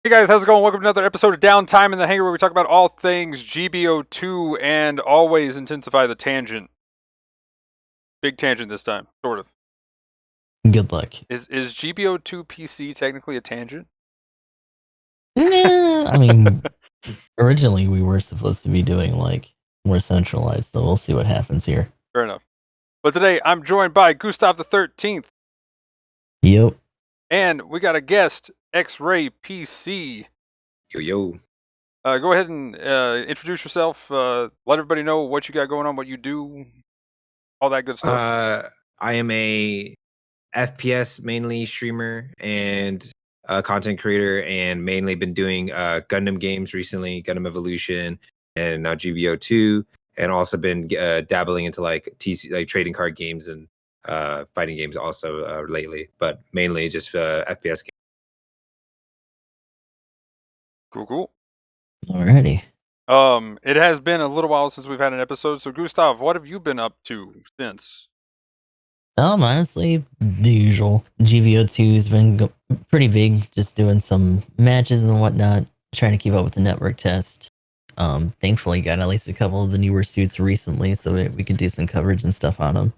Hey guys, how's it going? Welcome to another episode of Downtime in the Hangar, where we talk about all things GBO2 and always intensify the tangent. Big tangent this time, sort of. Good luck. Is GBO2 PC technically a tangent? Nah, I mean, originally we were supposed to be doing like more centralized, so we'll see what happens here. Fair enough. But today I'm joined by Gustav the 13th, Yep. and we got a guest, XRayPC. Yo, yo. Go ahead and introduce yourself. Let everybody know what you got going on, what you do, all that good stuff. I am a FPS mainly streamer and content creator, and mainly been doing Gundam games recently, Gundam Evolution, and now GBO2, and also been dabbling into like TC, like trading card games and fighting games also lately, but mainly just FPS games. Cool. Alrighty. It has been a little while since we've had an episode, so Gustav, what have you been up to since? Honestly, the usual. GBO2 has been pretty big, just doing some matches and whatnot, trying to keep up with the network test. Thankfully got at least a couple of the newer suits recently, so we could do some coverage and stuff on them.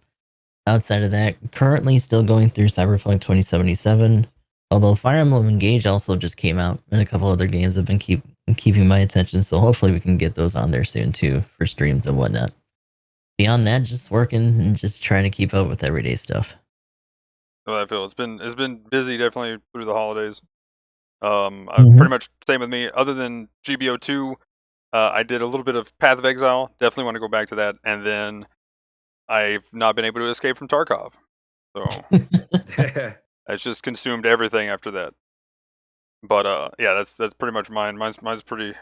Outside of that, currently still going through Cyberpunk 2077. Although Fire Emblem Engage also just came out, and a couple other games have been keeping my attention, so hopefully we can get those on there soon too for streams and whatnot. Beyond that, just working and just trying to keep up with everyday stuff. Oh, I feel it's been busy definitely through the holidays. Mhm. Pretty much same with me. Other than GBO2, I did a little bit of Path of Exile. Definitely want to go back to that, and then I've not been able to escape from Tarkov. So it's just consumed everything after that. But yeah, that's pretty much mine. Mine's pretty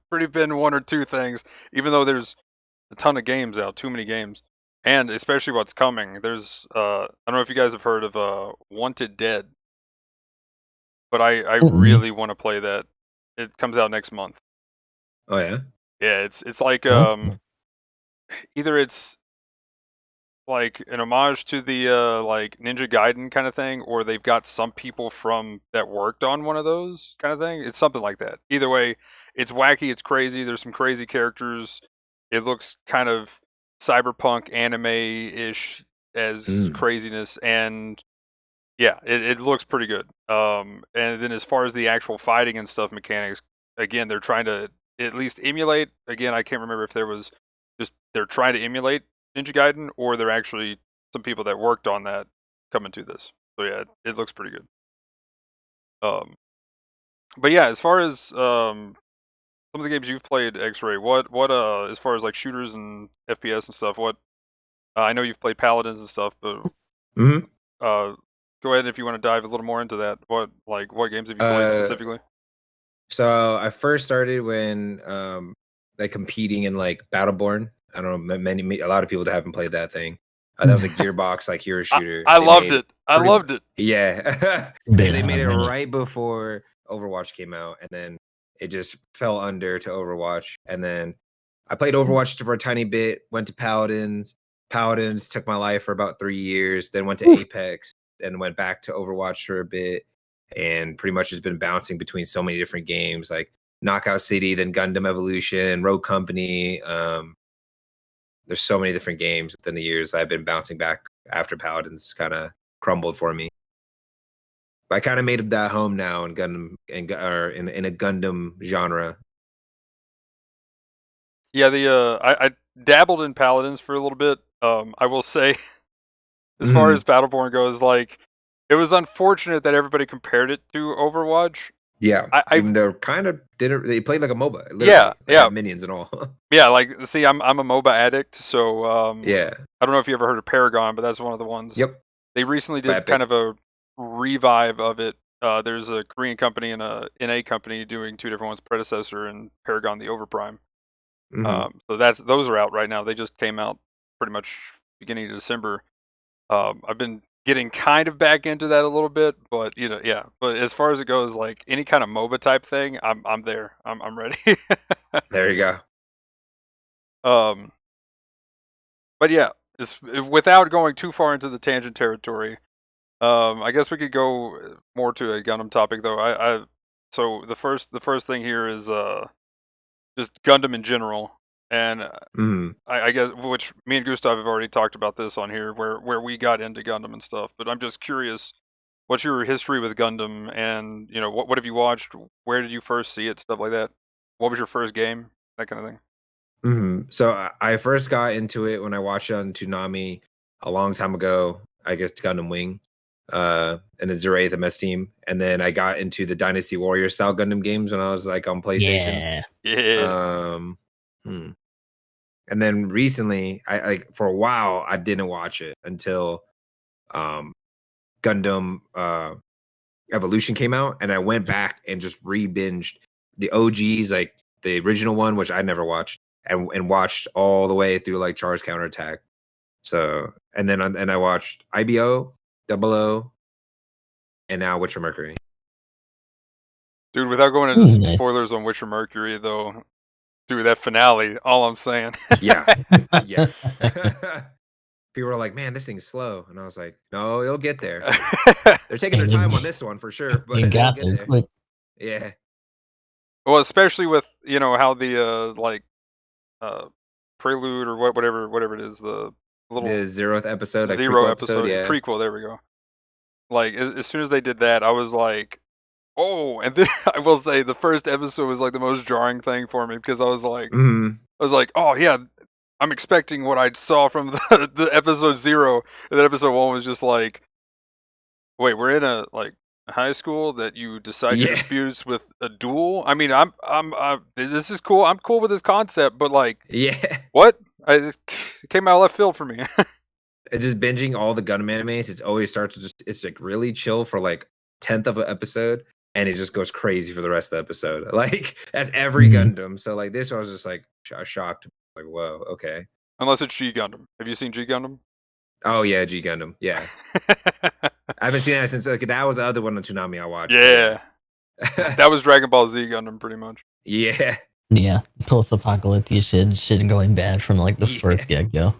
pretty been one or two things. Even though there's a ton of games out, too many games, and especially what's coming. There's I don't know if you guys have heard of Wanted Dead, but I Mm-mm. really want to play that. It comes out next month. Oh yeah. Yeah, it's like What? either it's like an homage to the like Ninja Gaiden kind of thing, or they've got some people from that worked on one of those kind of thing. It's something like that. Either way, it's wacky, it's crazy. There's some crazy characters. It looks kind of cyberpunk anime-ish as Mm. craziness, and yeah, it looks pretty good. And then as far as the actual fighting and stuff mechanics, again, they're trying to at least emulate. Again, I can't remember if there was just they're trying to emulate Ninja Gaiden, or they're actually some people that worked on that coming to this. So yeah, it looks pretty good. Um, but yeah, as far as some of the games you've played, X-Ray, what as far as like shooters and FPS and stuff, what I know you've played Paladins and stuff, but hmm uh, go ahead if you want to dive a little more into that. What games have you played Uh, specifically? so I first started when like competing in like Battleborn. I don't know, a lot of people that haven't played that thing. That was a Gearbox like hero I shooter. I They loved made it. I pretty, loved it. yeah. Been They on made a it minute. right before Overwatch came out, and then it just fell under to Overwatch. And then I played Overwatch for a tiny bit. Went to Paladins. Paladins took my life for about 3 years. Then went to Apex, and went back to Overwatch for a bit, and pretty much has been bouncing between so many different games like Knockout City, then Gundam Evolution, Rogue Company. There's so many different games within the years I've been bouncing back after Paladins kind of crumbled for me. But I kind of made that home now in Gundam or in a Gundam genre. Yeah, the I dabbled in Paladins for a little bit. I will say, as far Mhm. as Battleborn goes, like it was unfortunate that everybody compared it to Overwatch. Yeah, I even though kind of didn't they played like a MOBA, yeah literally. Like yeah had minions and all. yeah. Like see, I'm a MOBA addict, so Yeah. I don't know if you ever heard of Paragon, but that's one of the ones. Yep. They recently did kind Epic. of a revive of it. There's a Korean company and a NA company doing two different ones, Predecessor and Paragon the Overprime. hmm So those are out right now. They just came out pretty much beginning of December. I've been getting kind of back into that a little bit, but yeah. But as far as it goes, like any kind of MOBA type thing, I'm there. I'm ready. There you go. um, but yeah, without going too far into the tangent territory. I guess we could go more to a Gundam topic though. so the first thing here is just Gundam in general, and Mhm. I guess which me and Gustav have already talked about this on here, where we got into Gundam and stuff. But I'm just curious, what's your history with Gundam, and what have you watched? Where did you first see it? Stuff like that. What was your first game? That kind of thing. So I first got into it when I watched it on Toonami a long time ago. I guess Gundam Wing, and the 08th MS team, and then I got into the Dynasty Warrior style Gundam games when I was like on PlayStation. Yeah. Yeah. Um, hmm. And then recently, I like for a while I didn't watch it until um Gundam Evolution came out, and I went back and just re-binged the OGs, like the original one, which I never watched, and watched all the way through like Charge Counterattack. So and I watched IBO, Double O, and now Witcher Mercury. Dude, without going into Nice. spoilers on Witcher Mercury, though, dude, that finale, all I'm saying. Yeah, yeah. People were like, "Man, this thing's slow," and I was like, "No, you'll get there. They're taking their time on this one for sure, but You they'll got get there there." quick. Yeah. Well, especially with how the uh prelude or whatever it is, the little The 0th episode, like zero prequel episode, episode yeah. prequel. There we go. Like as soon as they did that, I was like, oh, and then I will say the first episode was like the most jarring thing for me because Mhm. oh yeah, I'm expecting what I saw from the episode 0, and then episode 1 was just like, wait, we're in a high school that you decide your Yeah. disputes with a duel. I mean, this is cool. I'm cool with this concept, but like, Yeah. what? It came out of left field for me. And just binging all the Gundam animes, it always starts with just it's like really chill for like 10th of an episode, and it just goes crazy for the rest of the episode. Like that's every Mhm. Gundam. So like this, I was just like shocked. Like whoa, okay. Unless it's G Gundam. Have you seen G Gundam? Oh yeah, G Gundam. Yeah, I haven't seen that since like that was the other one on Toonami I watched. Yeah, But that was Dragon Ball Z Gundam, pretty much. yeah, Yeah. Post-apocalyptic shit going bad from like the yeah. first get-go.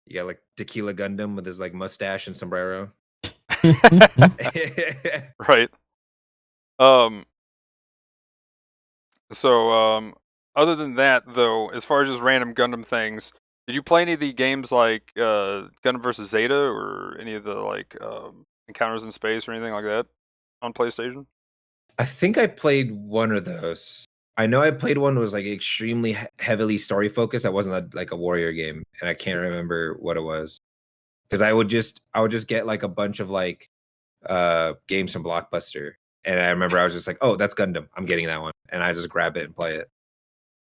You got like Tequila Gundam with his like mustache and sombrero. Right. Um. So, other than that, though, as far as just random Gundam things, did you play any of the games like Gundam versus Zeta or any of the Encounters in Space or anything like that on PlayStation? I think I played one of those. I know I played one that was like extremely heavily story focused. That wasn't like a warrior game, and I can't remember what it was because I would just get like a bunch of like games from Blockbuster, and I remember I was just like, oh, that's Gundam. I'm getting that one, and I just grab it and play it.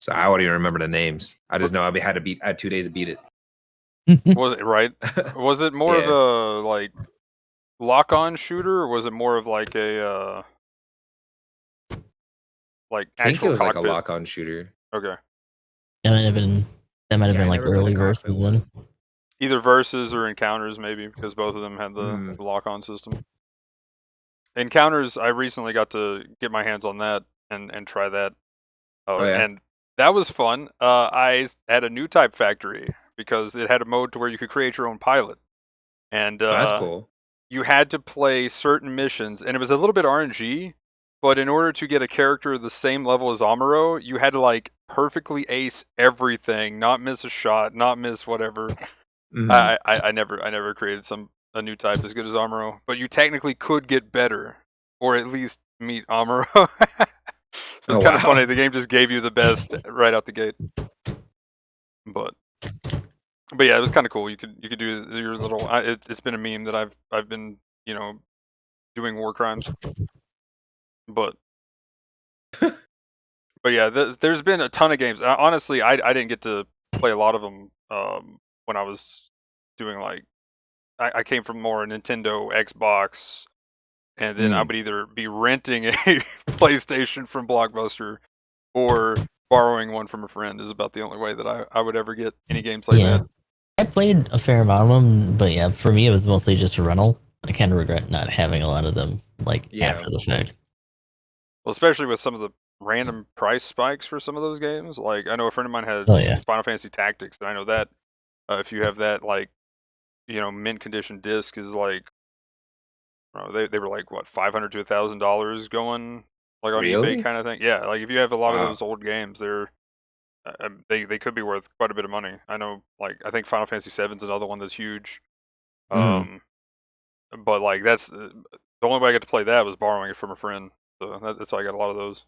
So I wouldn't even remember the names. I just know I had 2 days to beat it. Was it right? Was it more of Yeah. a lock-on shooter, or was it more of like a I think it actual was like a cockpit? lock-on shooter. Okay, That might have Yeah, been I like never played early the cockpit versus one. then. either Versus or Encounters maybe because both of them had the Mm. lock-on system. Encounters, I recently got to get my hands on that and try that. Oh yeah, And that was fun. I had a new type factory because it had a mode to where you could create your own pilot, and oh, that's cool. you had to play certain missions, and it was a little bit RNG. But in order to get a character the same level as Amuro, you had to perfectly ace everything, not miss a shot, not miss whatever. Mhm. I never created a new type as good as Amuro, but you technically could get better, or at least meet Amuro. So Oh it's kind of funny. wow. The game just gave you the best right out the gate. But yeah, it was kind of cool. You could do your little. It's been a meme that I've been doing war crimes. But yeah, there's been a ton of games. Honestly, I didn't get to play a lot of them when I was doing I came from more Nintendo, Xbox, and then I Mm. would either be renting a PlayStation from Blockbuster or borrowing one from a friend is about the only way that I would ever get any games like Yeah. that. I played a fair amount of them, but yeah, for me it was mostly just a rental. I kind of regret not having a lot of them Yeah. after the fact. Well, especially with some of the random price spikes for some of those games. Like I know a friend of mine has Oh yeah. Final Fantasy Tactics, and I know that if you have that mint condition disc is they were like what $500 to $1,000 going like on eBay Really? kind of thing. Yeah, like if you have a lot of Wow. those old games, they could be worth quite a bit of money. I know, like I think Final Fantasy VII's another one that's huge. Mhm. But like that's the only way I get to play that was borrowing it from a friend. So that's how I got a lot of those.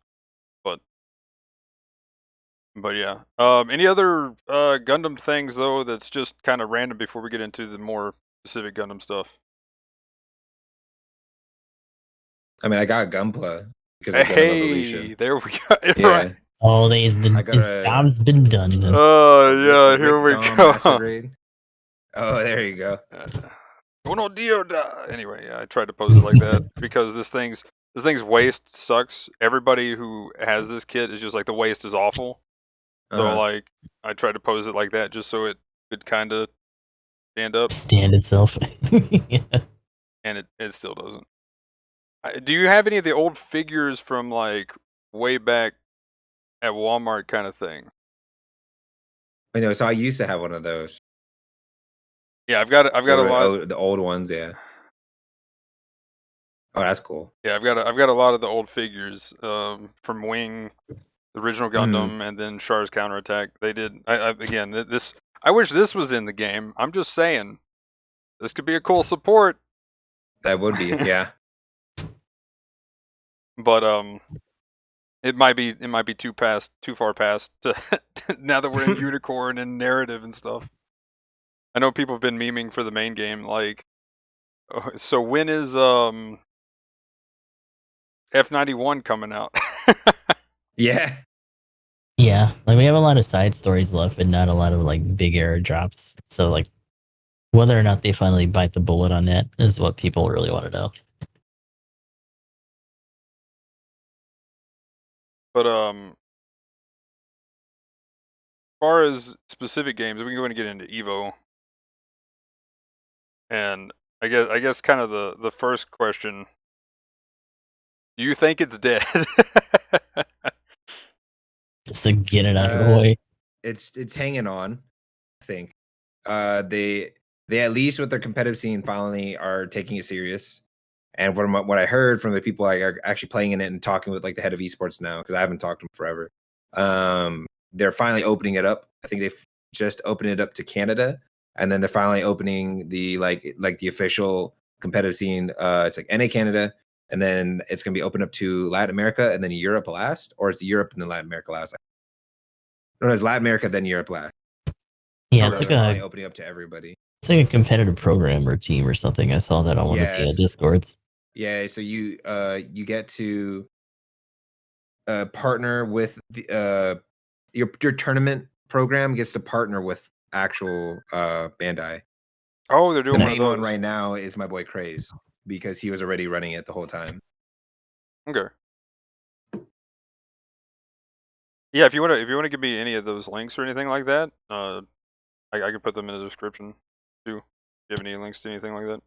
But yeah. Any other Gundam things though that's just kind of random before we get into the more specific Gundam stuff? I mean, I got Gunpla because of Gundam Hey, Evolution. there we go. Yeah, Right. Oh, I got his a job's been done. Then. Oh Rick yeah, here Rick we Dom Master go. Grade. Oh, there you go. Uno Dioda. Anyway, yeah, I tried to pose it like that because this thing's waist sucks. Everybody who has this kit is just like the waist is awful. So Uh-huh. like I tried to pose it like that just so it could kind of stand up, Stand itself. Yeah. and it still doesn't. Do you have any of the old figures from like way back at Walmart kind of thing? I know. So I used to have one of those. Yeah, I've They got a were lot. the old ones. Yeah. Oh, that's cool. Yeah, I've got a lot of the old figures from Wing, the original Mhm. Gundam, and then Char's counterattack. They did. Again, this. I wish this was in the game. I'm just saying, this could be a cool support. That would be. Yeah. But it might be too far past to now that we're in Unicorn and narrative and stuff. I know people have been memeing for the main game. Like, so when is F91 coming out? Yeah. Yeah, like we have a lot of side stories left, but not a lot of like big error drops. So like, whether or not they finally bite the bullet on that is what people really want to know. But as far as specific games, we can go ahead and get into Evo. And I guess kind of the first question: do you think it's dead? So get it out of the Uh, way. it's hanging on. I think. They at least with their competitive scene finally are taking it serious. And from what I heard from the people like are actually playing in it and talking with like the head of esports now, because I haven't talked to him forever. They're finally opening it up. I think they've just opened it up to Canada, and then they're finally opening the like the official competitive scene. It's like NA Canada, and then it's gonna be opened up to Latin America and then Europe last, or it's Europe and then Latin America last. No, it's Latin America then Europe last. Yeah, So they're finally opening up to everybody. it's like a competitive program or team or something. I saw that on one of the Yes. discords. Yeah, so you get to partner with the your tournament program gets to partner with actual Bandai. Oh, they're The doing one of main one those. right now is my boy Craze because he was already running it the whole time. Okay. Yeah, if you wanna give me any of those links or anything like that, I can put them in the description too. Do you have any links to anything like that?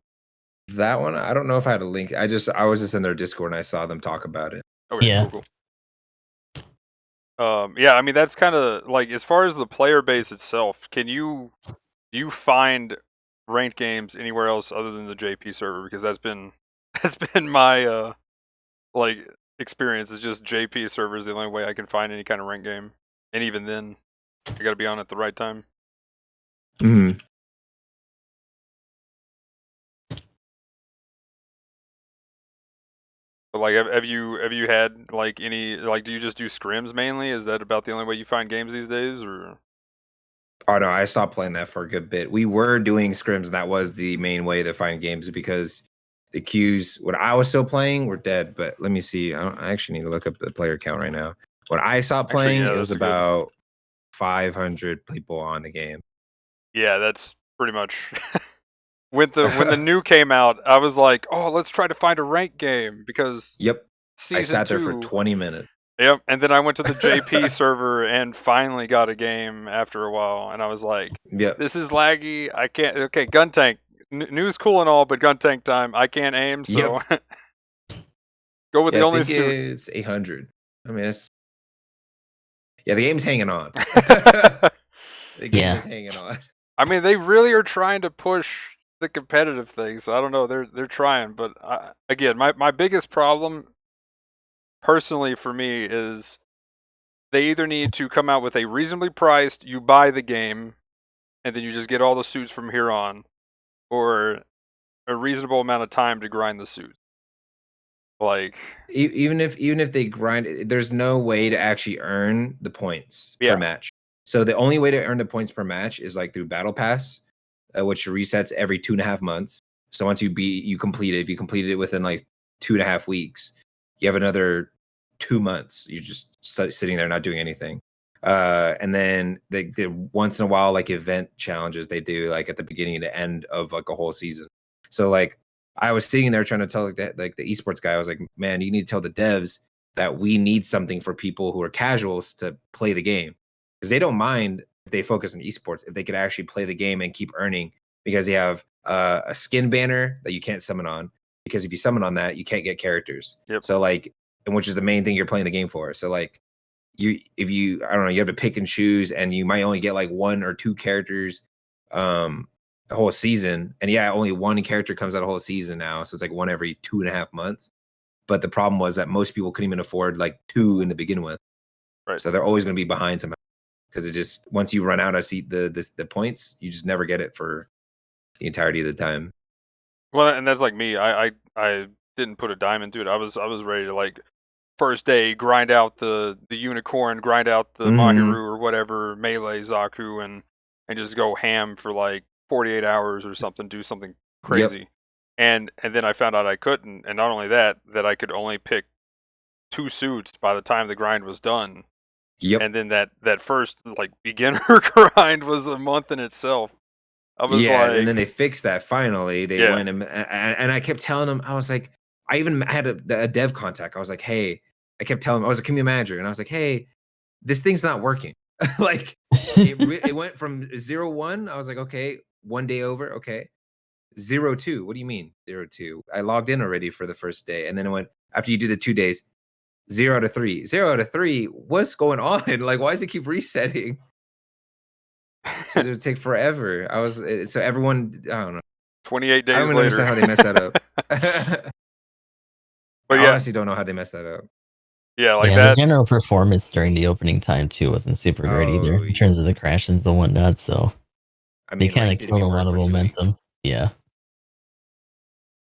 That one, I don't know if I had a link. I was just in their Discord and I saw them talk about it. Okay, Yeah. cool. Yeah, I mean that's kind of like as far as the player base itself. Do you find ranked games anywhere else other than the JP server? Because that's been that's been my like experience. Is just JP server is the only way I can find any kind of ranked game, and even then, I got to be on at the right time. Mhm. But like, have you had like any like? Do you just do scrims mainly? Is that about the only way you find games these days, or? Oh no, I stopped playing that for a good bit. We were doing scrims, and that was the main way to find games because the queues when I was still playing were dead. But let me see. I actually need to look up the player count right now. When I stopped Actually, playing, yeah, it was that's a good. about 500 people on the game. Yeah, that's pretty much. When the new came out, I was like, oh, let's try to find a ranked game because Yep. I season sat there for 2. 20 minutes. Yep, and then I went to the JP server and finally got a game after a while, and I was like, Yep. this is laggy. I can't. Okay, gun tank. New's cool and all, but gun tank time. I can't aim, so go with Yeah, the I only think suit. it's 800. I mean, it's yeah, the game's hanging on. The game is hanging on. I mean, they really are trying to push the competitive thing, so I don't know. They're trying, but again, my biggest problem personally for me is they either need to come out with a reasonably priced, you buy the game, and then you just get all the suits from here on, or a reasonable amount of time to grind the suits. Like, Even if they grind, there's no way to actually earn the points per yeah, match. So the only way to earn the points per match is like through battle pass, which resets every 2.5 months. So once you complete it, if you completed it within like 2.5 weeks, you have another 2 months. You're just sitting there not doing anything. And then they once in a while like event challenges they do like at the beginning and the end of like a whole season. So like I was sitting there trying to tell like the esports guy, I was like, man, you need to tell the devs that we need something for people who are casuals to play the game, because they don't mind if they focus on esports if they could actually play the game and keep earning, because they have a skin banner that you can't summon on, because if you summon on that you can't get characters. Yep. So like, and which is the main thing you're playing the game for. So like if you I don't know, you have to pick and choose and you might only get like 1 or 2 characters a whole season. And yeah, only one character comes out a whole season now, so it's like one every 2.5 months. But the problem was that most people couldn't even afford like 2 in the begin with. right. So they're always going to be behind somehow, because it just, once you run out of the points, you just never get it for the entirety of the time. Well, and that's like me. I didn't put a dime into it. I was ready to like first day grind out the unicorn, grind out the Mahiru or whatever melee Zaku, and just go ham for like 48 hours or something, do something crazy. And then I found out I couldn't, and not only that, that I could only pick 2 suits by the time the grind was done. Yep. And then that first like beginner grind was a month in itself. I was Yeah, like, and then they fixed that finally. They went and I kept telling them, I was like, I even had a dev contact. I was like, hey, I kept telling him, I was a community manager, and I was like, hey, this thing's not working. Like it went from 0-1. I was like, okay, 1 day over, okay. 0-2. What do you mean 0-2? I logged in already for the first day, and then it went after you do the 2 days, 0-3. 0-3. What's going on? Like, why does it keep resetting? So it would take forever. So everyone, I don't know. 28 days I don't even later. understand how they messed that up. But I yeah, honestly don't know how they messed that up. yeah, like yeah, that. the general performance during the opening time too wasn't super great either Oh, in terms of the crashes and whatnot. So I they mean, kind like, of didn't killed a even lot work of for 2 weeks. momentum. Yeah.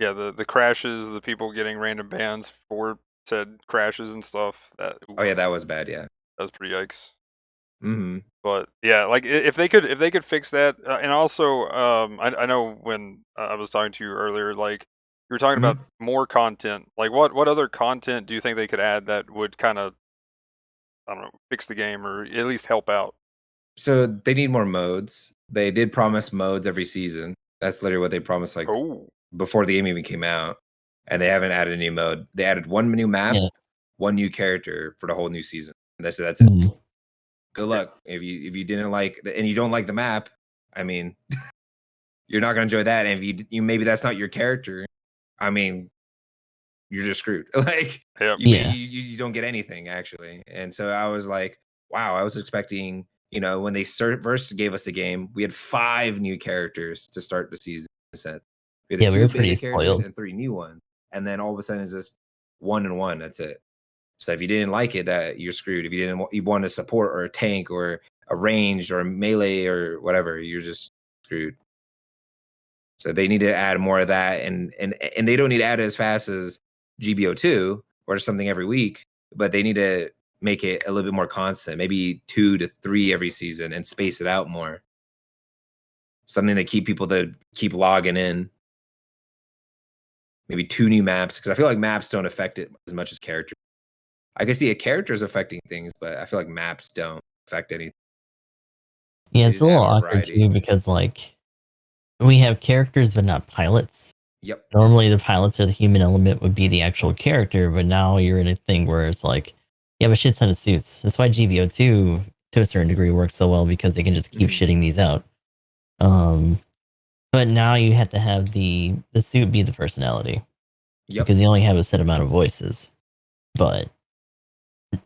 Yeah, the crashes, the people getting random bans for said crashes and stuff. Oh yeah, that was bad. Yeah. that was pretty yikes. Mm-hmm. But yeah, like if they could fix that, and also I know when I was talking to you earlier, like you were talking about Mm-hmm. more content. Like what other content do you think they could add that would kind of, I don't know, fix the game or at least help out? So they need more modes. They did promise modes every season. That's literally what they promised, like Oh, before the game even came out. And they haven't added a new mode. They added one new map, Yeah. one new character for the whole new season. And that's it. Mhm. Good luck. If you didn't like and you don't like the map, I mean, you're not gonna enjoy that. And if you maybe that's not your character, I mean, you're just screwed. Like yep. Yeah. you don't get anything actually. And so I was like, wow, I was expecting, when they first gave us the game, we had 5 new characters to start the season set. We had Yeah, we were 2 pretty beta characters spoiled. and 3 new ones. And then all of a sudden it's just 1 and 1. That's it. So if you didn't like it, that you're screwed. If you want a support or a tank or a ranged or a melee or whatever, you're just screwed. So they need to add more of that, and they don't need to add it as fast as GBO2 or something every week, but they need to make it a little bit more constant, maybe 2 to 3 every season, and space it out more. Something to keep people to keep logging in. Maybe 2 new maps, because I feel like maps don't affect it as much as characters. I can see a characters affecting things, but I feel like maps don't affect anything. Yeah, They it's a just add little more awkward variety. too because like we have characters but not pilots. Yep. Normally the pilots or the human element would be the actual character, but now you're in a thing where it's like you have a shit ton of suits. That's why GBO2 to a certain degree works so well, because they can just keep Mhm. shitting these out. But now you have to have the suit be the personality Yep. because you only have a set amount of voices. But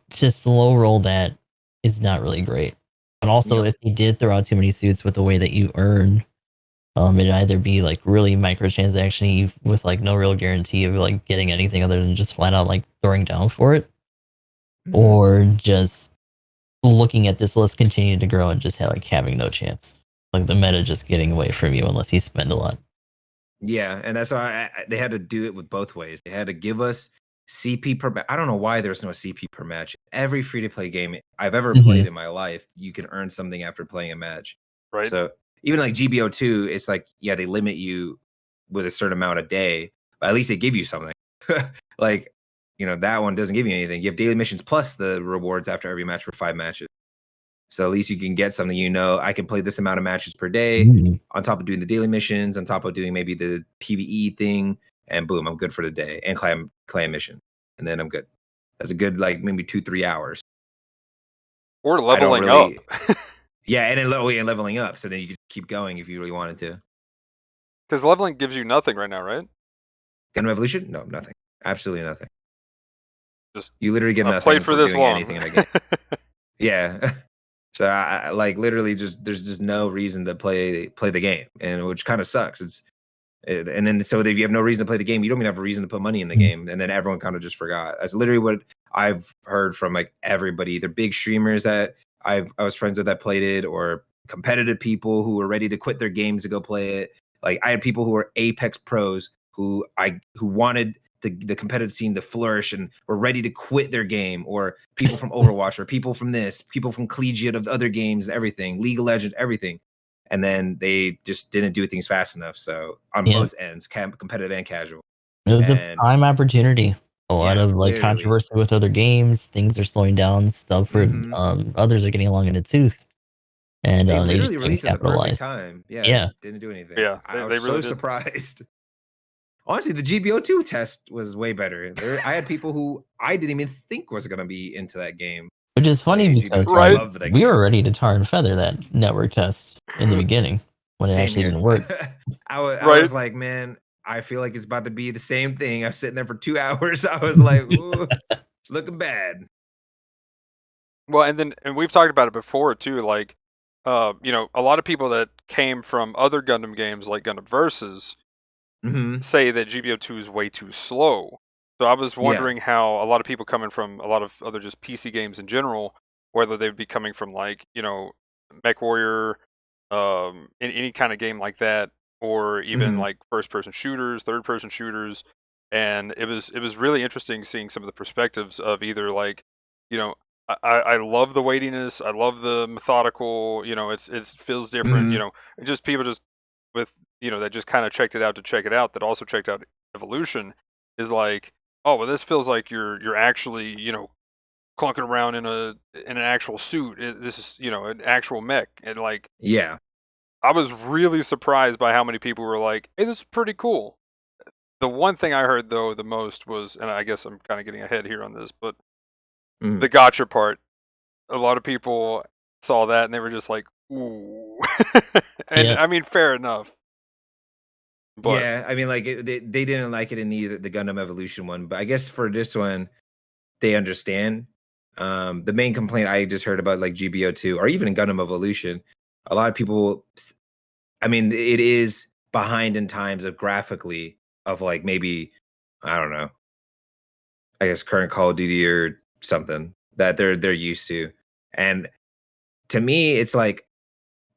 to slow roll that is not really great. And also, Yep. if you did throw out too many suits with the way that you earn It'd either be like really microtransaction with like no real guarantee of like getting anything other than just flat out like throwing down for it, Mhm. or just looking at this list continue to grow and just like having no chance. Like the meta just getting away from you unless you spend a lot. Yeah, and that's why they had to do it with both ways. They had to give us CP per match. I don't know why there's no CP per match. Every free to play game I've ever played Mhm. in my life, you can earn something after playing a match. Right. So even like GBO2, it's like, yeah, they limit you with a certain amount a day, but at least they give you something. Like, that one doesn't give you anything. You have daily missions plus the rewards after every match for 5 matches. So at least you can get something, I can play this amount of matches per day Mhm. on top of doing the daily missions, on top of doing maybe the PvE thing, and boom, I'm good for the day and clan mission. And then I'm good. That's a good like maybe 2-3 hours. Or I don't leveling up. really Yeah, and then leveling up. So then you can keep going if you really wanted to. Because leveling gives you nothing right now, right? Gundam Evolution? No, nothing. Absolutely nothing. Just You literally get I've played nothing for for this doing long. anything in the game. Yeah. So I like literally there's just no reason to play the game, and which kind of sucks. And then so if you have no reason to play the game, you don't even have a reason to put money in the Mhm. game, and then everyone kind of just forgot. That's literally what I've heard from like everybody. They're big streamers that I was friends with that played it, or competitive people who were ready to quit their games to go play it. Like I had people who were Apex pros who wanted the competitive scene to flourish and were ready to quit their game, or people from Overwatch, or people from people from collegiate of other games, everything, League of Legends, everything. And then they just didn't do things fast enough. So on Yeah, both ends, competitive and casual. it was a And prime opportunity. A lot yeah, of like literally. controversy with other games. Things are slowing down. Stuff for Hmm. others are getting long in the tooth, and They they literally just didn't released it in the perfect capitalize. time. Yeah, Yeah, and didn't do anything. Yeah, I was they really so did. surprised. Honestly, the GBO2 test was way better. I had people who I didn't even think was gonna be into that game which is funny play because GBO2 and like Right? love that we were game. ready to tar and feather that network test in the beginning when it Same actually here. didn't work. I Right. was like, man, I feel like it's about to be the same thing. I was sitting there for 2 hours. I was like, ooh, it's looking bad. Well, and we've talked about it before too. Like, a lot of people that came from other Gundam games like Gundam Versus Hmm. say that GBO2 is way too slow. So I was Yeah. wondering how a lot of people coming from a lot of other just PC games in general, whether they'd be coming from like, Mech Warrior, in any kind of game like that, or even Hmm. like first person shooters, third person shooters. And it was really interesting seeing some of the perspectives of either like, you know, I love the weightiness, I love the methodical, it feels different, Hmm. and just people just with that just kind of checked it out to check it out, that also checked out Evolution, is like, oh well, this feels like you're actually clunking around in an actual suit. This is an actual mech, and like Yeah. I was really surprised by how many people were like, hey, this is pretty cool. The one thing I heard though the most was, and I guess I'm kind of getting ahead here on this, but Mhm. the gotcha part. A lot of people saw that and they were just like, ooh, and Yeah, I mean, fair enough, but Yeah, I mean, like they didn't like it in the Gundam Evolution one, but I guess for this one, they understand. The main complaint I just heard about like GBO2 or even in Gundam Evolution, a lot of people, I mean, it is behind in times of graphically of like maybe I don't know, I guess current Call of Duty or something that they're used to, and to me, it's like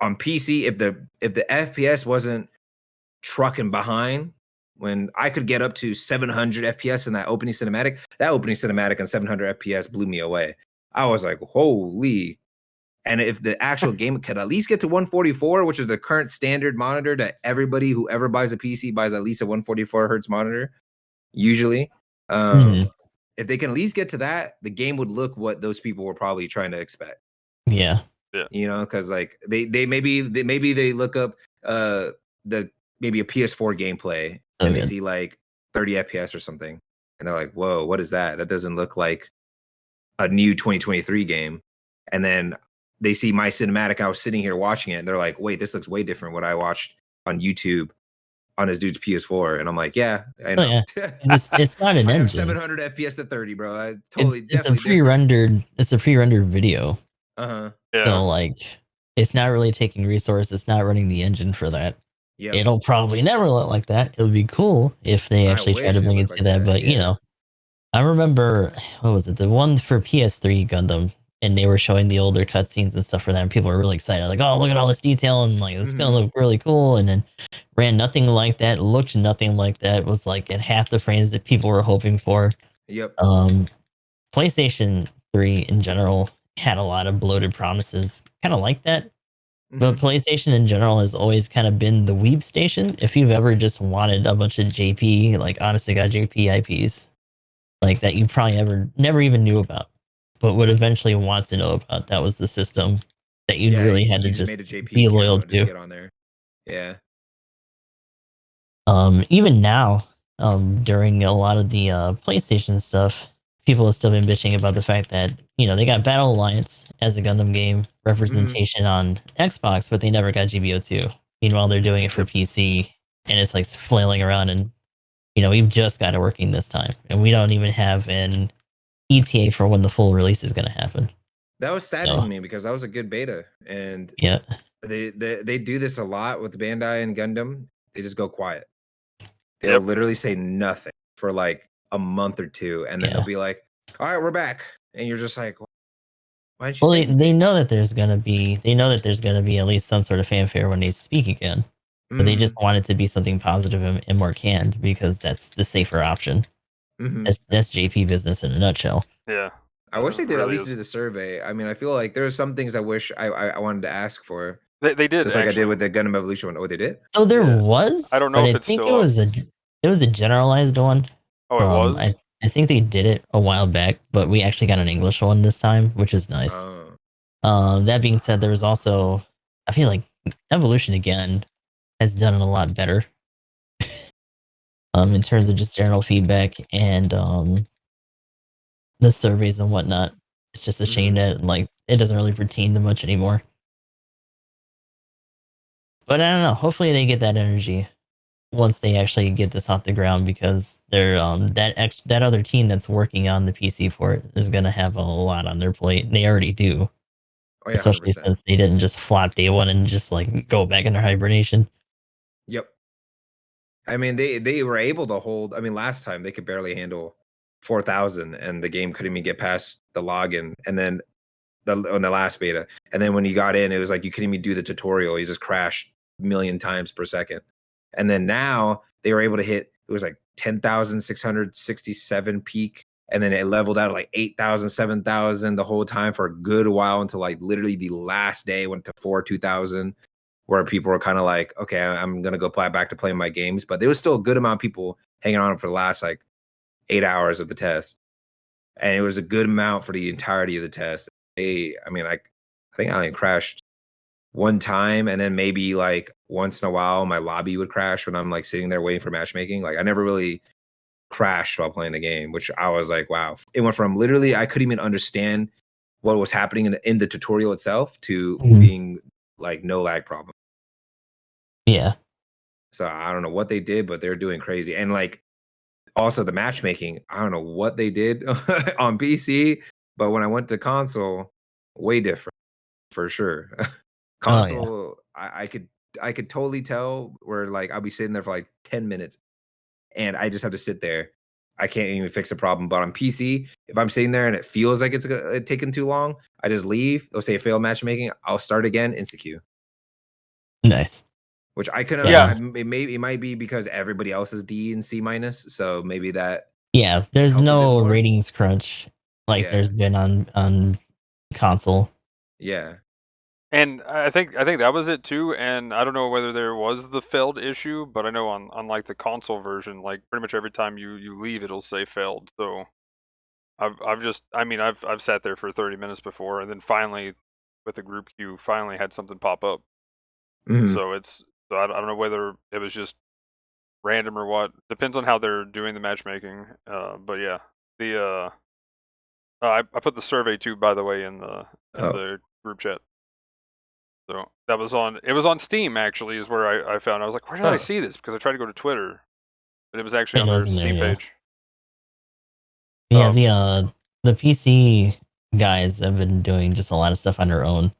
on PC if the FPS wasn't trucking behind when I could get up to 700 FPS in that opening cinematic. That opening cinematic on 700 FPS blew me away. I was like, holy. And if the actual game could at least get to 144, which is the current standard monitor that everybody who ever buys a PC buys at least a 144 hertz monitor, usually. mhm, If they can at least get to that, the game would look what those people were probably trying to expect. yeah, yeah, Because like they look up the maybe a PS4 gameplay so and they good. see like 30 FPS or something, and they're like, "Whoa, what is that? That doesn't look like a new 2023 game." And then they see my cinematic. I was sitting here watching it, and they're like, "Wait, this looks way different what I watched on YouTube on this dude's PS4." And I'm like, "Yeah, I Oh know. yeah, it's not an I have engine. 700 FPS to 30, bro. I totally It's a definitely different." pre-rendered. It's a pre-rendered video. Uh huh. yeah. So like, it's not really taking resources. It's not running the engine for that. Yep. It'll probably never look like that. It would be cool if they I actually try wish to it bring it looked to like that, that. but you Yeah. know, I remember what was it, the one for PS3 Gundam, and they were showing the older cutscenes and stuff for that, and people were really excited, like, "Oh, look at all this detail, and like it's gonna Hmm. look really cool." And then ran nothing like that, looked nothing like that, was like at half the frames that people were hoping for. Yep. Um, PlayStation 3 in general had a lot of bloated promises, kind of like that. But Hmm. PlayStation in general has always kind of been the weeb station. If you've ever just wanted a bunch of JP, like honestly got JP IPs, like that you probably ever never even knew about, but would eventually want to know about, that was the system that you Yeah. really had to You just just made a JP be loyal account and just to. get on there. Yeah. Even now, during a lot of the PlayStation stuff, people have still been bitching about the fact that they got Battle Alliance as a Gundam game Hmm. representation on Xbox, but they never got GBO2. Meanwhile, they're doing it for Yep. PC, and it's like flailing around. And we've just got it working this time, and we don't even have an ETA for when the full release is going to happen. That was sad to So me because that was a good beta, and yeah, they do this a lot with Bandai and Gundam. They just go quiet. They'll Yep. literally say nothing for like a month or two, and then they'll yeah. be like, "All right, we're back," and you're just like, "Why didn't you Well, say they anything?" know that there's gonna be at least some sort of fanfare when they speak again. But they just Mm, want it to be something positive and more canned because that's the safer option. hmm. That's JP business in a nutshell. Yeah. I wish they It did at really least is. do the survey. I mean, I feel like there are some things I wish I wanted to ask for, They did just like I did actually. with the Gundam Evolution one. Oh, they did? So there Yeah. I was, don't know but if I it's think still up. it was a generalized one. Oh, it Um, was. I I think they did it a while back, but we actually got an English one this time, which is nice. Oh, That being said, there was also, I feel like Evolution again has done it a lot better. In terms of just general feedback and the surveys and whatnot. It's just a shame hmm. that like it doesn't really pertain to much anymore. But I don't know. Hopefully they get that energy once they actually get this off the ground, because they're that other team that's working on the PC for it is gonna have a lot on their plate. They already do, Oh yeah, especially 100%. since they didn't just flop day one and just like go back into hibernation. Yep. I mean, they were able to hold. I mean, last time they could barely handle 4,000, and the game couldn't even get past the login. And then on the last beta, and then when you got in, it was like you couldn't even do the tutorial. You just crashed a million times per second. And then now they were able to hit. It was like 10,667 peak, and then it leveled out at like 8,000, 7,000 the whole time for a good while until like literally the last day went to 2,000, where people were kind of like, okay, I'm gonna go back to playing my games. But there was still a good amount of people hanging on for the last like 8 hours of the test, and it was a good amount for the entirety of the test. I mean, I think I only crashed one time, and then maybe like once in a while, my lobby would crash when I'm like sitting there waiting for matchmaking. Like I never really crashed while playing the game, which I was like, wow. It went from literally I couldn't even understand what was happening in the tutorial itself to Mhm. being like no lag problem. Yeah. So I don't know what they did, but they're doing crazy. And like also the matchmaking, I don't know what they did on PC, but when I went to console, way different for sure. Oh yeah. Console, I could totally tell where like I'll be sitting there for like 10 minutes and I just have to sit there. I can't even fix a problem. But on PC, if I'm sitting there and it feels like it's taking too long, I just leave. It'll say failed matchmaking. I'll start again, insta queue. Nice. Which I couldn't. Yeah. Yeah. It might be because everybody else is D and C minus, so maybe that Yeah. There's helped a bit no more. ratings crunch like Yeah, there's been on console. yeah. And I think that was it too. And I don't know whether there was the failed issue, but I know on like the console version, like pretty much every time you leave, it'll say failed. So I've just I mean I've sat there for 30 minutes before, and then finally with the group queue finally had something pop up. Mhm. So I don't know whether it was just random or what. Depends on how they're doing the matchmaking. But yeah, the I put the survey too, by the way, in Oh, the group chat. So that was on. It was on Steam actually, is where I found. I was like, where did I huh. see this? Because I tried to go to Twitter, but it was actually It on their wasn't there, Steam yeah. page. Yeah, Um, the PC guys have been doing just a lot of stuff on their own.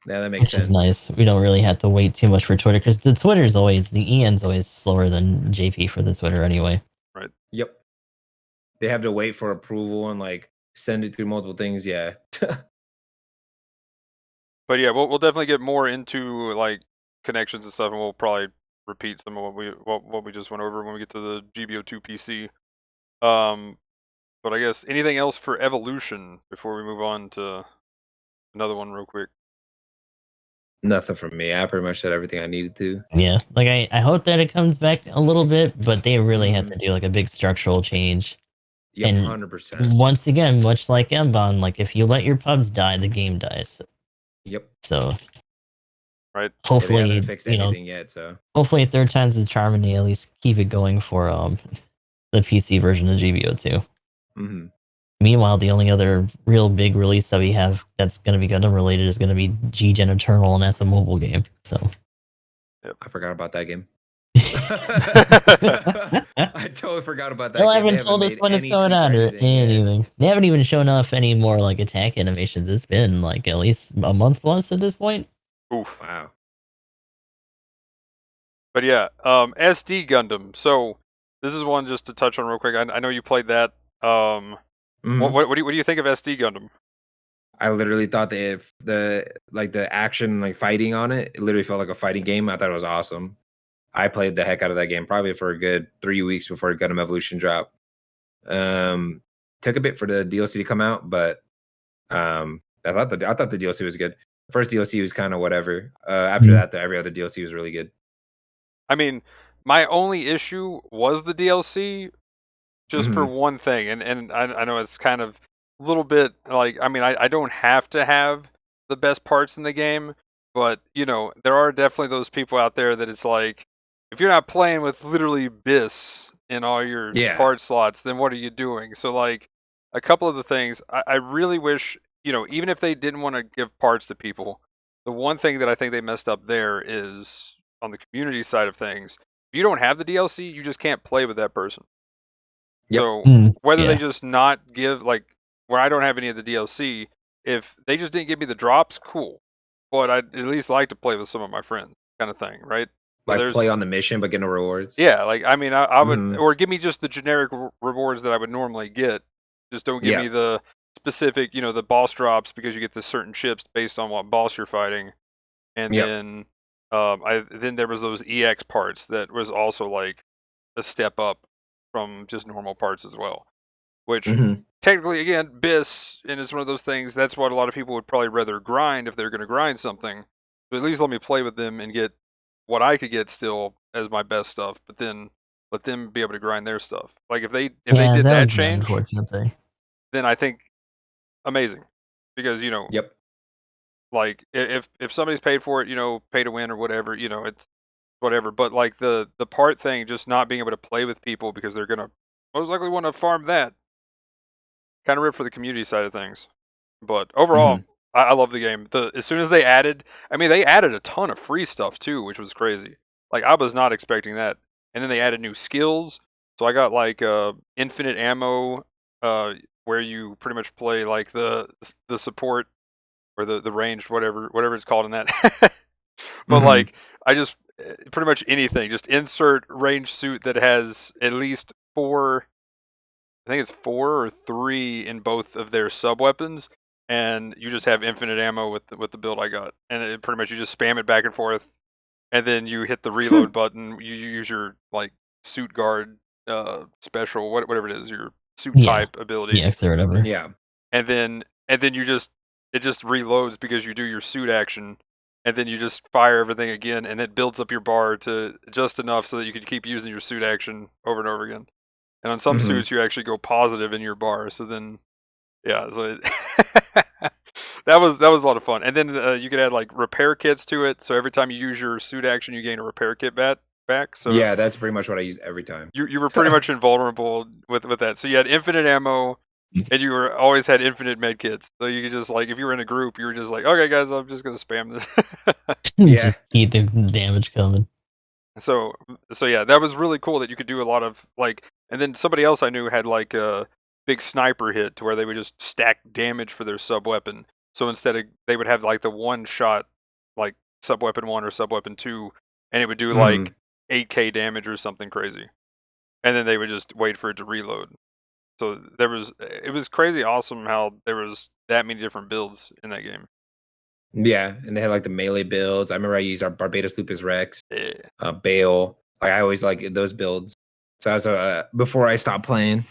Yeah, that makes which sense. is nice. We don't really have to wait too much for Twitter because the EN's always slower than JP for the Twitter anyway. Right. Yep. They have to wait for approval and like send it through multiple things. Yeah. But yeah, we'll definitely get more into like connections and stuff, and we'll probably repeat some of what we just went over when we get to the GBO2 PC. But I guess anything else for Evolution before we move on to another one real quick. Nothing from me. I pretty much said everything I needed to. Yeah, like I hope that it comes back a little bit, but they really have Mhm. to do like a big structural change. Yep, And 100%. once again, much like Mbon, like if you let your pubs die, the game dies. Yep. So Right. Yeah, they hopefully, haven't fixed anything yet, so. hopefully third time's the charm, and they at least keep it going for the PC version of GBO2. Mhm. Meanwhile, the only other real big release that we have that's going to be Gundam related is going to be G-Gen Eternal, and that's a mobile game. So I forgot about that game. I I totally forgot about that They game. They haven't told haven't us made when it's any going tweets or on or anything yet. anything. They haven't even shown off any more like attack animations. It's been like at least a month plus at this point. Oof. Wow. But yeah, SD Gundam. So this is one just to touch on real quick. I know you played that. Mhm. What do you think of SD Gundam? I literally thought that if the action, like fighting on it, it literally felt like a fighting game. I thought it was awesome. I played the heck out of that game probably for a good 3 weeks before Gundam Evolution dropped. Took a bit for the DLC to come out, but I thought the DLC was good. First DLC was kind of whatever. After that, every other DLC was really good. I mean, my only issue was the DLC, just for Mhm. one thing, and I know it's kind of a little bit like, I mean, I don't have to have the best parts in the game, but you know, there are definitely those people out there that it's like, if you're not playing with literally BIS in all your Yeah. part slots, then what are you doing? So like, a couple of the things I really wish, you know, even if they didn't want to give parts to people, the one thing that I think they messed up there is on the community side of things. If you don't have the DLC, you just can't play with that person. Yep. So whether they Yeah. just not give, like, where I don't have any of the DLC, if they just didn't give me the drops, cool. But I'd at least like to play with some of my friends, kind of thing, right? So Like there's, play on the mission but get no rewards. yeah, like, I mean, I would, Mhm. or give me just the generic rewards that I would normally get. Just don't give Yeah. me the specific, you know, the boss drops, because you get the certain chips based on what boss you're fighting. And Yep. then, then there was those EX parts that was also like a step up from just normal parts as well. Which Mhm. technically, again, BIS, and it's one of those things. That's what a lot of people would probably rather grind if they're going to grind something. But at least let me play with them and get what I could get still as my best stuff. But then let them be able to grind their stuff. Like if they Yeah, did that that was the change, unfortunate thing. then I think amazing, because you know, Yep. like if somebody's paid for it, you know, pay to win or whatever, you know, it's whatever. But like the part thing, just not being able to play with people because they're gonna most likely want to farm that. Kind of ripped for the community side of things. But overall, Mhm. I love the game. As soon as they added, I mean, they added a ton of free stuff too, which was crazy. Like I was not expecting that. And then they added new skills. So I got like infinite ammo, where you pretty much play like the support, or the ranged, whatever it's called in that. But Mhm. like I just pretty much anything, just insert ranged suit that has at least four, I think it's 4 or 3 in both of their sub weapons, and you just have infinite ammo with the build I got, and it pretty much you just spam it back and forth, and then you hit the reload button. You use your like suit guard, special, whatever it is, your suit Yeah. type ability, EX or whatever. Yeah. and then you just, it just reloads because you do your suit action, and then you just fire everything again, and it builds up your bar to just enough so that you can keep using your suit action over and over again. And on some Mhm. suits, you actually go positive in your bar. So then, yeah, so it that was a lot of fun. And then you could add like repair kits to it. So every time you use your suit action, you gain a repair kit back. So Yeah, that's pretty much what I use every time. you were pretty much invulnerable with that. So you had infinite ammo, and you were always had infinite med kits. So you could just, like, if you were in a group, you were just like, okay, guys, I'm just gonna spam this. Yeah. Just keep the damage coming. So yeah, that was really cool that you could do a lot of like, and then somebody else I knew had like a big sniper hit to where they would just stack damage for their sub weapon. So instead of, they would have like the one shot like sub weapon 1 or sub weapon 2, and it would do Mhm. like 8k damage or something crazy, and then they would just wait for it to reload. So it was crazy awesome how there was that many different builds in that game. Yeah, and they had like the melee builds. I remember I used our Barbados Lupus Rex, Yeah. Bale. Like I always like those builds. So as before I stopped playing.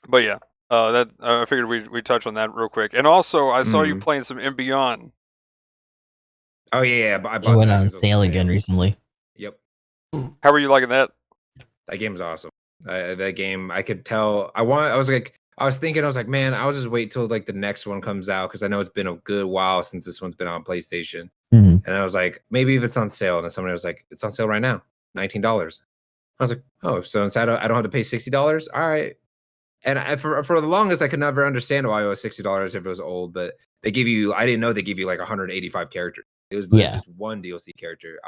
But yeah, that I figured we'd touch on that real quick. And also, I saw you Mm. playing some M Beyond. Oh yeah, I It bought went that on because it was sale again recently. Yep, How were you liking that? that game's awesome. That game, I could tell. I was thinking, I was like, man, I'll just wait till like the next one comes out because I know it's been a good while since this one's been on PlayStation. Mhm. And I was like, maybe if it's on sale, and then somebody was like, it's on sale right now, $19. I was like, oh, so instead I don't have to pay $60. All right. And for the longest, I could never understand why it was $60 if it was old. But I didn't know they give you like 185 characters. It was literally Yeah. just one DLC character.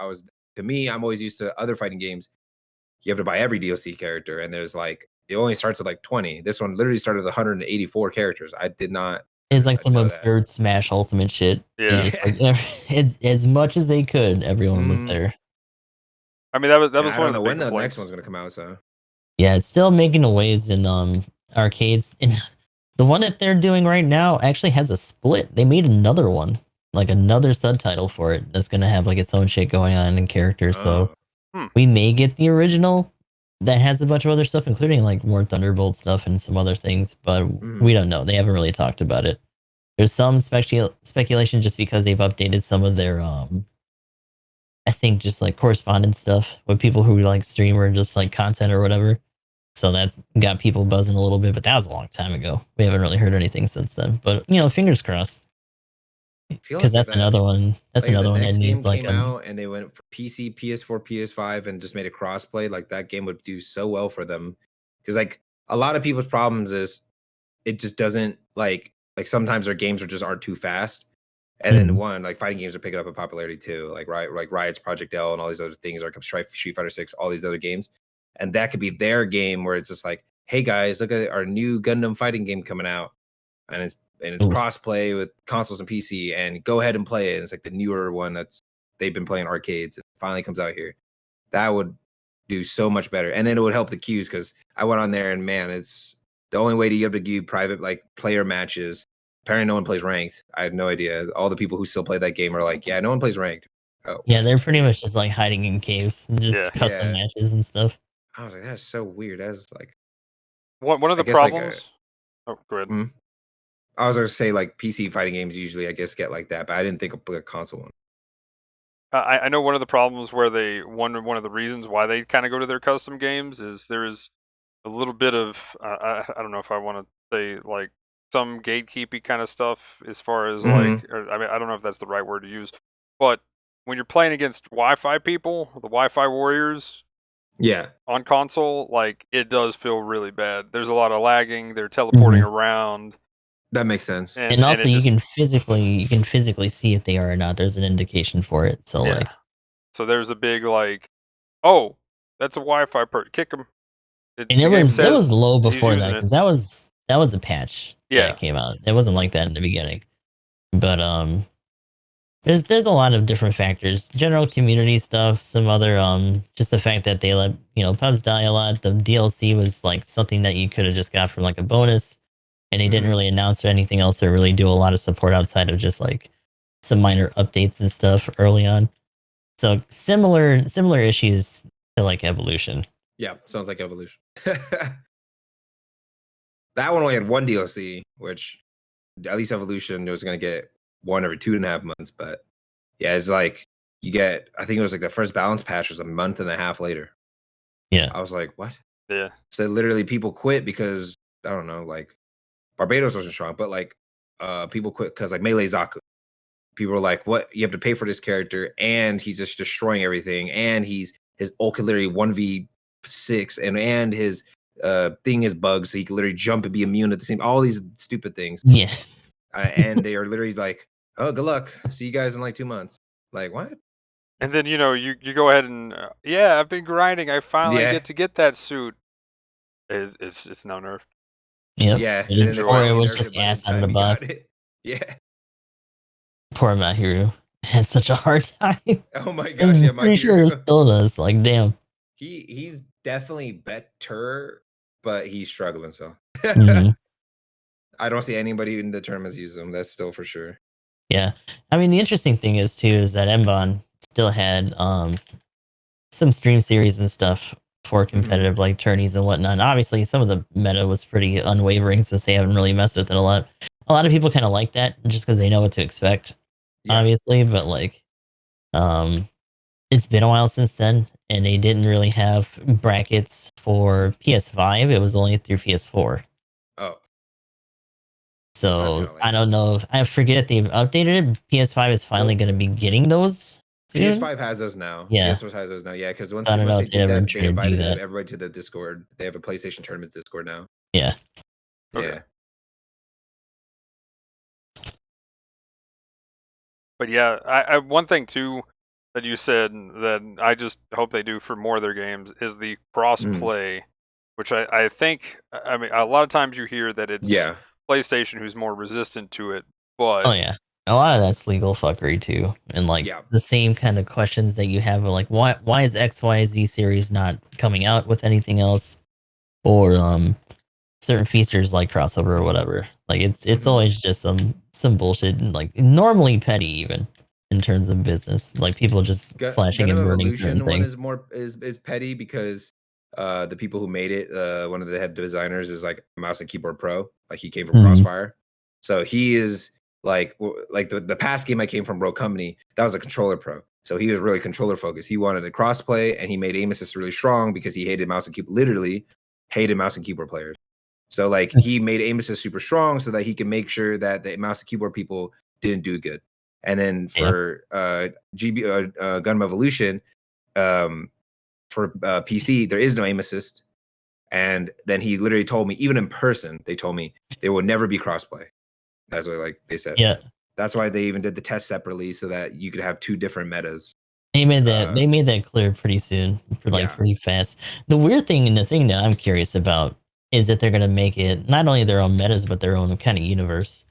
To me, I'm always used to other fighting games. You have to buy every DLC character, and there's like it only starts with like 20. This one literally started with 184 characters. I did not It's like some know that. absurd Smash Ultimate shit. Yeah. It's just like it's as much as they could, everyone was Mm. there. I mean, that was And one I of don't the know big when the complaints. next one's gonna come out. So Yeah, it's still making a ways in arcades. And the one that they're doing right now actually has a split. They made another one, like another subtitle for it that's gonna have like its own shit going on in characters. So we may get the original that has a bunch of other stuff, including like more Thunderbolt stuff and some other things, but we don't know. They haven't really talked about it. There's some speculation just because they've updated some of their I think just like correspondence stuff with people who like stream or just like content or whatever. So that's got people buzzing a little bit, but that was a long time ago. We haven't really heard anything since then. But fingers crossed. Because that's another one. That's like, another the one that next game needs like came out and they went for PC, PS4, PS5, and just made a crossplay. Like that game would do so well for them. Because like a lot of people's problems is it just doesn't like sometimes their games aren't too fast. And then one, like fighting games are picking up in popularity too, like Riot's Project L and all these other things, like Street Fighter 6, all these other games, and that could be their game where it's just like, hey guys, look at our new Gundam fighting game coming out, and it's crossplay with consoles and PC, and go ahead and play it. And it's like the newer one that's they've been playing arcades. It finally comes out here. That would do so much better, and then it would help the queues because I went on there and man, it's the only way to give to private like player matches. Apparently, no one plays ranked. I had no idea. All the people who still play that game are like, yeah, no one plays ranked. Oh, yeah, they're pretty much just like hiding in caves and just Yeah. custom matches and stuff. I was like, that's so weird. That's like One of I the guess, like, problems. Oh, go ahead. I was gonna say like PC fighting games usually I guess get like that, but I didn't think of a console one. I know one of the problems where one of the reasons why they kind of go to their custom games is there is a little bit of I don't know if I want to say like some gatekeeping kind of stuff as far as like I mean I don't know if that's the right word to use, but when you're playing against Wi-Fi people, the Wi-Fi warriors, Yeah, on console, like it does feel really bad. There's a lot of lagging. They're teleporting around, that makes sense. And also, it you just, can physically see if they are or not. There's an indication for it. So like, so there's a big like, oh, that's a Wi-Fi kick him. and it was low before that because that was a patch that came out. It wasn't like that in the beginning, but there's a lot of different factors. General community stuff, some other just the fact that they let pubs die a lot. The DLC was like something that you could have just got from like a bonus, and they didn't really announce or anything else or really do a lot of support outside of just like some minor updates and stuff early on. So similar issues to like Evolution. Yeah, sounds like Evolution. That one only had one DLC, which at least Evolution was going to get one every 2.5 months. But yeah, it's like you get, I think it was like the first balance patch was a month and a half later. Yeah. I was like, what? Yeah. So literally people quit because, I don't know, like Barbados wasn't strong, but like people quit because like Melee Zaku. People were like, what? You have to pay for this character and he's just destroying everything. And his ult could literally 1v6 and his thing is bugged, so he can literally jump and be immune at the same. All these stupid things. Yes. And they are literally like, "Oh, good luck. See you guys in like 2 months." Like what? And then you go ahead and I've been grinding. I finally get that suit. It's now nerfed. Yep. Yeah. It was just ass out of the box. Yeah. poor Mahiru had such a hard time. Oh my gosh, I'm yeah, pretty sure it Mahiru. still does. Like, damn. He's definitely better, but he's struggling. So Mhm. I don't see anybody in the tournaments use him. That's still for sure. Yeah. I mean, the interesting thing is too is that Mbon still had some stream series and stuff for competitive like tourneys and whatnot. And obviously, some of the meta was pretty unwavering since they haven't really messed with it a lot. A lot of people kind of like that just because they know what to expect, Yeah. obviously. But like, it's been a while since then, and they didn't really have brackets for PS5. It was only through PS4. Oh, So kinda I lame. don't know. I forget if they've updated it. PS5 is finally Well, going to be getting those soon. PS5 has those now. Yeah. PS5 has those now. Yeah, because once I don't know they if they did ever that, they try to do invited that. everybody to the Discord. They have a PlayStation Tournaments Discord now. Yeah. Okay. Yeah. But yeah, I one thing too that you said that I just hope they do for more of their games is the cross play, which I think I mean a lot of times you hear that it's Yeah. PlayStation who's more resistant to it, Oh but yeah. A lot of that's legal fuckery too, and like Yeah. the same kind of questions that you have, like why is XYZ series not coming out with anything else, or certain features like crossover or whatever. Like it's Mhm. always just some bullshit, and like normally petty even in terms of business, like people just slashing Gundam and burning certain Evolution one things. is more is petty because the people who made it, one of the head designers is like a mouse and keyboard pro. Like he came from Mhm. Crossfire. So he is like the past game I came from Rogue Company, that was a controller pro. So he was really controller focused. He wanted a crossplay and he made aim assist really strong because he hated mouse and keyboard, literally hated mouse and keyboard players. So like he made aim assist super strong so that he can make sure that the mouse and keyboard people didn't do good. And then Yeah. for Gundam Evolution, for PC, there is no aim assist. And then he literally told me, even in person, they told me there will never be crossplay. That's what like they said. Yeah. That's why they even did the test separately so that you could have two different metas. They made that clear pretty soon, for like Yeah. pretty fast. The weird thing and the thing that I'm curious about is that they're gonna make it not only their own metas but their own kind of universe.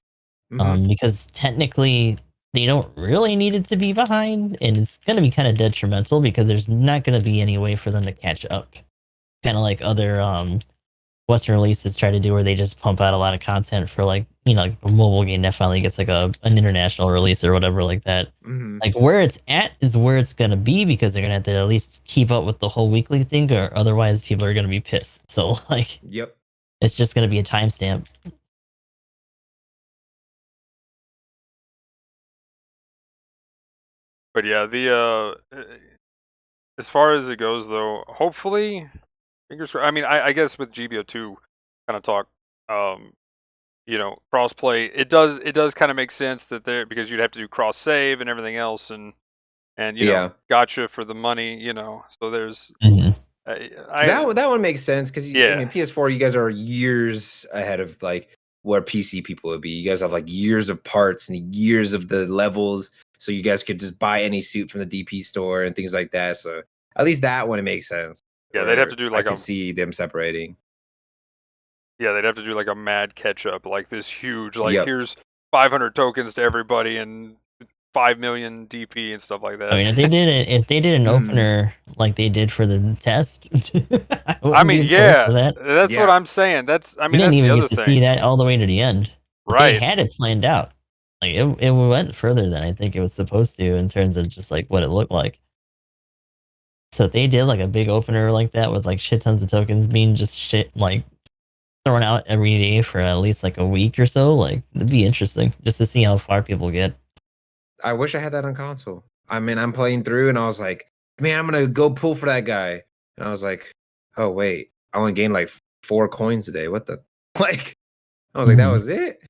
Because technically they don't really need it to be behind, and it's going to be kind of detrimental because there's not going to be any way for them to catch up. Kind of like other Western releases try to do, where they just pump out a lot of content for like like a mobile game that finally gets like an international release or whatever like that. Like where it's at is where it's going to be, because they're going to have to at least keep up with the whole weekly thing, or otherwise people are going to be pissed. So like, Yep. it's just going to be a timestamp. But yeah, the as far as it goes though, hopefully, fingers crossed. I mean, I guess with GBO2 kind of talk, crossplay, it does kind of make sense that there, because you'd have to do cross save and everything else, and Yeah. gotcha for the money, So there's Mhm. That one makes sense because I Yeah. mean PS4, you guys are years ahead of like where PC people would be. You guys have like years of parts and years of the levels, so you guys could just buy any suit from the DP store and things like that. So at least that one it makes sense. Yeah, they'd have to Where do I like could see them separating. they'd have to do like a mad catch up, like this huge, like Yep. here's 500 tokens to everybody and 5 million DP and stuff like I that. mean, if they did an opener like they did for the test, I I wouldn't be mean, opposed to yeah, that. that's what Yeah. I'm saying. I We mean, didn't that's the even other get to see thing, that all the way to the end. But they right? had it planned out. Like it went further than I think it was supposed to in terms of just like what it looked like. So if they did like a big opener like that with like shit tons of tokens being just shit like thrown out every day for at least like a week or so, like it'd be interesting just to see how far people get. I wish I had that on console. I mean, I'm playing through and I was like, man, I'm gonna go pull for that guy. And I was like, oh wait, I only gained like 4 coins a day. What the like? I was like, that Mhm. was it.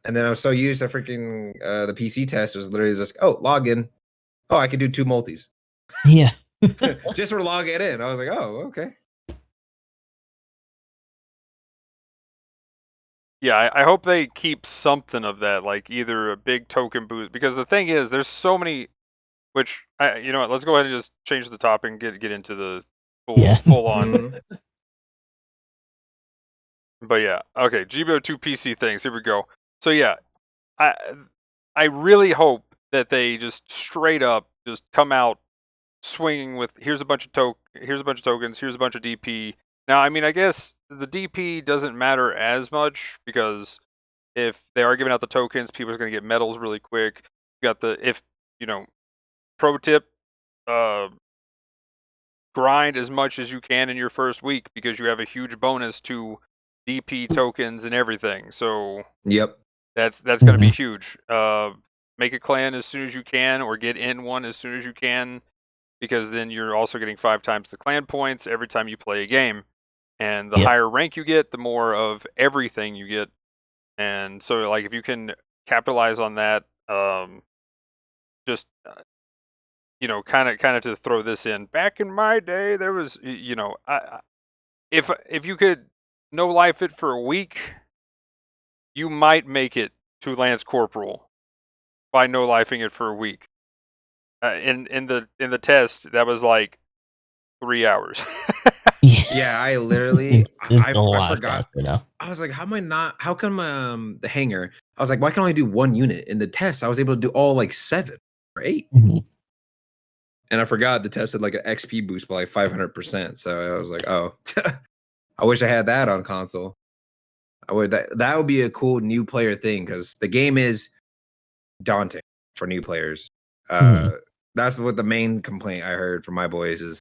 And then I was so used to freaking the PC test was literally just, oh, log in. Oh, I could do 2 multis. Yeah. Just for logging in. I was like, oh, okay. Yeah, I hope they keep something of that, like either a big token boost. Because the thing is, there's so many. Which you know what? Let's go ahead and just change the topic and get into the Yeah. full on. Mhm. But yeah, okay. GBO2 PC things. Here we go. So yeah, I I really hope that they just straight up just come out swinging with here's a bunch of tokens, here's a bunch of DP. Now, I mean, I guess the DP doesn't matter as much because if they are giving out the tokens, people are going to get medals really quick. You got the pro tip, uh, grind as much as you can in your first week because you have a huge bonus to DP tokens and everything. So Yep. that's going to be huge. Make a clan as soon as you can, or get in one as soon as you can, because then you're also getting 5 times the clan points every time you play a game. And the higher rank you get, the more of everything you get. And so, like, if you can capitalize on that, just kind of to throw this in. Back in my day, there was, if you could no life it for a week, you might make it to Lance Corporal by no lifing it for a week. In the test, that was like 3 hours. Yeah, I literally it's I a lot forgot. faster now. I was like, how come the hangar? I was like, why can I only do 1 unit? In the test, I was able to do all like 7 or 8. And I forgot the test had like an XP boost by like 500%. So I was like, oh, I wish I had that on console. That would be a cool new player thing, because the game is daunting for new players. That's what the main complaint I heard from my boys is,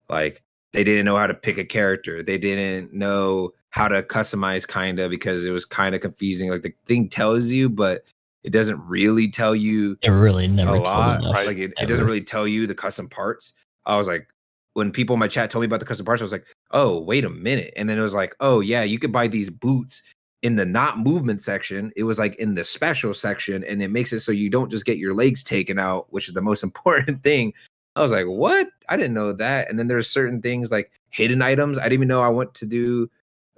like, they didn't know how to pick a character. They didn't know how to customize, kinda, because it was kind of confusing. Like, the thing tells you, but it doesn't really tell you It really never a told lot. enough. Like, it doesn't really tell you the custom parts. I was like, when people in my chat told me about the custom parts, I was like, oh, wait a minute. And then it was like, oh yeah, you could buy these boots in the not movement section. It was like in the special section, and it makes it so you don't just get your legs taken out, which is the most important thing. I was like, what? I didn't know that. And then there's certain things like hidden items. I didn't even know I went to do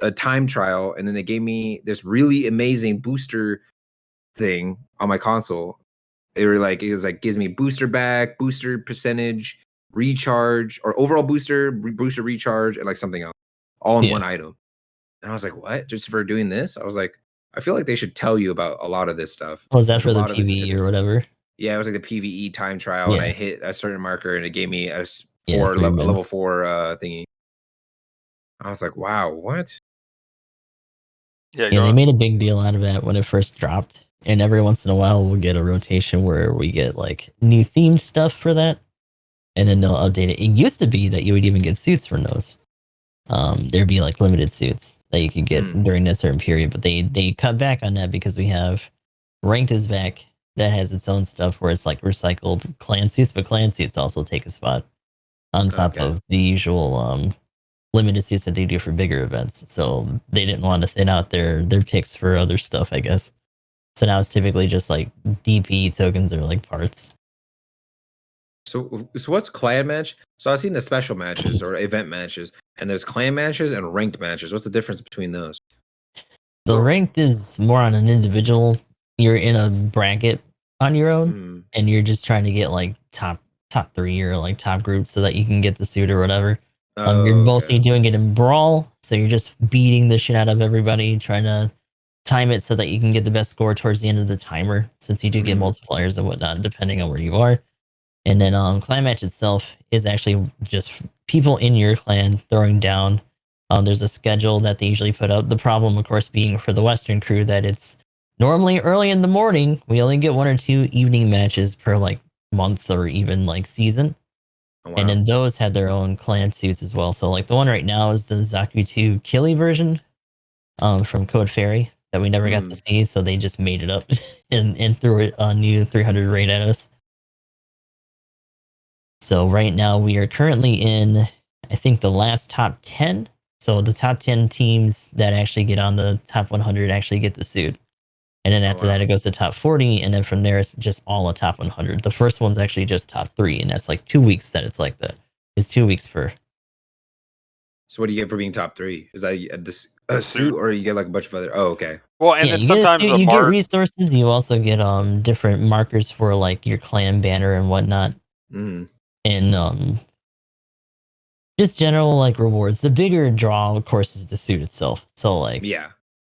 a time trial, and then they gave me this really amazing booster thing on my console. It was like gives me booster back, booster percentage, recharge, or overall booster recharge, and like something else, all in one item. And I was like, what? Just for doing this? I was like, I feel like they should tell you about a lot of this stuff. Was that There's for a the lot of this PvE or whatever? Yeah, it was like the PvE time trial, and I hit a certain marker, and it gave me a level 4 thingy. I was like, wow, what? Yeah, they made a big deal out of that when it first dropped. And every once in a while, we'll get a rotation where we get like new themed stuff for that. And then they'll update it. It used to be that you would even get suits from those. There'd be like limited suits that you could get during a certain period, but they cut back on that because we have Ranked is back. That has its own stuff where it's like recycled clan suits, but clan suits also take a spot on top of the usual limited suits that they do for bigger events. So they didn't want to thin out their picks for other stuff, I guess. So now it's typically just like DP tokens or like parts. So what's clan match? So I've seen the special matches or event matches, and there's clan matches and ranked matches. What's the difference between those? The ranked is more on an individual. You're in a bracket on your own, and you're just trying to get like top 3 or like top groups so that you can get the suit or whatever. You're mostly doing it in brawl, so you're just beating the shit out of everybody, trying to time it so that you can get the best score towards the end of the timer, since you do get multipliers and whatnot, depending on where you are. And then clan match itself is actually just people in your clan throwing down. There's a schedule that they usually put out. The problem, of course, being for the Western crew that it's normally early in the morning. We only get 1 or 2 evening matches per like month or even like season. Oh, wow. And then those had their own clan suits as well. So like the one right now is the Zaku 2 Killy version from Code Fairy that we never got to see. So they just made it up and threw it a new 300 raid at us. So right now we are currently in, I think, the last top 10. So the top 10 teams that actually get on the top 100 actually get the suit. And then after that, it goes to top 40. And then from there, it's just all a top 100. The first one's actually just top 3. And that's like 2 weeks that it's like that. It's 2 weeks per. So what do you get for being top 3? Is that a suit, or you get like a bunch of other? Oh, okay. Well, and then sometimes you get resources. You also get different markers for like your clan banner and whatnot. And just general like rewards. The bigger draw, of course, is the suit itself. So like,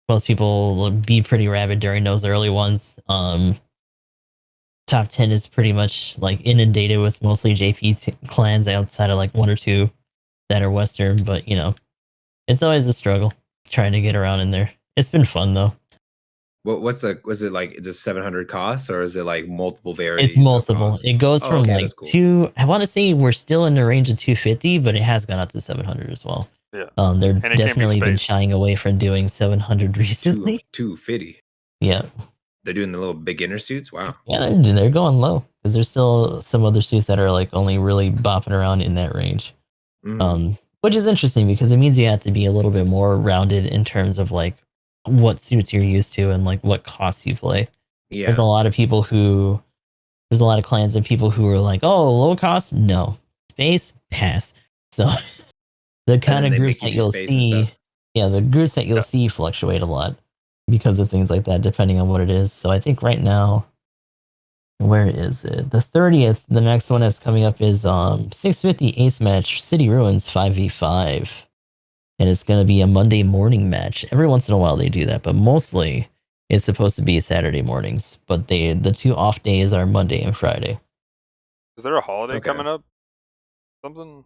most people will be pretty rabid during those early ones. top 10 is pretty much like inundated with mostly clans outside of like one or two that are Western, but you know, it's always a struggle trying to get around in there. It's been fun though. Was it like just 700 costs, or is it like multiple It's varieties of multiple. costs? It goes Oh, from okay, like that's cool. I want to say we're still in the range of 250, but it has gone up to 700 as well. Yeah. They're And it can be definitely been spaced. shying away from doing 700 recently. 250. Yeah. They're doing the little beginner suits. Wow. Yeah, they're going low because there's still some other suits that are like only really bopping around in that range. Which is interesting because it means you have to be a little bit more rounded in terms of like what suits you're used to and like what costs you play. There's a Yeah. lot of people who there's a lot of clans and people who are like, oh, low cost, no, space, pass. So the And kind then of they groups make you that do you'll space and stuff. see, yeah, the groups that you'll Yeah. see fluctuate a lot because of things like that, depending on what it is. So I think right now, where is it? The 30th, the next one that's coming up is 650 Ace Match City Ruins 5v5. And it's going to be a Monday morning match. Every once in a while they do that, but mostly it's supposed to be Saturday mornings. But the two off days are Monday and Friday. Is there a holiday Okay. coming up? Something?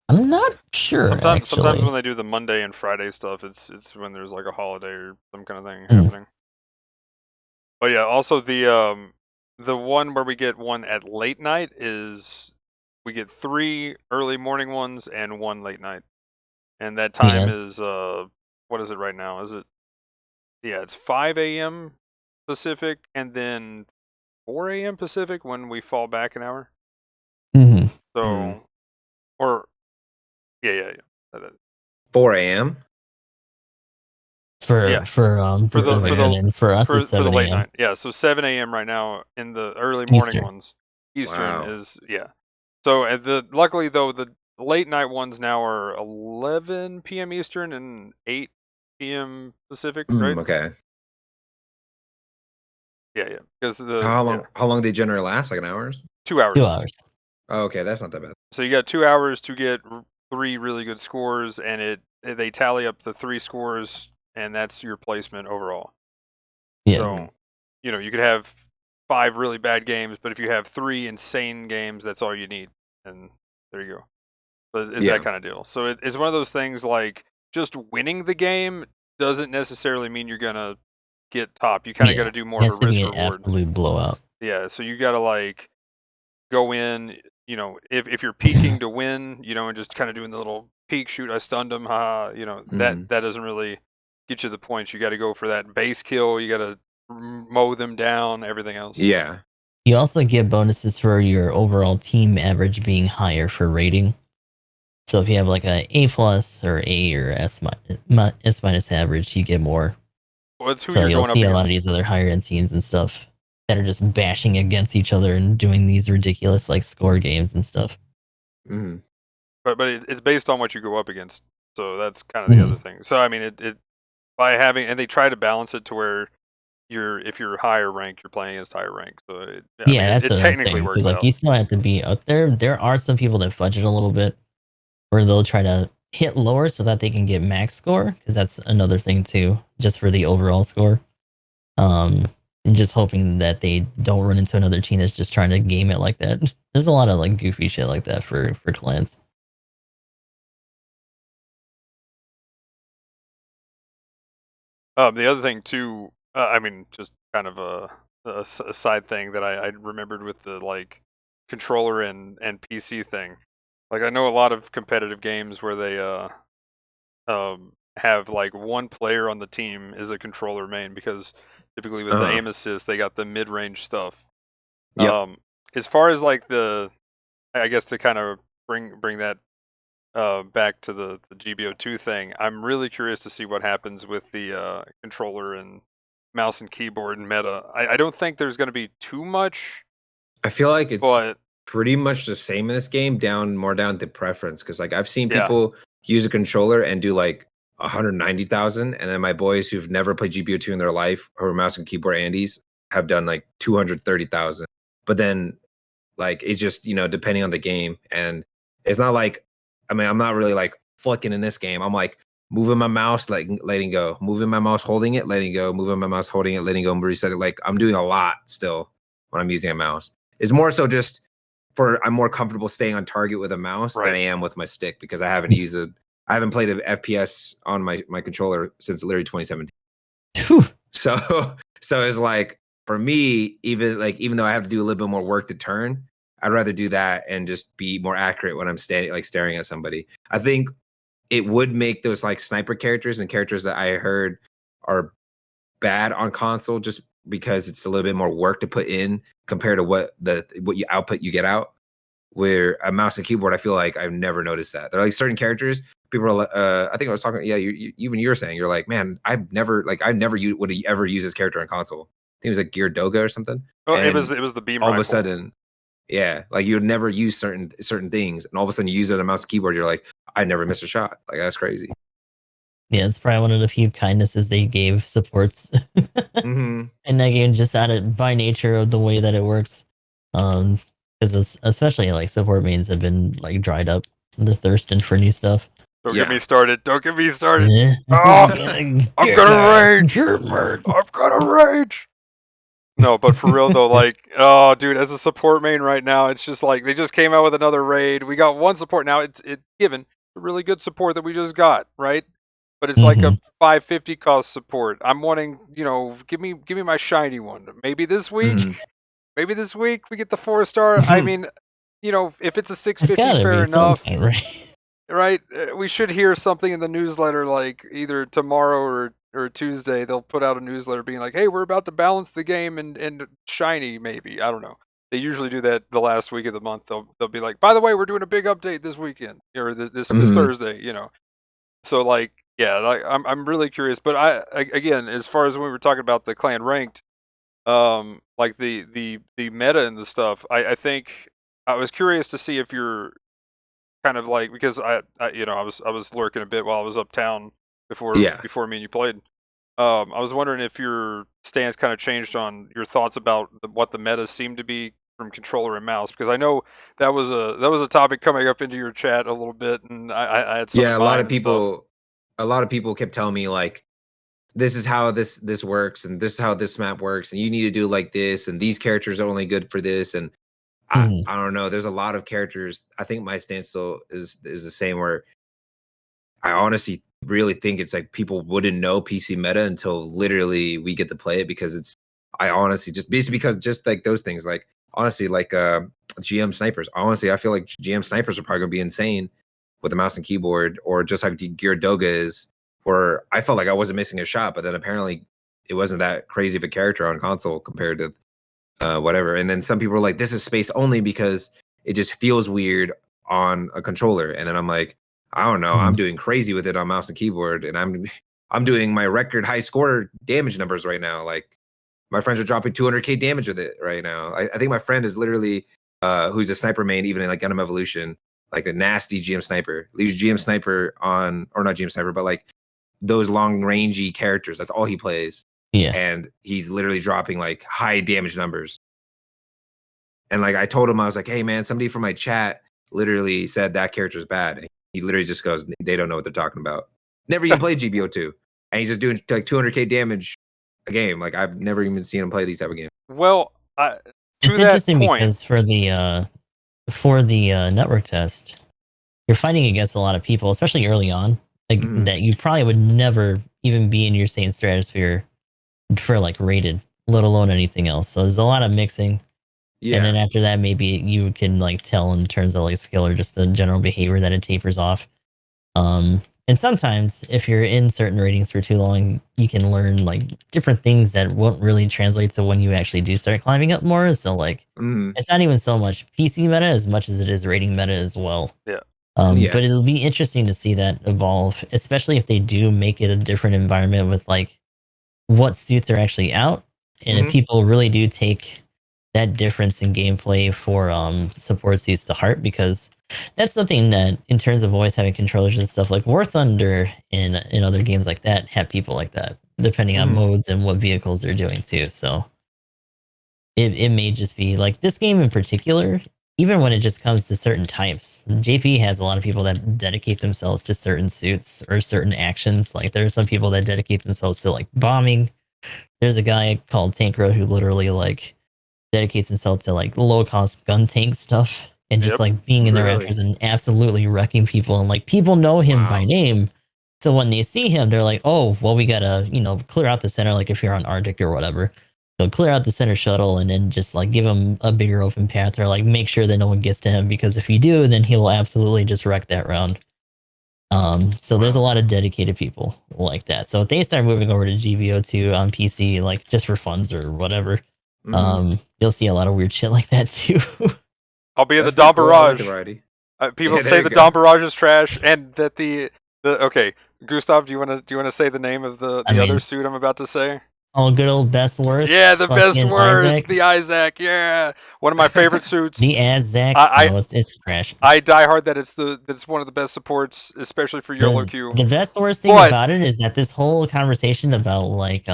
I'm not sure Sometimes actually. when they do the Monday and Friday stuff, it's when there's like a holiday or some kind of thing Hmm. happening. But yeah, also the one where we get one at late night is we get 3 early morning ones and 1 late night. And that time Yeah. is what is it right now? Is it yeah, it's 5 a.m. Pacific and then 4 a.m. Pacific when we fall back an hour. Hmm. So or yeah. 4 a.m. For Yeah. Pacific, and then for us it's For the 7 late a.m. night. Yeah, so 7 a.m. right now in the early morning Eastern. ones. Eastern Wow. is yeah. So luckily though the late night ones now are 11 p.m. Eastern and 8 p.m. Pacific, right? Okay. Yeah. Because How long they generally last? Like an hours? 2 hours. 2 hours. Oh, okay, that's not that bad. So you got 2 hours to get 3 really good scores, and they tally up the 3 scores, and that's your placement overall. Yeah. So, you know, you could have 5 really bad games, but if you have 3 insane games, that's all you need, and there you go. So it's Yeah. that kind of deal. So it's one of those things like just winning the game doesn't necessarily mean you're gonna get top. You kind of got to do more It of a has to be risk an reward. absolute blowout. Yeah, so you got to like go in, you know, if you're peeking to win, you know, and just kind of doing the little peek shoot, I stunned him, ha, you know, that doesn't really get you the points. You got to go for that base kill. You got to mow them down, everything else. Yeah. You also get bonuses for your overall team average being higher for rating. So if you have like a A plus or A or S minus average, you get more. Well, it's who So you're you'll going up see a lot of against. these other higher end teams and stuff that are just bashing against each other and doing these ridiculous like score games and stuff. Mm-hmm. But it's based on what you go up against. So that's kind of the other thing. So I mean, it by having, and they try to balance it to where if you're higher rank, you're playing against higher rank. So I mean, That's it what I'm technically saying. Because works like out. you still have to be up there. There are some people that fudge it a little bit, where they'll try to hit lower so that they can get max score. Because that's another thing too, just for the overall score. And just hoping that they don't run into another team that's just trying to game it like that. There's a lot of like goofy shit like that for clans. The other thing too, I mean, just kind of a side thing that I remembered with the like controller and PC thing. Like I know a lot of competitive games where they have like one player on the team is a controller main because typically with the aim assist they got the mid range stuff. Yep. As far as like I guess to kind of bring that back to the GBO2 thing, I'm really curious to see what happens with the controller and mouse and keyboard meta. I don't think there's going to be too much, I feel like it's but pretty much the same in this game, more down to preference. Because like I've seen yeah, people use a controller and do like 190,000, and then my boys who've never played GBO2 in their life, or mouse and keyboard Andes, have done like 230,000. But then like it's just depending on the game, and it's not like, I mean, I'm not really like flicking in this game. I'm like moving my mouse, like letting go, moving my mouse, holding it, letting go, moving my mouse, holding it, letting go, and resetting. Like I'm doing a lot still. when I'm using a mouse. It's more so just I'm more comfortable staying on target with a mouse than I am with my stick because I haven't played an FPS on my controller since literally 2017. So it's like for me, even though I have to do a little bit more work to turn, I'd rather do that and just be more accurate when I'm staring at somebody. I think it would make those like sniper characters and characters that I heard are bad on console just because it's a little bit more work to put in compared to what you output you get out. Where a mouse and keyboard, I feel like I've never noticed that. There are like certain characters, people are like, I think I was talking, even you were saying, you're like, man, I would ever use this character on console. I think it was like Doga or something. Oh, and it was the beam all rifle. of a sudden, yeah, like you would never use certain things, and all of a sudden you use it on a mouse and keyboard, you're like, I never missed a shot. Like that's crazy. Yeah, it's probably one of the few kindnesses they gave supports in that game, just out of by nature of the way that it works. Because especially like support mains have been like dried up, they're thirsting for new stuff. Don't get me started. Don't get me started. Oh, I'm gonna rage. No, but for real though, like, oh, dude, as a support main right now, it's just like they just came out with another raid. We got one support now. It's given a really good support that we just got, right? But it's like a 550 cost support. I'm wanting, give me my shiny one. Maybe this week. Maybe this week we get the 4-star. I mean, if it's a 650, fair enough. Right? We should hear something in the newsletter, like either tomorrow or Tuesday. They'll put out a newsletter being like, "Hey, we're about to balance the game and shiny." Maybe, I don't know. They usually do that the last week of the month. They'll be like, "By the way, we're doing a big update this weekend or this Thursday." So like, yeah, like I'm really curious. But again, as far as when we were talking about the clan ranked, like the meta and the stuff, I think I was curious to see if you're kind of like, because I was lurking a bit while I was uptown before me and you played. I was wondering if your stance kind of changed on your thoughts about what the meta seemed to be from controller and mouse, because I know that was a topic coming up into your chat a little bit, and I had some. Yeah, a lot of people kept telling me like, this is how this works, and this is how this map works, and you need to do like this, and these characters are only good for this, and I don't know. There's a lot of characters. I think my stance still is the same, where I honestly really think it's like people wouldn't know PC meta until literally we get to play it, because I honestly just basically because just like those things, like honestly, like GM snipers. Honestly, I feel like GM snipers are probably gonna be insane with a mouse and keyboard, or just like Gear Doga is, where I felt like I wasn't missing a shot, but then apparently it wasn't that crazy of a character on console compared to whatever. And then some people were like, this is space only because it just feels weird on a controller. And then I'm like, I don't know, I'm doing crazy with it on mouse and keyboard, and I'm doing my record high score damage numbers right now. Like my friends are dropping 200k damage with it right now. I think my friend is literally who's a sniper main, even in like Gundam Evolution, like a nasty GM sniper. Leaves GM sniper on, or not GM sniper, but like those long rangey characters. That's all he plays. Yeah. And he's literally dropping like high damage numbers. And like I told him, I was like, hey man, somebody from my chat literally said that character's bad. And he literally just goes, they don't know what they're talking about. Never even played GBO2. And he's just doing like 200k damage a game. Like I've never even seen him play these type of games. Well, it's interesting because for the network test, you're fighting against a lot of people, especially early on, like that you probably would never even be in your same stratosphere for like rated, let alone anything else. So there's a lot of mixing. Yeah. And then after that, maybe you can like tell in terms of like skill or just the general behavior that it tapers off. And sometimes if you're in certain ratings for too long, you can learn like different things that won't really translate to when you actually do start climbing up more. So like, it's not even so much PC meta as much as it is rating meta as well. Yeah. But it'll be interesting to see that evolve, especially if they do make it a different environment with like what suits are actually out. And if people really do take that difference in gameplay for support suits to heart, because that's something that in terms of always having controllers and stuff, like War Thunder and in other games like that have people like that, depending on modes and what vehicles they're doing too. So it may just be like this game in particular, even when it just comes to certain types. JP has a lot of people that dedicate themselves to certain suits or certain actions. Like there are some people that dedicate themselves to like bombing. There's a guy called Tank Road who literally like dedicates himself to like low cost gun tank stuff and just Yep. like being in their Really? raptors and absolutely wrecking people. And like people know him by Wow. name. So when they see him, they're like, oh, well, we gotta, clear out the center. Like if you're on Arctic or whatever, so clear out the center shuttle and then just like give him a bigger open path or like make sure that no one gets to him because if you do, then he'll absolutely just wreck that round. So there's a lot of dedicated people like that. So if they start moving over to GBO2 on PC, like just for funds or whatever, you'll see a lot of weird shit like that too. I'll be in the That's Dom pretty cool. I like the Barrage. variety. People Yeah, there say you the go. Dom Barrage is trash, and that the okay, Gustav, do you want to say the name of the I other mean- suit I'm about to say? Oh, good old best worst. Yeah, the best fucking worst, Isaac. the Isaac. Yeah, one of my favorite suits. The Azak. No, it's trash. I die hard that it's one of the best supports, especially for YOLO The, Q. the best worst thing But- about it is that this whole conversation about like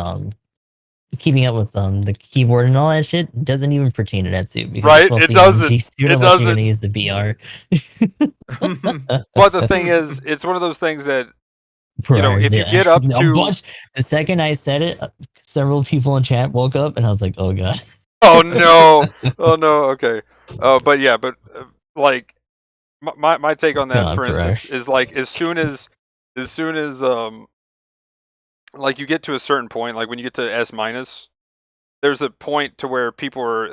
keeping up with the keyboard and all that shit doesn't even pertain to that suit because Right, it's mostly it doesn't. MG suit It unless you're doesn't. gonna use the BR. But the thing is, it's one of those things that if you get up a to bunch, the second I said it, several people in chat woke up and I was like, oh god. oh no, okay. But like my take on that, Come on, for Farrar. instance, is like as soon as like you get to a certain point, like when you get to S minus, there's a point to where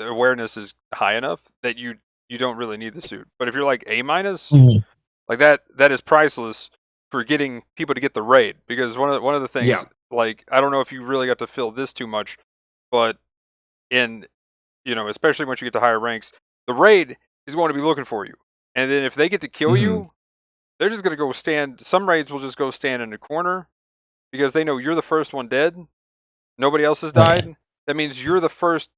awareness is high enough that you don't really need the suit. But if you're like A minus, Mhm. like that is priceless for getting people to get the raid, because one of the things, Yeah. like I don't know if you really got to feel this too much, but in especially once you get to higher ranks, the raid is going to be looking for you, and then if they get to kill you, they're just going to go stand. Some raids will just go stand in a corner because they know you're the first one dead. Nobody else has Oh, yeah. died. That means you're the first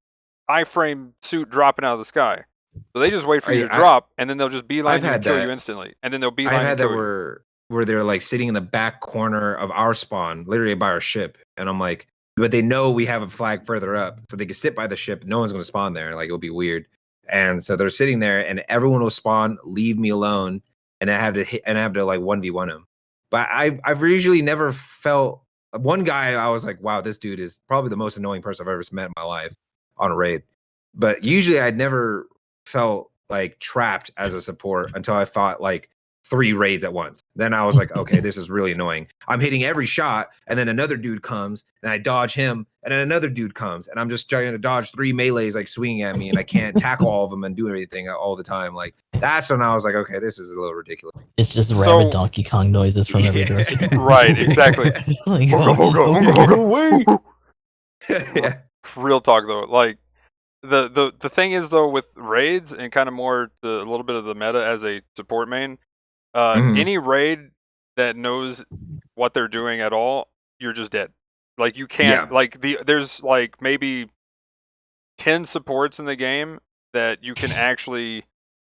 iframe suit dropping out of the sky. So they just wait for you to drop, and then they'll just beeline I've you and had kill that. you instantly. And then they'll beeline I've and had that kill you. where they're like sitting in the back corner of our spawn, literally by our ship, and I'm like, but they know we have a flag further up, so they can sit by the ship. No one's going to spawn there. Like it'll be weird. And so they're sitting there, and everyone will spawn, leave me alone, and I have to like 1v1 him. But I've usually never felt one guy. I was like, wow, this dude is probably the most annoying person I've ever met in my life on a raid. But usually I'd never felt like trapped as a support until I fought like 3 raids at once. Then I was like, okay, this is really annoying. I'm hitting every shot, and then another dude comes, and I dodge him, and then another dude comes, and I'm just trying to dodge 3 melees like swinging at me, and I can't tackle all of them and do everything all the time. Like that's when I was like, okay, this is a little ridiculous. It's just rabid Donkey Kong noises from every direction. Right, exactly. Like, Yeah. Real talk though, like the thing is though with raids and kind of more a little bit of the meta as a support main, any raid that knows what they're doing at all, you're just dead. Like you can't there's like maybe 10 supports in the game that you can actually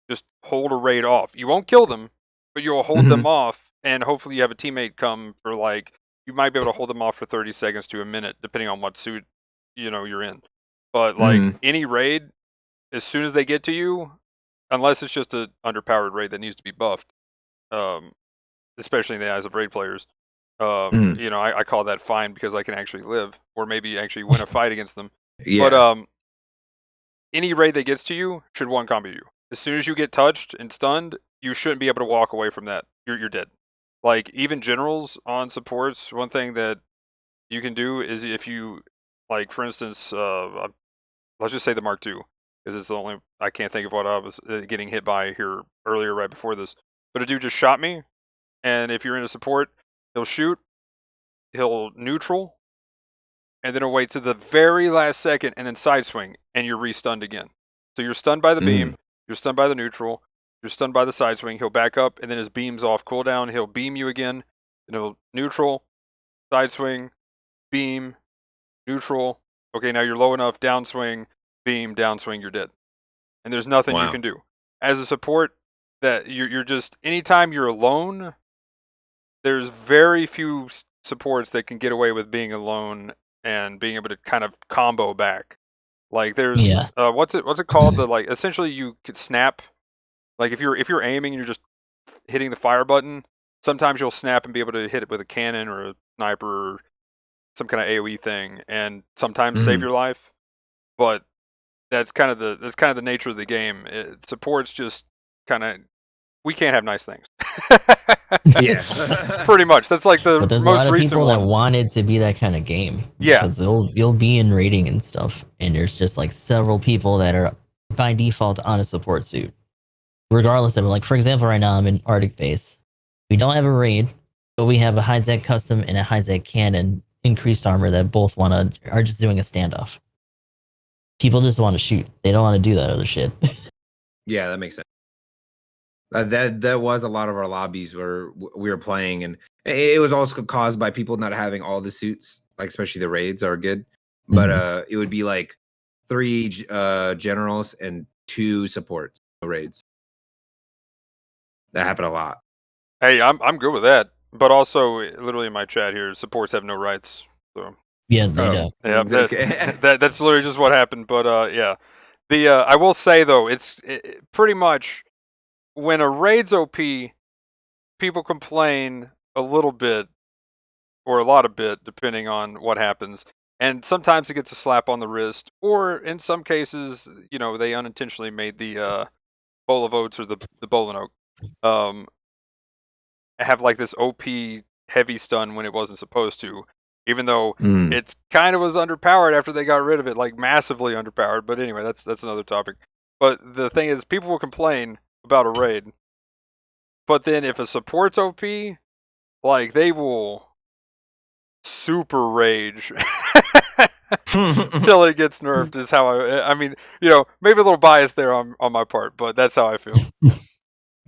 just hold a raid off. You won't kill them, but you'll hold them off, and hopefully you have a teammate come for like, you might be able to hold them off for 30 seconds to a minute, depending on what suit you're in. But like any raid, as soon as they get to you, unless it's just an underpowered raid that needs to be buffed, especially in the eyes of raid players, I call that fine because I can actually live, or maybe actually win a fight against them. Yeah. But any raid that gets to you should one combo you. As soon as you get touched and stunned, you shouldn't be able to walk away from that. You're dead. Like even generals on supports, one thing that you can do is if you, like for instance, let's just say the Mark II, because it's the only, I can't think of what I was getting hit by here earlier right before this. But a dude just shot me, and if you're in a support, he'll shoot, he'll neutral, and then he'll wait to the very last second and then side swing, and you're re-stunned again. So you're stunned by the beam, you're stunned by the neutral, you're stunned by the side swing, he'll back up, and then his beam's off cooldown, he'll beam you again, and he'll neutral, side swing, beam, neutral. Okay, now you're low enough, downswing, beam, downswing, you're dead. And there's nothing you can do. As a support, that you're just, anytime you're alone, there's very few supports that can get away with being alone and being able to kind of combo back. Like there's what's it called? The like essentially you could snap. Like if you're aiming and you're just hitting the fire button, sometimes you'll snap and be able to hit it with a cannon or a sniper or some kind of AoE thing, and sometimes save your life. But that's kind of the nature of the game. Support's just kind of, we can't have nice things. Yeah. Pretty much. That's like the But there's a most lot of recent people that one. want it to be that kind of game. Yeah. Because you'll be in raiding and stuff, and there's just like several people that are by default on a support suit. Regardless of it. Like, for example, right now I'm in Arctic Base. We don't have a raid, but we have a Hijack custom and a Hijack cannon increased armor that both are just doing a standoff. People just want to shoot. They don't want to do that other shit. Yeah, that makes sense. That was a lot of our lobbies where we were playing, and it was also caused by people not having all the suits, like especially the raids are good. But it would be like 3 generals and 2 supports, no raids. That happened a lot. Hey, I'm good with that. But also, literally in my chat here, supports have no rights. So Yeah, they do. yeah, Okay. that's literally just what happened. But yeah, I will say though, it's pretty much when a raid's OP, people complain a little bit or a lot of bit, depending on what happens. And sometimes it gets a slap on the wrist, or in some cases, they unintentionally made the bowl of oats or the bowl and oak have like this OP heavy stun when it wasn't supposed to, even though it's kind of was underpowered after they got rid of it, like massively underpowered. But anyway, that's another topic. But the thing is, people will complain about a raid, but then if a support's OP, like they will super rage until it gets nerfed. Is how I mean, maybe a little bias there on my part, but that's how I feel.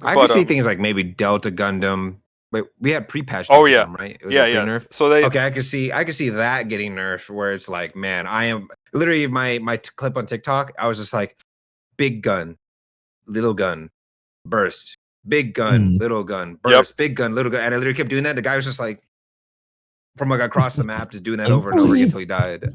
I could see things like maybe Delta Gundam. Wait, we had pre-patch Oh Delta yeah, Gundam, right? It was yeah, a yeah. pre-nerf. So they Okay, I could see that getting nerfed, where it's like, man, I am literally my clip on TikTok. I was just like, big gun, little gun, burst, big gun, little gun, burst, big gun, little gun, and I literally kept doing that. The guy was just like, from like across the map, just doing that over and over again until he died.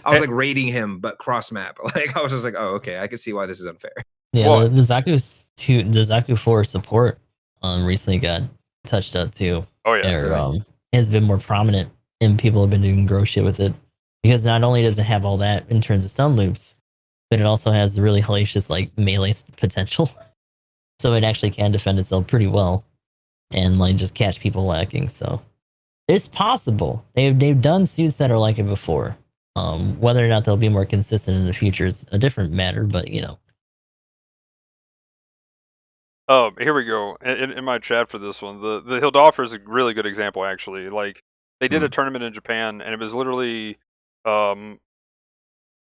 I was like raiding him, but cross map. Like I was just like, oh, okay, I can see why this is unfair. Yeah, the Zaku 4 support recently got touched up too. Oh yeah, or has been more prominent, and people have been doing gross shit with it because not only does it have all that in terms of stun loops, but it also has really hellacious like melee potential. So it actually can defend itself pretty well, and like just catch people lacking. So it's possible they've done suits that are like it before. Whether or not they'll be more consistent in the future is a different matter, but here we go. In my chat for this one, the Hildoffer is a really good example, actually. Like, they did a tournament in Japan, and it was literally, so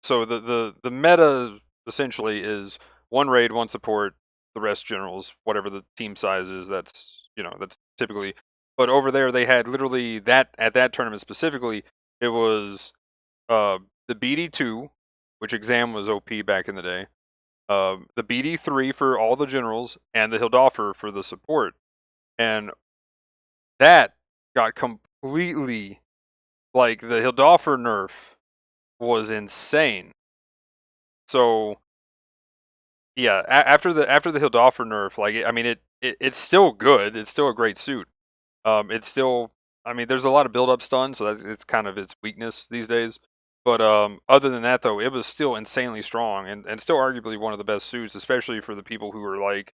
the meta essentially is 1 raid, 1 support, the rest generals, whatever the team size is. That's typically. But over there, they had literally at that tournament specifically, it was the BD2, which exam was OP back in the day. The BD3 for all the generals, and the Hildoffer for the support. And that got completely, like, the Hildoffer nerf was insane. So yeah, after the Hildoffer nerf, like, I mean, it's still good. It's still a great suit. It's still, I mean, there's a lot of build up stun, so it's kind of its weakness these days. But other than that, though, it was still insanely strong, and still arguably one of the best suits, especially for the people who are like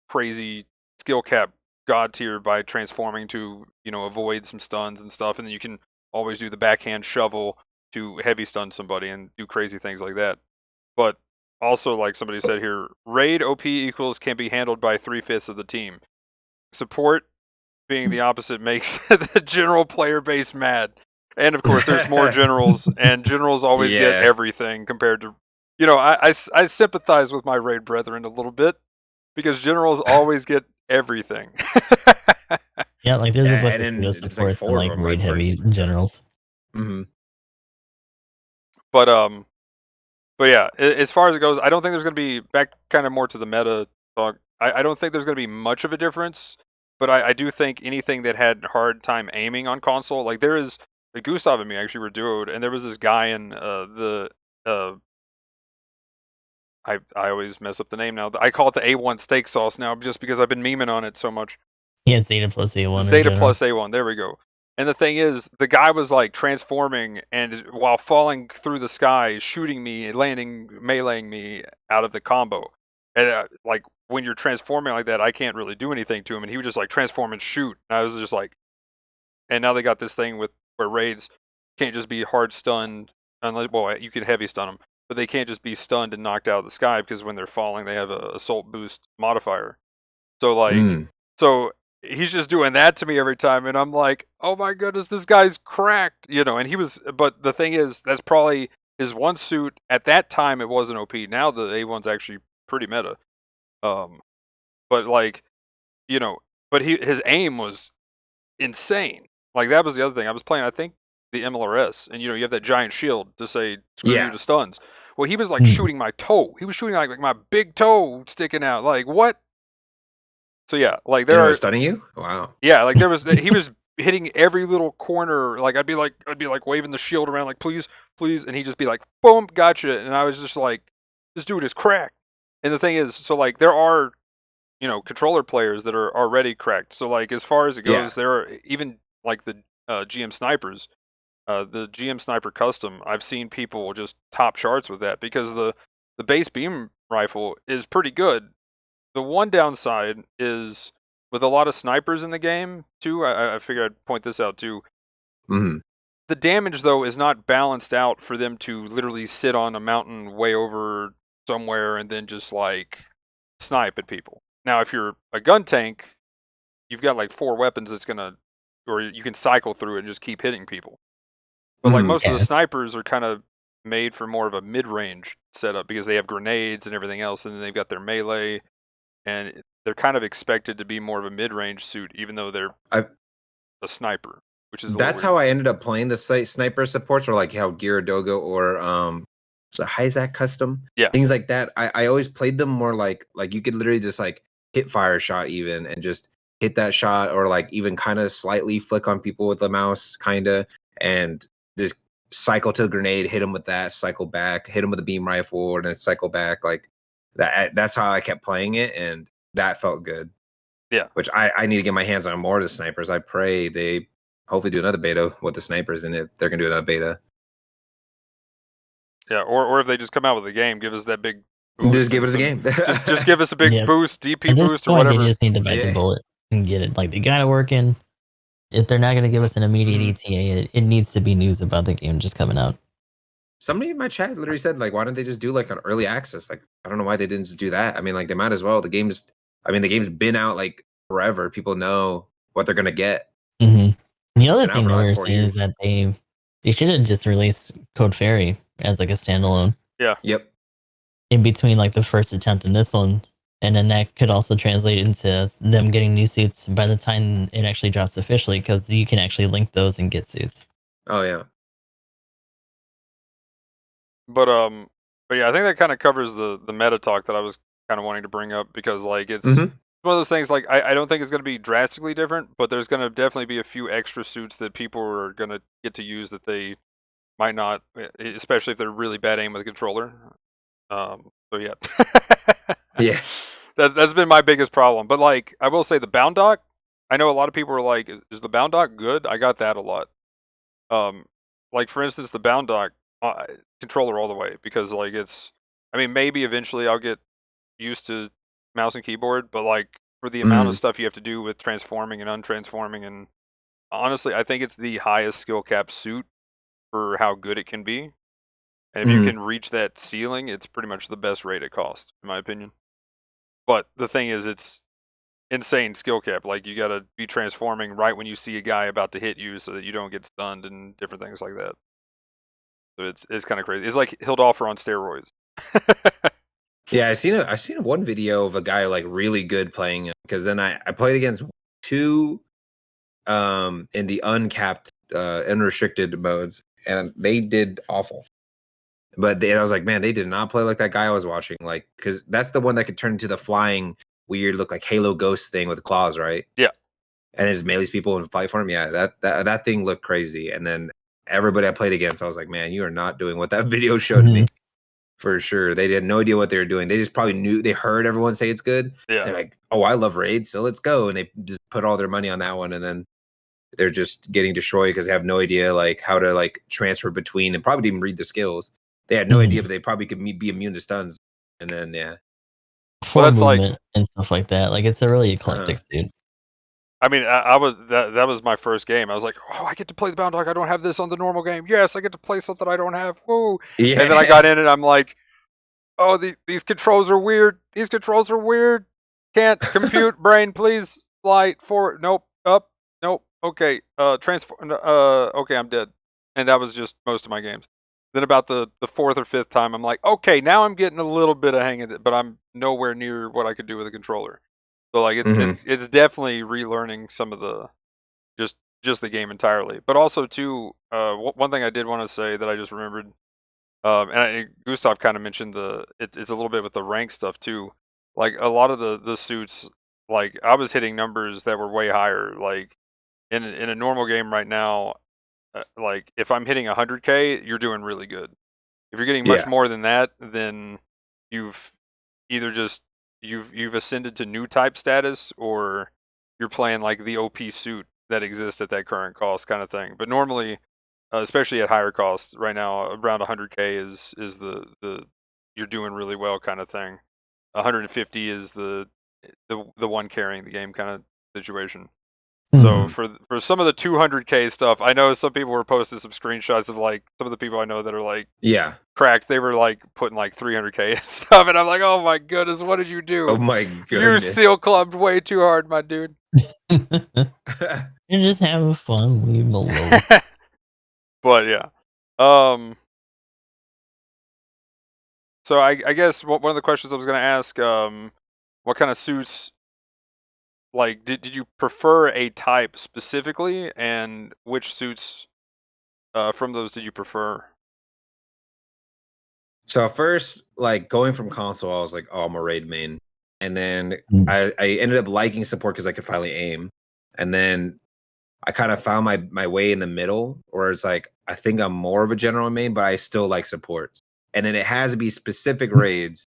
crazy skill cap god tier by transforming to avoid some stuns and stuff, and then you can always do the backhand shovel to heavy stun somebody and do crazy things like that. But also, like somebody said here, raid OP equals can be handled by 3/5 of the team. Support being the opposite makes the general player base mad. And of course, there's more generals, and generals always get everything compared to, I sympathize with my raid brethren a little bit because generals always get everything. Yeah, like there's a bunch of then supports like and like raid heavy generals. But yeah, as far as it goes, I don't think there's going to be, back kind of more to the meta talk, I don't think there's going to be much of a difference, but I do think anything that had hard time aiming on console, like there is, like Gustav and me actually were duoed, and there was this guy in I always mess up the name now. I call it the A1 steak sauce now just because I've been memeing on it so much. Yeah, Zeta plus A1. Zeta plus A1, there we go. And the thing is, the guy was like transforming, and while falling through the sky, shooting me, landing, meleeing me out of the combo. And like when you're transforming like that, I can't really do anything to him, and he would just like transform and shoot. And I was just like, and now they got this thing with where raids can't just be hard stunned, unless you can heavy stun them, but they can't just be stunned and knocked out of the sky because when they're falling, they have a assault boost modifier. So like, so he's just doing that to me every time, and I'm like, oh my goodness, this guy's cracked, you know. And he was, but the thing is, that's probably his one suit at that time. It wasn't OP. Now the A1's actually pretty meta. But like, you know, but his aim was insane. Like that was the other thing. I was playing, I think, the MLRS, and you know, you have that giant shield to say screw you to stuns. Well, he was like shooting my toe. He was shooting like my big toe sticking out. Like what? So yeah, like there are stunning you. Wow. Yeah, like there was he was hitting every little corner. Like I'd be like waving the shield around like please, please, and he'd just be like boom, gotcha. And I was just like, this dude is cracked. And the thing is, so like there are, you know, controller players that are already cracked. So like as far as it goes, there are even like the GM snipers, the GM sniper custom. I've seen people just top charts with that because the base beam rifle is pretty good. The one downside is with a lot of snipers in the game too. I figured I'd point this out too. The damage though is not balanced out for them to literally sit on a mountain way over somewhere and then just like snipe at people. Now, if you're a gun tank, you've got like 4 weapons that's gonna, or you can cycle through it and just keep hitting people. But like most of the snipers are kind of made for more of a mid-range setup because they have grenades and everything else, and then they've got their melee, and they're kind of expected to be more of a mid-range suit, even though they're a sniper. Which is that's how I ended up playing the sniper supports, or like how Gyaradogo or so Hyzak custom, things like that. I always played them more like you could literally just like hit fire shot even and just hit that shot, or like even kind of slightly flick on people with the mouse, kind of, and just cycle to a grenade, hit them with that, cycle back, hit them with a beam rifle, and then cycle back. Like that. That's how I kept playing it, and that felt good. Yeah. Which I need to get my hands on more of the snipers. I pray they hopefully do another beta with the snipers, and if they're gonna do another beta. Yeah, or if they just come out with a game, give us that big boost. Just give us a game. just give us a big boost, DP boost, or whatever. They just need to bite the bullet and get it. Like they got it working. If they're not going to give us an immediate ETA, it needs to be news about the game just coming out. Somebody in my chat literally said, like, why don't they just do like an early access? Like, I don't know why they didn't just do that. I mean, like, they might as well. The game's been out like forever. People know what they're gonna get. The other thing they were saying is that they should have just released Code Fairy as like a standalone. Yeah. Yep. In between like the first attempt and this one. And then that could also translate into them getting new suits by the time it actually drops officially, because you can actually link those and get suits. Oh yeah. But yeah, I think that kind of covers the meta talk that I was kind of wanting to bring up, because like it's one of those things. Like I don't think it's going to be drastically different, but there's going to definitely be a few extra suits that people are going to get to use that they might not, especially if they're really bad aim with a controller. So yeah. Yeah. That's been my biggest problem. But like I will say the bound dock, I know a lot of people are like, is the bound dock good? I got that a lot. Like for instance, the bound dock controller all the way, because like it's, I mean, maybe eventually I'll get used to mouse and keyboard, but like for the amount of stuff you have to do with transforming and untransforming, and honestly, I think it's the highest skill cap suit for how good it can be. And if you can reach that ceiling, it's pretty much the best rate it costs, in my opinion. But the thing is, it's insane skill cap. Like you got to be transforming right when you see a guy about to hit you, so that you don't get stunned and different things like that. So it's kind of crazy. It's like Hildolfer on steroids. Yeah, I've seen one video of a guy like really good playing it, because then I played against 2 in the uncapped unrestricted modes, and they did awful. But I was like, man, they did not play like that guy I was watching. Like, because that's the one that could turn into the flying weird look like Halo Ghost thing with claws, right? Yeah. And his melees people and fight for him. Yeah, that thing looked crazy. And then everybody I played against, I was like, man, you are not doing what that video showed me. For sure. They had no idea what they were doing. They just probably knew, they heard everyone say it's good. Yeah. They're like, oh, I love raids, so let's go. And they just put all their money on that one, and then they're just getting destroyed because they have no idea like how to like transfer between, and probably didn't read the skills. They had no idea, but they probably could be immune to stuns. And then Forward that's like- movement and stuff like that. Like it's a really eclectic suit. I mean, I was that was my first game. I was like, oh, I get to play the Bound Dog. I don't have this on the normal game. Yes, I get to play something I don't have. Woo! yeah. And then I got in and I'm like, oh, these controls are weird. These controls are weird. Can't compute brain, please. Flight forward. Nope. Up. Nope. Okay. Transform. Okay, I'm dead. And that was just most of my games. Then about the fourth or fifth time, I'm like, okay, now I'm getting a little bit of hang of it, but I'm nowhere near what I could do with a controller. So like it's definitely relearning some of the just the game entirely. But also too, one thing I did want to say that I just remembered, and Gustav kind of mentioned it's a little bit with the rank stuff too. Like a lot of the suits, like I was hitting numbers that were way higher. Like in a normal game right now, like if I'm hitting 100K, you're doing really good. If you're getting much more than that, then you've either just you've ascended to new type status, or you're playing like the OP suit that exists at that current cost kind of thing. But normally, especially at higher costs, right now around 100K is the you're doing really well kind of thing. 150 is the one carrying the game kind of situation. So for some of the 200K stuff, I know some people were posting some screenshots of like some of the people I know that are like cracked. They were like putting like 300K and stuff, and I'm like, oh my goodness, what did you do? Oh my goodness, you seal clubbed way too hard, my dude. You're just having fun. Leave them alone. But yeah, so I guess one of the questions I was gonna ask, what kind of suits? Like, did you prefer a type specifically, and which suits from those did you prefer? So at first, like going from console, I was like, oh, I'm a raid main. And then I ended up liking support because I could finally aim. And then I kind of found my way in the middle, where it's like I think I'm more of a general main, but I still like supports. And then it has to be specific raids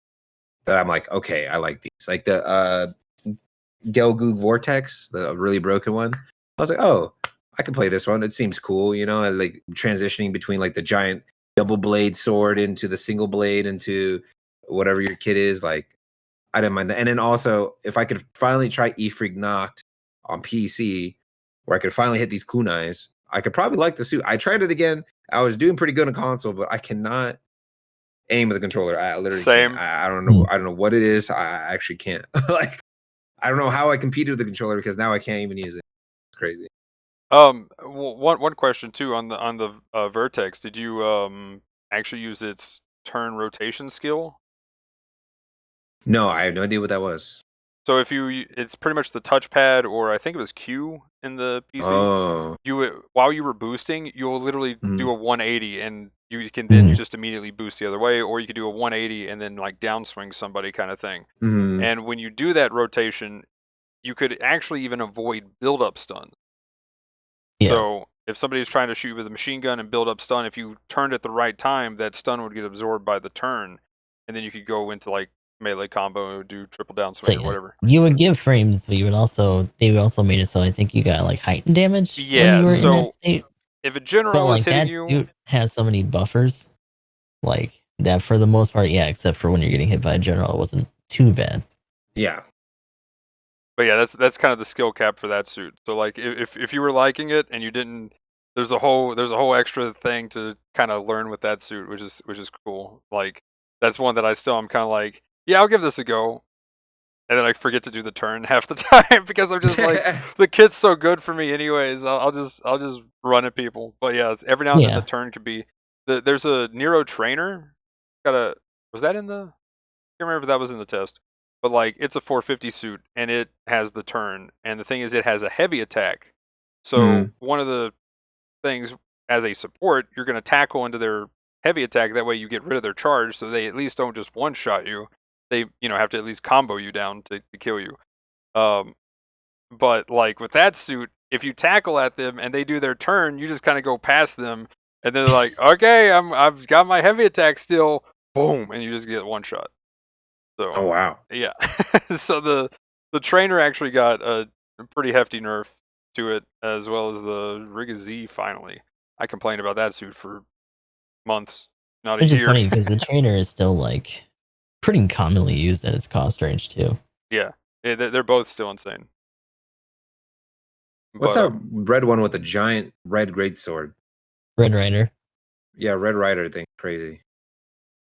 that I'm like, okay, I like these. Like the Gelgoog Vortex, the really broken one. I was like, oh, I can play this one. It seems cool, you know. I like transitioning between like the giant double blade sword into the single blade into whatever your kit is. Like, I didn't mind that. And then also, if I could finally try E-Freak Knocked on PC, where I could finally hit these kunais, I could probably like the suit. I tried it again. I was doing pretty good on console, but I cannot aim with a controller. I literally Same. can't. I don't know. I don't know what it is. I actually can't. Like, I don't know how I competed with the controller because now I can't even use it. It's crazy. One question too on the Vertex. Did you actually use its turn rotation skill? No, I have no idea what that was. So if it's pretty much the touchpad, or I think it was Q in the PC. Oh, While you were boosting, you'll literally do a 180, and you can then just immediately boost the other way, or you could do a 180 and then like downswing somebody kind of thing. And when you do that rotation, you could actually even avoid build-up stuns. Yeah. So if somebody's trying to shoot you with a machine gun and build up stun, if you turned at the right time, that stun would get absorbed by the turn, and then you could go into like melee combo, do triple down swing or whatever. You would give frames, but they would also made it so I think you got like heightened damage when Yeah, you were in so that state. if a general But was like hitting that you, suit has so many buffers, like that for the most part, yeah, except for when you're getting hit by a general, it wasn't too bad. yeah. but yeah, that's kind of the skill cap for that suit. So like if you were liking it and you didn't, there's a whole extra thing to kind of learn with that suit, which is cool. Like that's one that I'm kind of like, yeah, I'll give this a go. And then I forget to do the turn half the time because I'm just like, the kit's so good for me anyways. I'll just run at people. But yeah, every now and then the turn could be. There's a Nero trainer. Was that in the? I can't remember if that was in the test. But like, it's a 450 suit and it has the turn. And the thing is, it has a heavy attack. So one of the things as a support, you're going to tackle into their heavy attack. That way you get rid of their charge, so they at least don't just one shot you. They have to at least combo you down to kill you. But like with that suit, if you tackle at them and they do their turn, you just kind of go past them, and they're like, okay, I've got my heavy attack still, boom, and you just get one shot. So oh wow, yeah. So the trainer actually got a pretty hefty nerf to it, as well as the Rig Z finally. I complained about that suit for months, not a Which is year. funny because the trainer is still like pretty commonly used at its cost range too. Yeah, they're both still insane. What's But that red one with the giant red greatsword? Red Rider. Yeah, Red Rider thing. Crazy.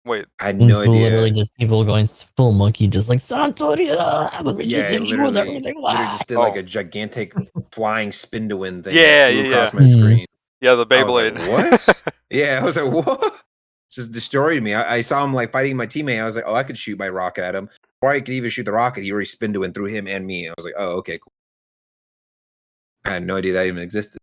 wait, I had And no it's literally idea. just people going full monkey, just like Santoria. Let me just Yeah, it hit you with literally everything. just did like Oh. a gigantic flying spin to win thing that Yeah, flew yeah, across yeah. my Mm. screen. Yeah, the I was like, Beyblade. what? Yeah, I was like, what? Just destroyed me. I saw him like fighting my teammate. I was like, oh, I could shoot my rocket at him. Or I could even shoot the rocket. He already spin to win through him and me. I was like, oh, okay, cool. I had no idea that even existed.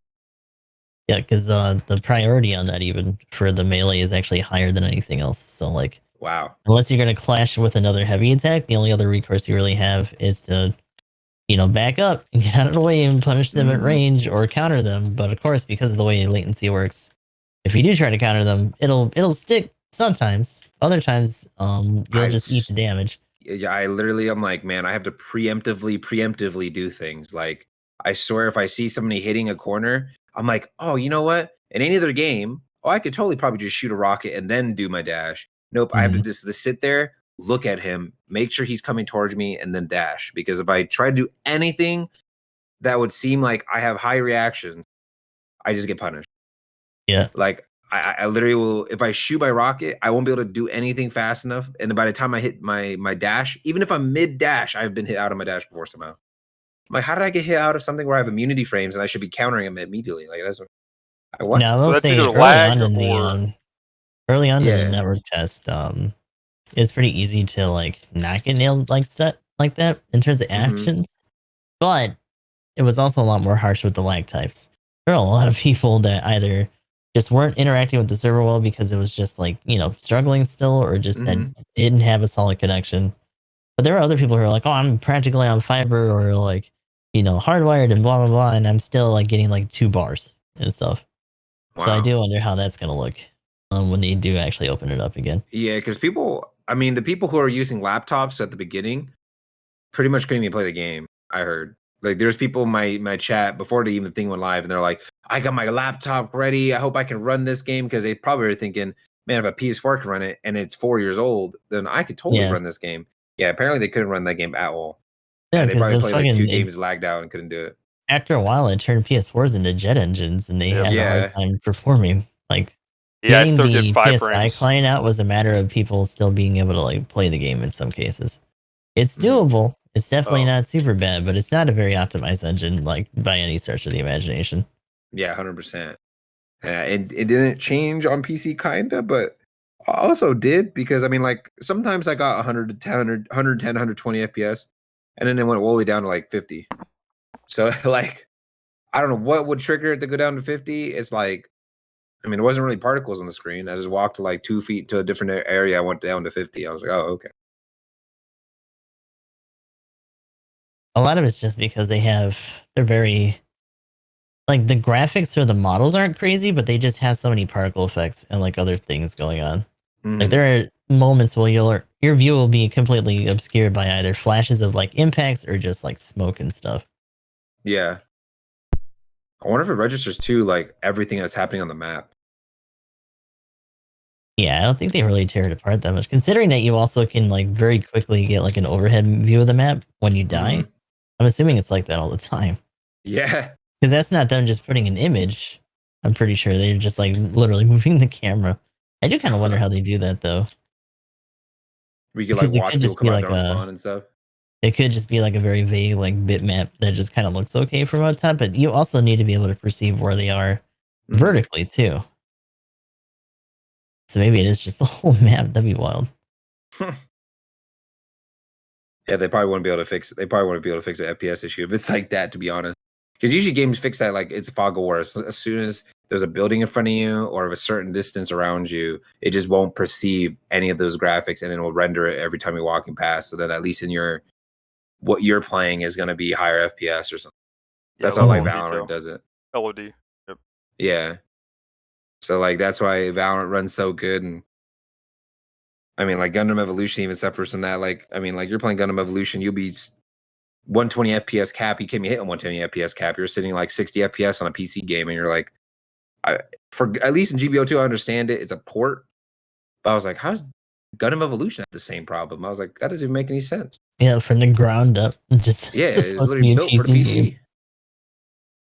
Yeah, because the priority on that even for the melee is actually higher than anything else. So like, Wow. unless you're gonna clash with another heavy attack, the only other recourse you really have is to, back up and get out of the way and punish them at Mhm. range or counter them. But of course, because of the way latency works, if you do try to counter them, it'll stick sometimes. Other times, you'll just eat the damage. Yeah, I literally, I'm like, man, I have to preemptively do things. Like, I swear, if I see somebody hitting a corner, I'm like, oh, you know what? In any other game, oh, I could totally probably just shoot a rocket and then do my dash. Nope, I have to Mhm. just sit there, look at him, make sure he's coming towards me, and then dash. Because if I try to do anything that would seem like I have high reactions, I just get punished. Yeah. Like I literally will, if I shoot my rocket, I won't be able to do anything fast enough. And then by the time I hit my dash, even if I'm mid dash, I've been hit out of my dash before somehow. I'm like, how did I get hit out of something where I have immunity frames and I should be countering them immediately? Like that's what? Now I So will that's say either lag or early on in the Yeah. network test, it's pretty easy to like not get nailed like set like that in terms of Hmm. actions. But it was also a lot more harsh with the lag types. There are a lot of people that either just weren't interacting with the server well because it was just like, struggling still, or just that Hmm. didn't have a solid connection. But there are other people who are like, oh, I'm practically on fiber or like, hardwired and blah blah blah, and I'm still like getting like 2 bars and stuff. So I Wow. do wonder how that's gonna look when they do actually open it up again. Yeah, because people, I mean, the people who are using laptops at the beginning pretty much couldn't even play the game. I heard like there's people in my chat before the even thing went live, and they're like, "I got my laptop ready. I hope I can run this game," because they probably are thinking, "Man, if a PS4 can run it and it's 4 years old, then I could totally Yeah, run this game." Yeah, apparently they couldn't run that game at all. yeah, They because probably the played like two fucking games lagged out and couldn't do it. after a while it turned PS4s into jet engines, and they Yep. had a hard Yeah. time performing. Like Yeah, I getting still get the 5 PSI frames. client out was a matter of people still being able to like play the game in some cases. It's Mhm. doable. It's definitely Oh. not super bad, but it's not a very optimized engine, like by any stretch of the imagination. Yeah, 100%. And it didn't change on PC, kinda, but also did because I mean, like sometimes I got 100 to 110, 120 FPS, and then it went all the way down to like 50. So like I don't know what would trigger it to go down to 50. It's like, I mean, it wasn't really particles on the screen. I just walked like 2 feet to a different area. I went down to 50. I was like, oh, okay. A lot of it's just because they're very like the graphics or the models aren't crazy, but they just have so many particle effects and like other things going on. Like Hmm. there are moments where your view will be completely obscured by either flashes of like impacts or just like smoke and stuff. Yeah. I wonder if it registers too, like everything that's happening on the map. Yeah, I don't think they really tear it apart that much. Considering that you also can like very quickly get like an overhead view of the map when you die. Hmm. I'm assuming it's like that all the time. Yeah. Because that's not them just putting an image. I'm pretty sure they're just like literally moving the camera. I do kind of wonder how they do that though. We could like Because watch people come out there on spawn and stuff. it could just be like a very vague like bitmap that just kind of looks okay from up top, but you also need to be able to perceive where they are Hmm. vertically too. So maybe it is just the whole map. That'd be wild. Yeah, they probably wouldn't be able to fix. They probably wouldn't be able to fix an FPS issue if it's like that. To be honest, because usually games fix that like it's a fog of war. As soon as there's a building in front of you or of a certain distance around you, it just won't perceive any of those graphics, and it will render it every time you're walking past. So that at least in your what you're playing is going to be higher FPS or something. Yeah, That's not level like of Valorant detail. does it. LOD. Yep. Yeah. So like that's why Valorant runs so good. And I mean, like Gundam Evolution even suffers from that. Like I mean, like you're playing Gundam Evolution, you'll be 120 FPS cap. You can't be hitting 120 FPS cap. You're sitting like 60 FPS on a PC game, and you're like, for at least in GBO2, I understand it. It's a port, but I was like, how's Gundam Evolution have the same problem? I was like, that doesn't even make any sense. Yeah, from the ground up, just Yeah, it's supposed to literally be a built for the PC PC. game.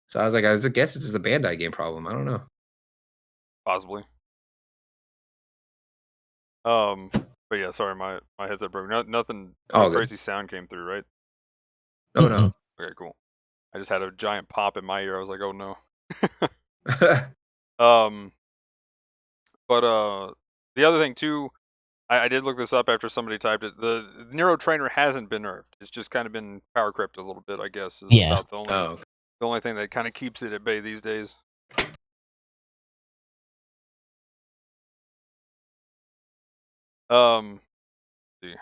So I was like, I guess it's just a Bandai game problem. I don't know. Possibly. But yeah, sorry, my headset broke. Nothing. Oh, No good. crazy sound came through, right? No. Okay, cool. I just had a giant pop in my ear. I was like, oh no. But the other thing too, I did look this up after somebody typed it. The Nero Trainer hasn't been nerfed. It's just kind of been power crept a little bit, I guess. Is Yeah. about the only thing that kind of keeps it at bay these days. Let's see.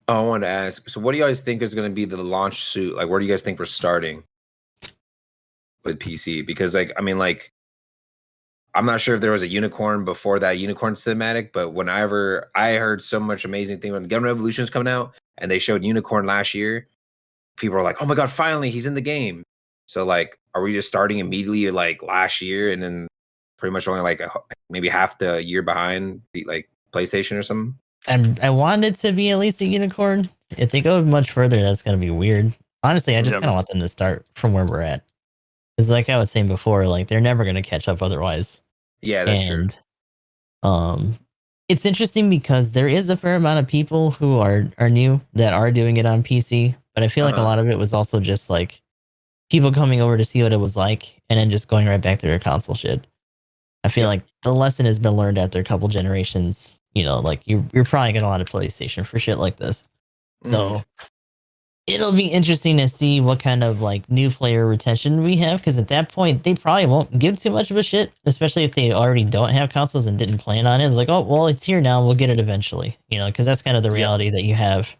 Oh, I wanted to ask. So, what do you guys think is going to be the launch suit? Like, where do you guys think we're starting with PC? Because, like, I mean, like, I'm not sure if there was a unicorn before that unicorn cinematic, but whenever I heard so much amazing thing when Gundam Evolution was coming out and they showed unicorn last year, people were like, "Oh my god, finally he's in the game!" So, like, are we just starting immediately like last year and then pretty much only like maybe half the year behind, like PlayStation or something? I want it to be at least a unicorn. If they go much further, that's gonna be weird. Honestly, I just Yeah. kind of want them to start from where we're at. Because, like I was saying before, like they're never gonna catch up otherwise. Yeah, that's true. And it's interesting because there is a fair amount of people who are new that are doing it on PC, but I feel like a lot of it was also just like people coming over to see what it was like and then just going right back to their console shit. I feel like the lesson has been learned after a couple generations. You know, like you're probably gonna want a PlayStation for shit like this. So it'll be interesting to see what kind of like new player retention we have, because at that point they probably won't give too much of a shit, especially if they already don't have consoles and didn't plan on it. It's like, oh well, it's here now, we'll get it eventually, you know, because that's kind of the reality that you have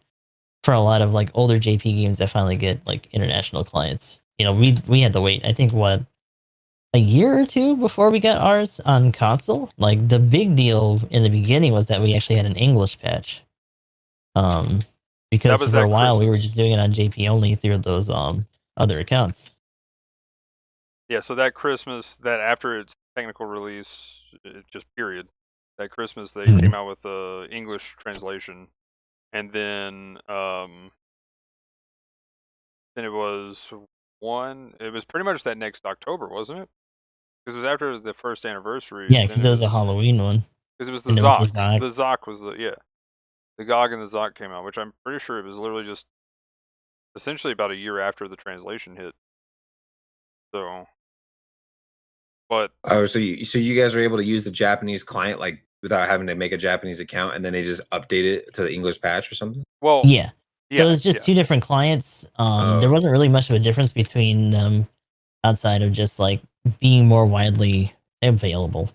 for a lot of like older JP games that finally get like international clients. You know, we had to wait, I think, what, a year or two before we got ours on console. Like the big deal in the beginning was that we actually had an English patch. Because for a while we were just doing it on JP only through those other accounts. Yeah, so that Christmas, that after its technical release, just period, that Christmas they came out with the English translation, and then it was pretty much that next October, wasn't it? Because it was after the first anniversary. Yeah, because it was a Halloween one. Because it was and the it was Zoc. The Zoc was the GOG and the Zoc came out, which I'm pretty sure it was literally just essentially about a year after the translation hit. So, but so you guys were able to use the Japanese client like without having to make a Japanese account, and then they just update it to the English patch or something? Well, yeah. So it's just two different clients. There wasn't really much of a difference between them outside of just like being more widely available.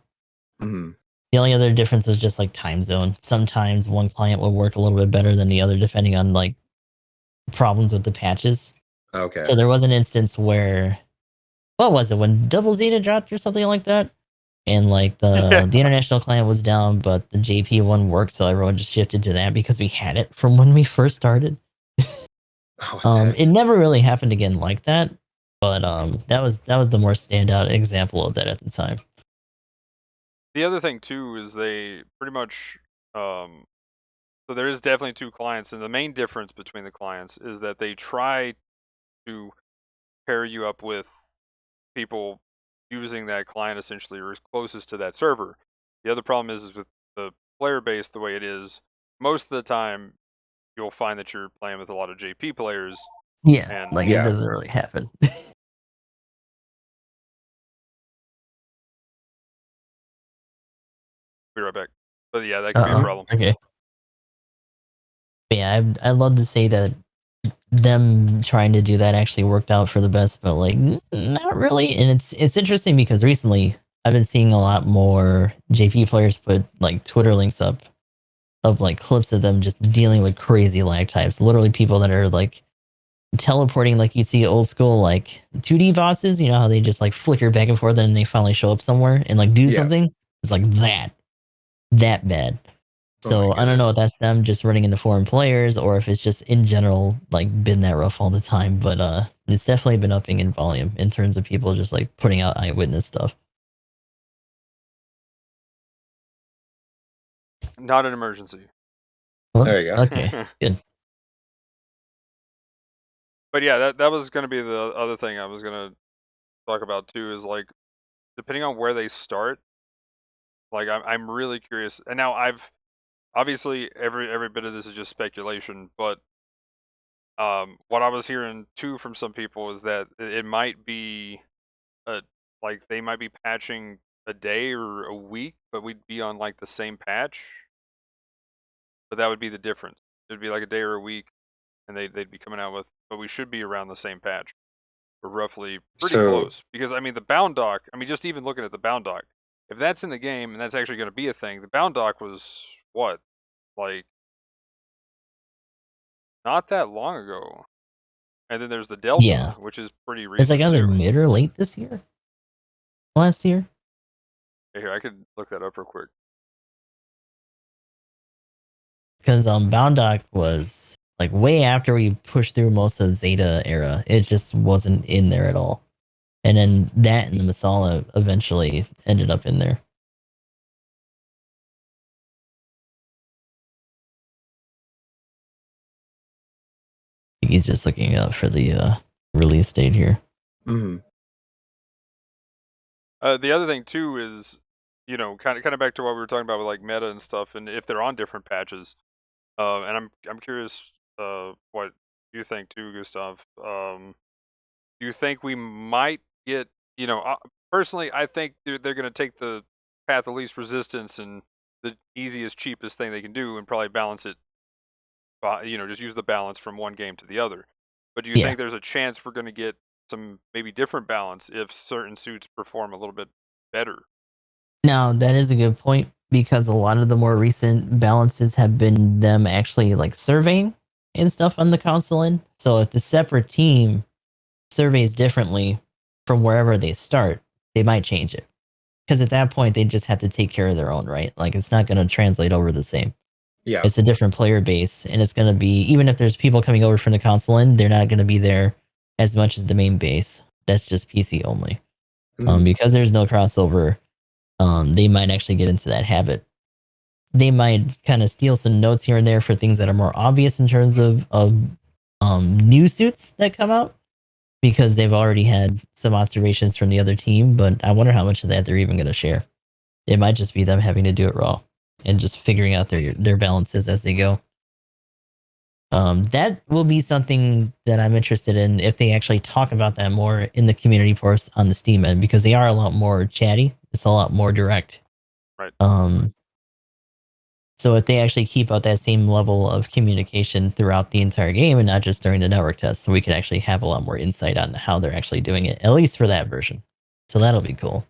The only other difference was just like time zone. Sometimes one client would work a little bit better than the other depending on like problems with the patches. Okay. So there was an instance where, what was it, when Double Zeta dropped or something like that? And like the international client was down, but the JP one worked, so everyone just shifted to that because we had it from when we first started. It never really happened again like that, but that was the more standout example of that at the time. The other thing too is they pretty much so there is definitely two clients, and the main difference between the clients is that they try to pair you up with people using that client essentially or closest to that server. The other problem is with the player base the way it is, most of the time you'll find that you're playing with a lot of JP players. Yeah, and like it doesn't really happen. Be right back. But yeah, that could be a problem. Okay. But yeah, I'd love to say that them trying to do that actually worked out for the best, but like not really. And it's interesting because recently I've been seeing a lot more JP players put like Twitter links up of like clips of them just dealing with crazy lag types. Literally people that are like teleporting like you see old school like 2D bosses, you know how they just like flicker back and forth and they finally show up somewhere and like do something. It's like that bad. Oh my So I don't know if goodness. that's them just running into foreign players or if it's just in general like been that rough all the time. But it's definitely been upping in volume in terms of people just like putting out eyewitness stuff. Not an emergency. Well, There you go. okay, good. But yeah, that was going to be the other thing I was going to talk about too. Is like depending on where they start. Like I'm really curious. And now I've obviously every bit of this is just speculation, but what I was hearing too from some people is that it might be a like they might be patching a day or a week, but we'd be on like the same patch. But that would be the difference. It'd be like a day or a week, and they'd be coming out with, but we should be around the same patch. We're roughly pretty So close because I mean the bound dock. I mean just even looking at the bound dock, if that's in the game and that's actually going to be a thing, the bound dock was what like not that long ago. And then there's the Delta, Yeah, which is pretty it's like recent either too. mid or late this year, last year. Here, I could look that up real quick. Because Bound Dock was like way after we pushed through most of Zeta era. It just wasn't in there at all. And then that and the Masala eventually ended up in there. He's just looking up for the release date here. mhm. The other thing too is, you know, kind of back to what we were talking about with like meta and stuff, and if they're on different patches. And I'm curious, what you think too, Gustav. Do you think we might get, you know, personally, I think they're going to take the path of least resistance and the easiest, cheapest thing they can do, and probably balance it. You know, just use the balance from one game to the other. But do you Yeah. think there's a chance we're going to get some maybe different balance if certain suits perform a little bit better? Now that is a good point because a lot of the more recent balances have been them actually like surveying and stuff on the console. In so if the separate team surveys differently from wherever they start, they might change it because at that point they just have to take care of their own, right? Like it's not going to translate over the same. Yeah. It's a different player base, and it's going to be even if there's people coming over from the console in, they're not going to be there as much as the main base. That's just PC only. Mhm. Because there's no crossover, they might actually get into that habit. They might kind of steal some notes here and there for things that are more obvious in terms of new suits that come out because they've already had some observations from the other team. But I wonder how much of that they're even going to share. It might just be them having to do it raw and just figuring out their balances as they go. That will be something that I'm interested in if they actually talk about that more in the community posts on the Steam end because they are a lot more chatty. It's a lot more direct. Right. So if they actually keep out that same level of communication throughout the entire game and not just during the network test, so we can actually have a lot more insight on how they're actually doing it, at least for that version. So that'll be cool.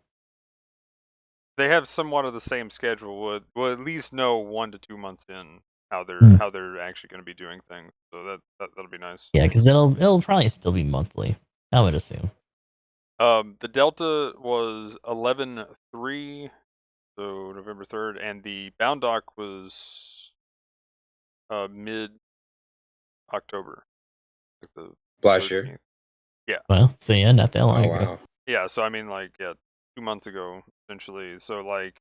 They have somewhat of the same schedule. We'll at least know 1 to 2 months in how Hmm. they're actually going to be doing things. So that'll be nice. Yeah, because it'll probably still be monthly, I would assume. The Delta was 11/3, so November 3rd, and the bound dock was mid October, like the Last year. 13th. Yeah, Well, so yeah, not that long Oh ago. wow. yeah. So I mean, like, yeah, 2 months ago, essentially. So like,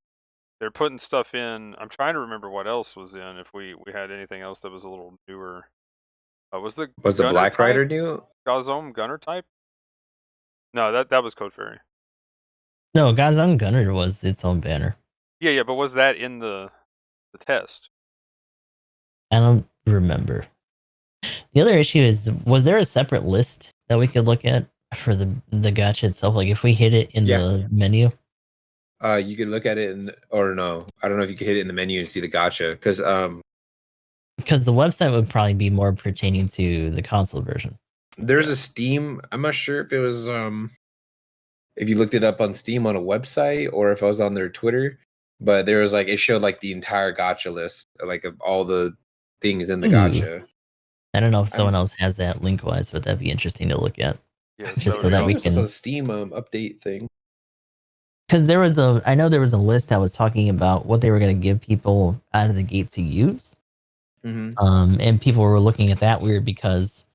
they're putting stuff in. I'm trying to remember what else was in. If we had anything else that was a little newer. Was the Was the gunner Black type Rider new? Gazome gunner type? No, that was Code Fairy. No, Gazan Gunner was its own banner. Yeah, yeah, but was that in the test? I don't remember. The other issue is, was there a separate list that we could look at for the gacha itself? Like if we hit it in Yeah. the menu, You could look at it or no. I don't know if you could hit it in the menu and see the gotcha because because the website would probably be more pertaining to the console version. there's Yeah. a Steam. I'm not sure if it was if you looked it up on Steam on a website or if I was on their Twitter, but there was like it showed like the entire gotcha list, like of all the things in the Ooh. gotcha. I don't know if I'm- someone else has that link wise, but that'd be interesting to look at. Yes, Just that so would that be we This is can. a Steam update thing. because I know there was a list that was talking about what they were going to give people out of the gate to use. And people were looking at that weird because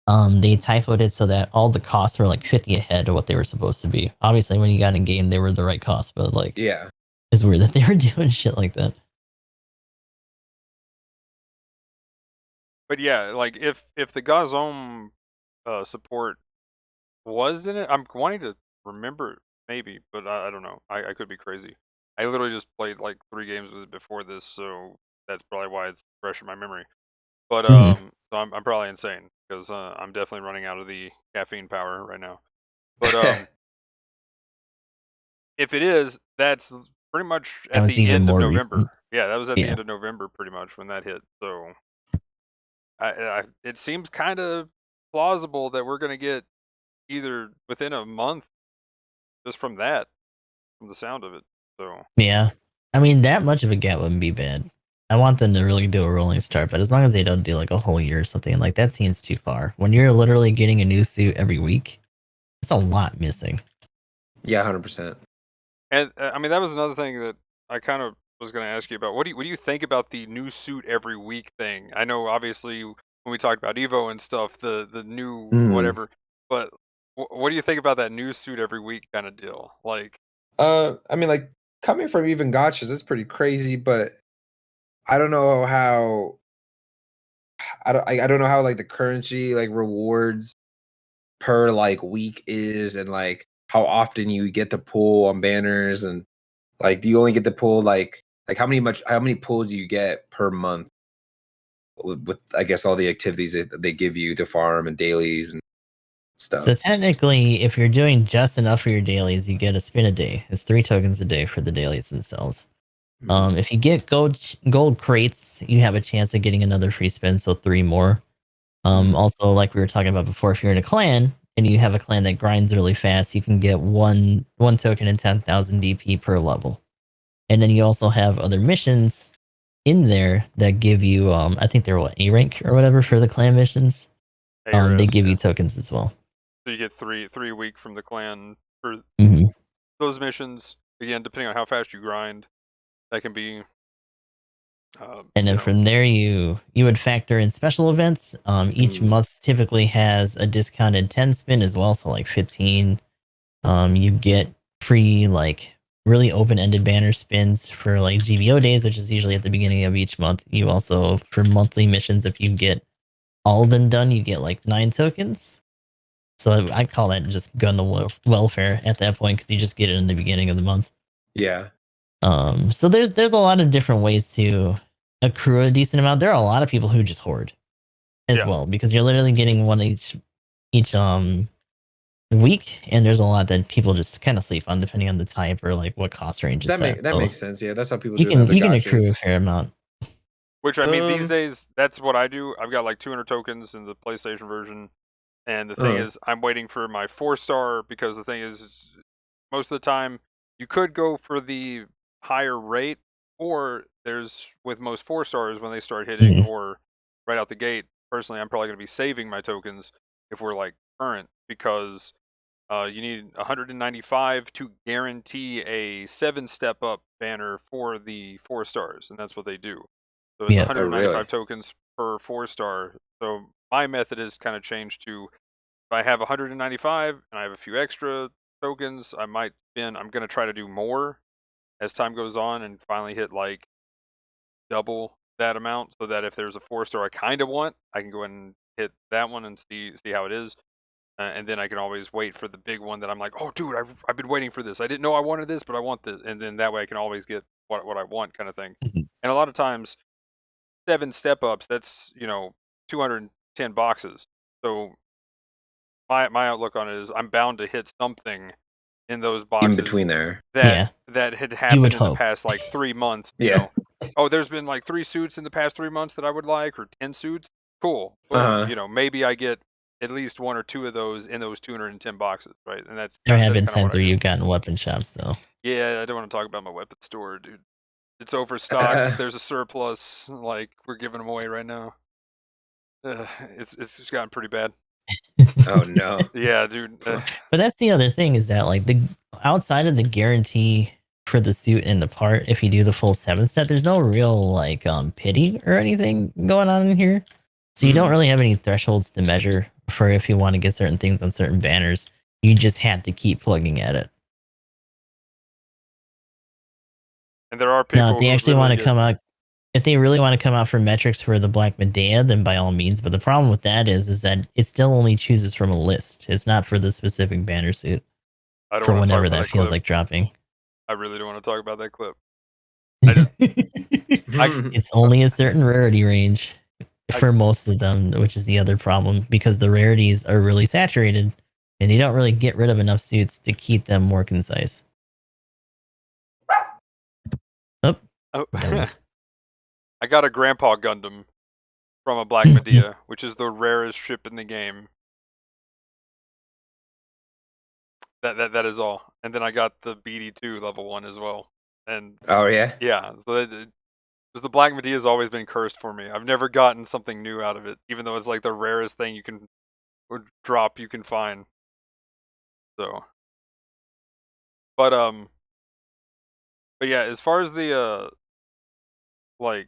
they typoed it so that all the costs were like 50 ahead of what they were supposed to be. Obviously, when you got in game, they were the right cost, but like, Yeah. it's weird that they were doing shit like that. But yeah, like if the Gazom support was in it, I'm wanting to remember maybe, but I don't know. I could be crazy. I literally just played like 3 games with it before this, so that's probably why it's fresh in my memory. But so I'm probably insane because I'm definitely running out of the caffeine power right now. But if it is, that's pretty much That at was the even end of more recent. November. Yeah, that was at the Yeah. end of November pretty much when that hit. So it seems kind of plausible that we're gonna get either within a month just from that, from the sound of it. So Yeah. I mean, that much of a gap wouldn't be bad. I want them to really do a rolling start, but as long as they don't do like a whole year or something, like that seems too far. When you're literally getting a new suit every week, it's a lot missing. Yeah, 100%. and I mean that was another thing that I kind of was gonna ask you about. What do you think about the new suit every week thing? I know obviously when we talked about Evo and stuff, the new whatever, but what do you think about that new suit every week kind of deal? Like, I mean, like coming from even gotchas, it's pretty crazy, but I don't know how. I don't know how like the currency like rewards per like week is, and like how often you get to pull on banners, and like do you only get to pull like how many pulls do you get per month with I guess all the activities that they give you to farm and dailies and stuff. So technically, if you're doing just enough for your dailies, you get a spin a day. It's 3 tokens a day for the dailies themselves. If you get gold crates, you have a chance of getting another free spin, so 3 more. Also, like we were talking about before, if you're in a clan and you have a clan that grinds really fast, you can get one token and 10,000 DP per level. And then you also have other missions in there that give you, I think they're what, A rank or whatever for the clan missions. ARS, They give yeah. you tokens as well. So you get three a week from the clan for hmm those missions. Again, depending on how fast you grind, that can be. And then from there, you would factor in special events. Each month typically has a discounted 10 spin as well, so like 15. You get free like really open-ended banner spins for like GBO days, which is usually at the beginning of each month. You also for monthly missions, if you get all of them done, you get like 9 tokens. So I call that just Gundam welfare at that point because you just get it in the beginning of the month. Yeah. So there's a lot of different ways to accrue a decent amount. There are a lot of people who just hoard as well because you're literally getting one each week, and there's a lot that people just kind of sleep on depending on the type or like what cost range it's at. That So makes sense. Yeah, that's how people you do it in other can accrue a gotchas. fair amount. Which I mean, these days, that's what I do. I've got like 200 tokens in the PlayStation version, and the thing is, I'm waiting for my 4-star because the thing is, most of the time, you could go for the higher rate, or there's with most 4-stars when they start hitting, or right out the gate. Personally, I'm probably going to be saving my tokens if we're like current because you need 195 to guarantee a 7-step up banner for the 4-stars, and that's what they do. So it's Yeah. 195 tokens per 4-star. So my method is kind of changed to if I have 195 and I have a few extra tokens, I might spend. I'm going to try to do more as time goes on and finally hit like double that amount, so that if there's a 4-star I kind of want, I can go ahead and hit that one and see how it is. And then I can always wait for the big one that I'm like, oh, dude, I've been waiting for this. I didn't know I wanted this, but I want this. And then that way I can always get what I want, kind of thing. And a lot of times, 7 step ups, that's 210 boxes. So my outlook on it is I'm bound to hit something in those boxes in between there. that had happened in the hope. past like 3 months. Yeah. Oh, there's been like 3 suits in the past 3 months that I would like, or 10 suits. Cool. Boom. Maybe I get at least 1 or 2 of those in those 210 boxes, right? And There have that's been kind of times what I where do. you've gotten weapon shops though. Yeah, I don't want to talk about my weapon store, dude. It's overstocked. There's a surplus. Like we're giving them away right now. It's gotten pretty bad. Oh no. Yeah, dude. But that's the other thing is that like the outside of the guarantee for the suit and the part, if you do the full 7-step, there's no real like pity or anything going on in here. So you don't really have any thresholds to measure for if you want to get certain things on certain banners. You just have to keep plugging at it. And there are Now, if people they who actually want literally to come get. out, if they really want to come out for metrics for the Black Medea, then by all means. But the problem with that is that it still only chooses from a list. It's not for the specific banner suit I don't for want to talk whenever about that that feels clip. like dropping. I really don't want to talk about that clip. I just. It's only a certain rarity range for most of them, which is the other problem because the rarities are really saturated and they don't really get rid of enough suits to keep them more concise. Oh. Done. I got a Grandpa Gundam from a Black Medea, which is the rarest ship in the game. That is all. And then I got the BD2 level 1 as well. And Oh yeah. yeah, so because the Black Medea has always been cursed for me. I've never gotten something new out of it, even though it's like the rarest thing you can or drop you can find. So, but yeah, as far as the like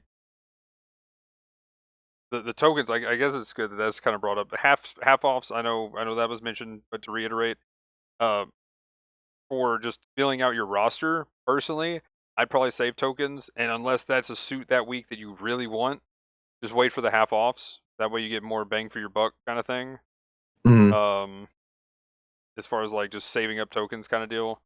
the tokens, I guess it's good that that's kind of brought up. Half offs, I know that was mentioned, but to reiterate, uh, for just filling out your roster, personally, I'd probably save tokens, and unless that's a suit that week that you really want, just wait for the half offs. That way you get more bang for your buck, kind of thing. As far as like just saving up tokens, kind of deal.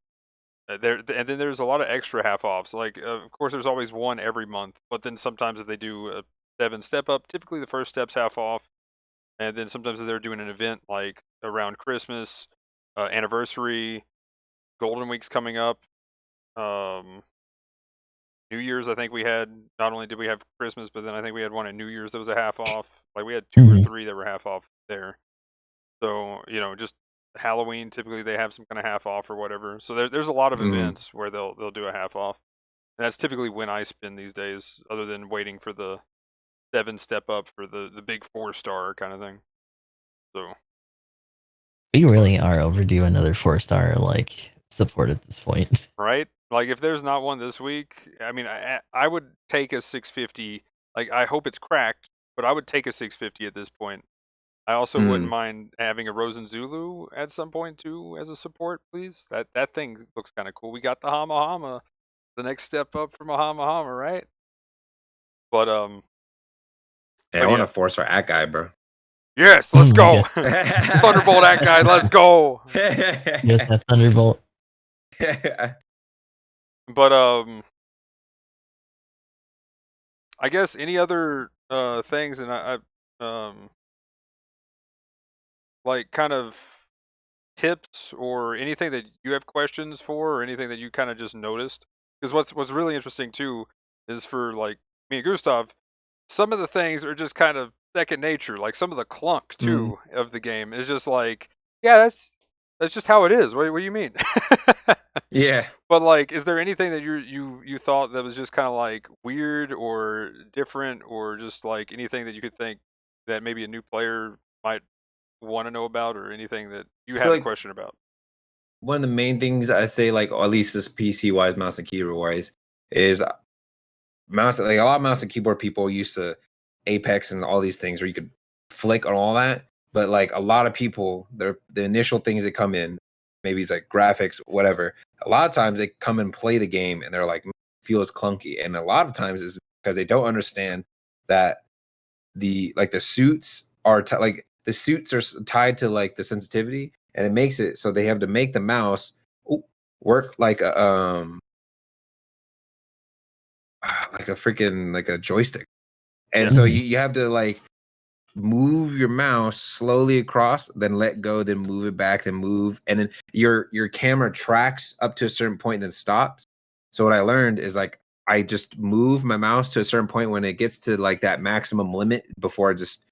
And then there's a lot of extra half offs. Like, of course, there's always one every month, but then sometimes if they do a 7-step up, typically the first step's half off, and then sometimes if they're doing an event like around Christmas, anniversary, Golden Week's coming up, New Year's. I think we had not only did we have Christmas, but then I think we had one at New Year's that was a half off. Like we had 2 or 3 that were half off there. So just Halloween, typically they have some kind of half off or whatever. So there's a lot of events where they'll do a half off, and that's typically when I spend these days, other than waiting for the 7-step up for the big 4-star kind of thing. So We really are overdue another 4-star like support at this point. right, like if there's not one this week, I mean, I would take a 650. Like I hope it's cracked, but I would take a 650 at this point. I also wouldn't mind having a Rosen Zulu at some point too as a support, please. That thing looks kind of cool. We got the Hama Hama, the next step up from a Hama Hama, right? But Hey, I want a 4-star at guy, bro. yes, let's go. Thunderbolt at guy, let's go. Yes, that Thunderbolt. But I guess any other things, and I like kind of tips or anything that you have questions for, or anything that you kind of just noticed. Because what's really interesting too is for like me and Gustav, some of the things are just kind of second nature. Like some of the clunk too of the game is just like, yeah, that's just how it is. What do you mean? Yeah. But like, is there anything that you thought that was just kind of like weird or different, or just like anything that you could think that maybe a new player might want to know about, or anything that you I had feel a like question about? one of the main things I say, like, or at least this PC wise, mouse and keyboard wise, is mouse. Like a lot of mouse and keyboard people used to Apex and all these things where you could flick on all that. But like a lot of people, the initial things that come in, maybe it's like graphics, whatever. A lot of times they come and play the game and they're like, feels clunky. And a lot of times is because they don't understand that the suits are like the suits are tied to like the sensitivity, and it makes it so they have to make the mouse work like a like a freaking like a joystick. And so you have to like move your mouse slowly across, then let go, then move it back, then move, and then your camera tracks up to a certain point, then stops. So what I learned is like I just move my mouse to a certain point when it gets to like that maximum limit before it just